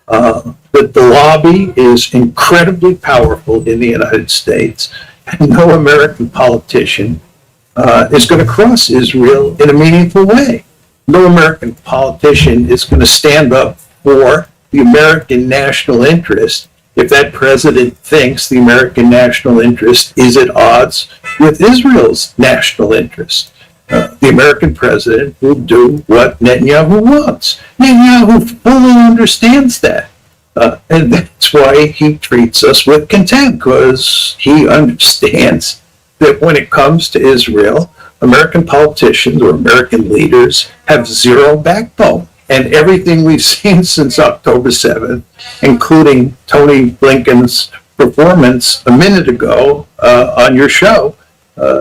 that the lobby is incredibly powerful in the United States, and no American politician is going to cross Israel in a meaningful way. No American politician is going to stand up for the American national interest if that president thinks the American national interest is at odds with Israel's national interest. The American president will do what Netanyahu wants. Netanyahu fully understands that. And that's why he treats us with contempt, because he understands that when it comes to Israel, American politicians or American leaders have zero backbone. And everything we've seen since October 7th, including Tony Blinken's performance a minute ago on your show,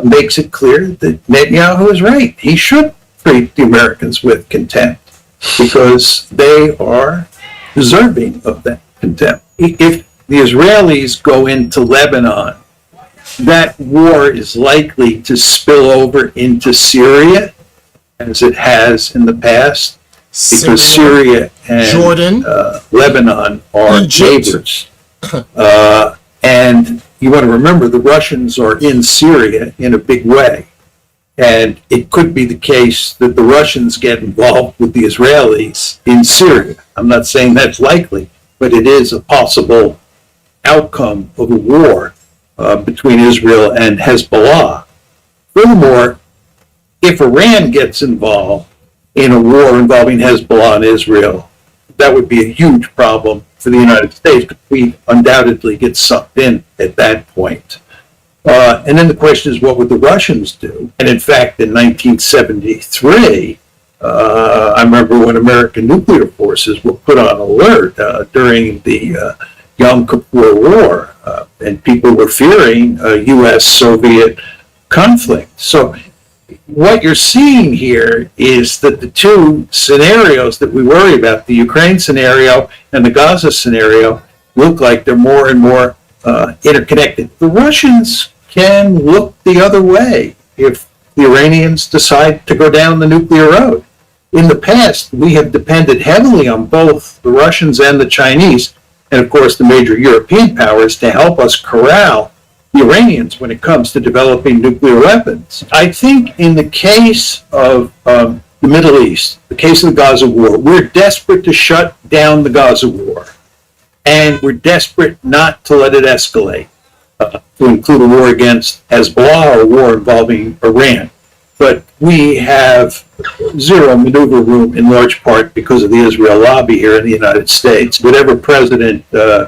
makes it clear that Netanyahu is right. He should treat the Americans with contempt because they are deserving of that contempt. If the Israelis go into Lebanon, that war is likely to spill over into Syria, as it has in the past, because Syria and Jordan, Lebanon are neighbors. And you want to remember, the Russians are in Syria in a big way. And it could be the case that the Russians get involved with the Israelis in Syria. I'm not saying that's likely, but it is a possible outcome of a war between Israel and Hezbollah. Furthermore, if Iran gets involved in a war involving Hezbollah and Israel, that would be a huge problem for the United States. We undoubtedly get sucked in at that point. And then the question is, what would the Russians do? And in fact, in 1973, I remember when American nuclear forces were put on alert during the Yom Kippur War, and people were fearing a U.S.-Soviet conflict. So what you're seeing here is that the two scenarios that we worry about, the Ukraine scenario and the Gaza scenario, look like they're more and more interconnected. The Russians can look the other way if the Iranians decide to go down the nuclear road. In the past, we have depended heavily on both the Russians and the Chinese, and of course the major European powers, to help us corral the Iranians when it comes to developing nuclear weapons. I think in the case of the Middle East, the case of the Gaza war, we're desperate to shut down the Gaza war, and we're desperate not to let it escalate, to include a war against Hezbollah or a war involving Iran. But we have zero maneuver room in large part because of the Israel lobby here in the United States. Whatever president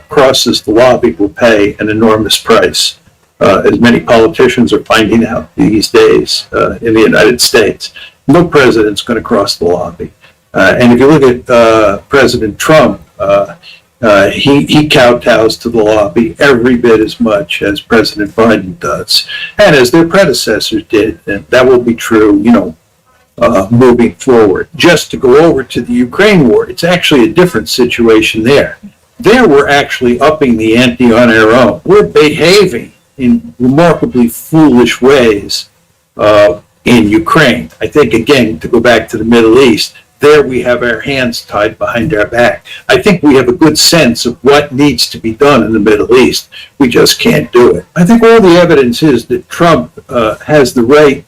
crosses the lobby will pay an enormous price, as many politicians are finding out these days in the United States. No president's going to cross the lobby. And if you look at President Trump, he kowtows to the lobby every bit as much as President Biden does, and as their predecessors did. And that will be true, moving forward. Just to go over to the Ukraine war, it's actually a different situation there. There we're actually upping the ante on our own. We're behaving in remarkably foolish ways in Ukraine. I think, again, to go back to the Middle East, there we have our hands tied behind our back. I think we have a good sense of what needs to be done in the Middle East. We just can't do it. I think all the evidence is that Trump has the right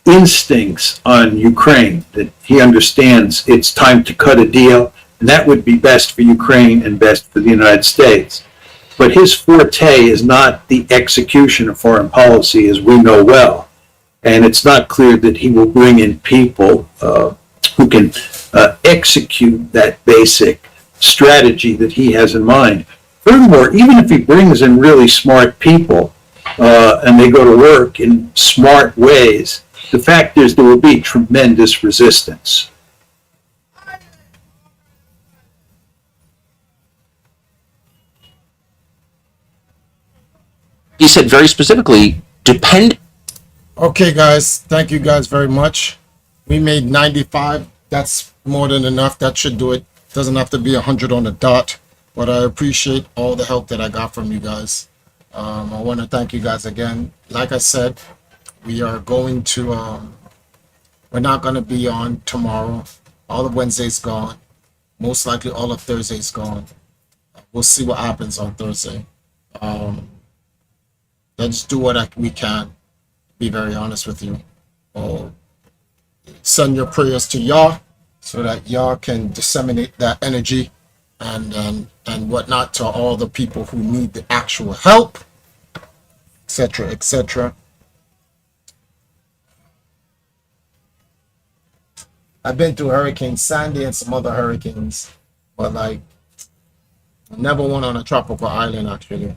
instincts on Ukraine, that he understands it's time to cut a deal, and that would be best for Ukraine and best for the United States. But his forte is not the execution of foreign policy, as we know well. And it's not clear that he will bring in people who can execute that basic strategy that he has in mind. Furthermore, even if he brings in really smart people and they go to work in smart ways, the fact is there will be tremendous resistance. He said very specifically, depend. Okay, guys, thank you guys very much. We made 95. That's more than enough. That should do it. Doesn't have to be 100 on the dot, but I appreciate all the help that I got from you guys. I want to thank you guys again. Like I said, we are going to, we're not going to be on tomorrow. All of Wednesday's gone. Most likely all of Thursday's gone. We'll see what happens on Thursday. Let's do what we can. Be very honest with you. Send your prayers to Yah so that Yah can disseminate that energy and whatnot to all the people who need the actual help, etc., etc. I've been through Hurricane Sandy and some other hurricanes, but like never one on a tropical island actually.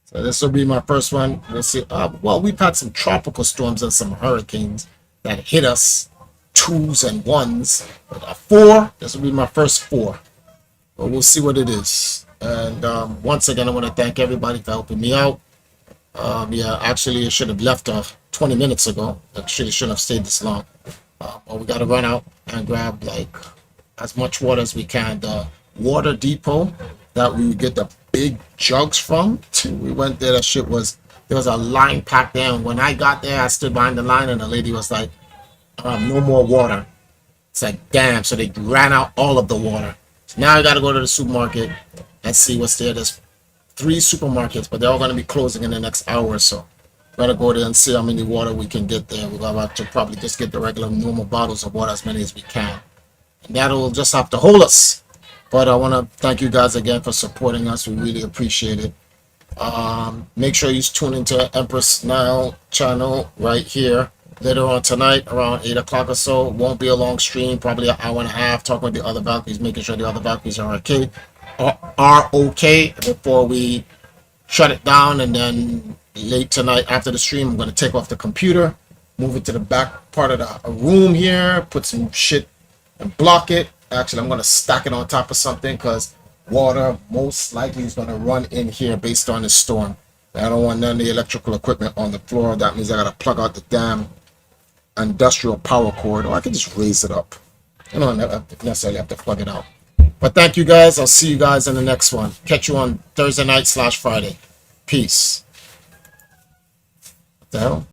So this will be my first one. We'll see. Well, we've had some tropical storms and some hurricanes that hit us, 2s and 1s, but a 4. This will be my first 4. But we'll see what it is. And once again, I want to thank everybody for helping me out. Yeah, actually, I should have left 20 minutes ago. Actually, shouldn't have stayed this long. But we got to run out and grab like as much water as we can. The water depot that we would get the big jugs from, we went there. That shit was, there was a line packed there. And when I got there, I stood behind the line and the lady was like, no more water. It's like, damn. So they ran out all of the water. So now I got to go to the supermarket and see what's there. There's 3 supermarkets, but they're all going to be closing in the next hour or so. Got to go there and see how many water we can get there. We're going to have to probably just get the regular normal bottles of water, as many as we can. And that'll just have to hold us. But I want to thank you guys again for supporting us. We really appreciate it. Make sure you tune into Empress Nile channel right here later on tonight around 8 o'clock or so. It won't be a long stream, probably an hour and a half, talking with the other Valkyries, making sure the other Valkyries are okay before we shut it down, and then late tonight after the stream, I'm going to take off the computer, move it to the back part of the room here, put some shit and block it. Actually, I'm going to stack it on top of something because water most likely is going to run in here based on the storm. I don't want none of the electrical equipment on the floor. That means I got to plug out the damn industrial power cord, or I can just raise it up. I don't necessarily have to plug it out. But thank you guys. I'll see you guys in the next one. Catch you on Thursday night / Friday. Peace. What the hell?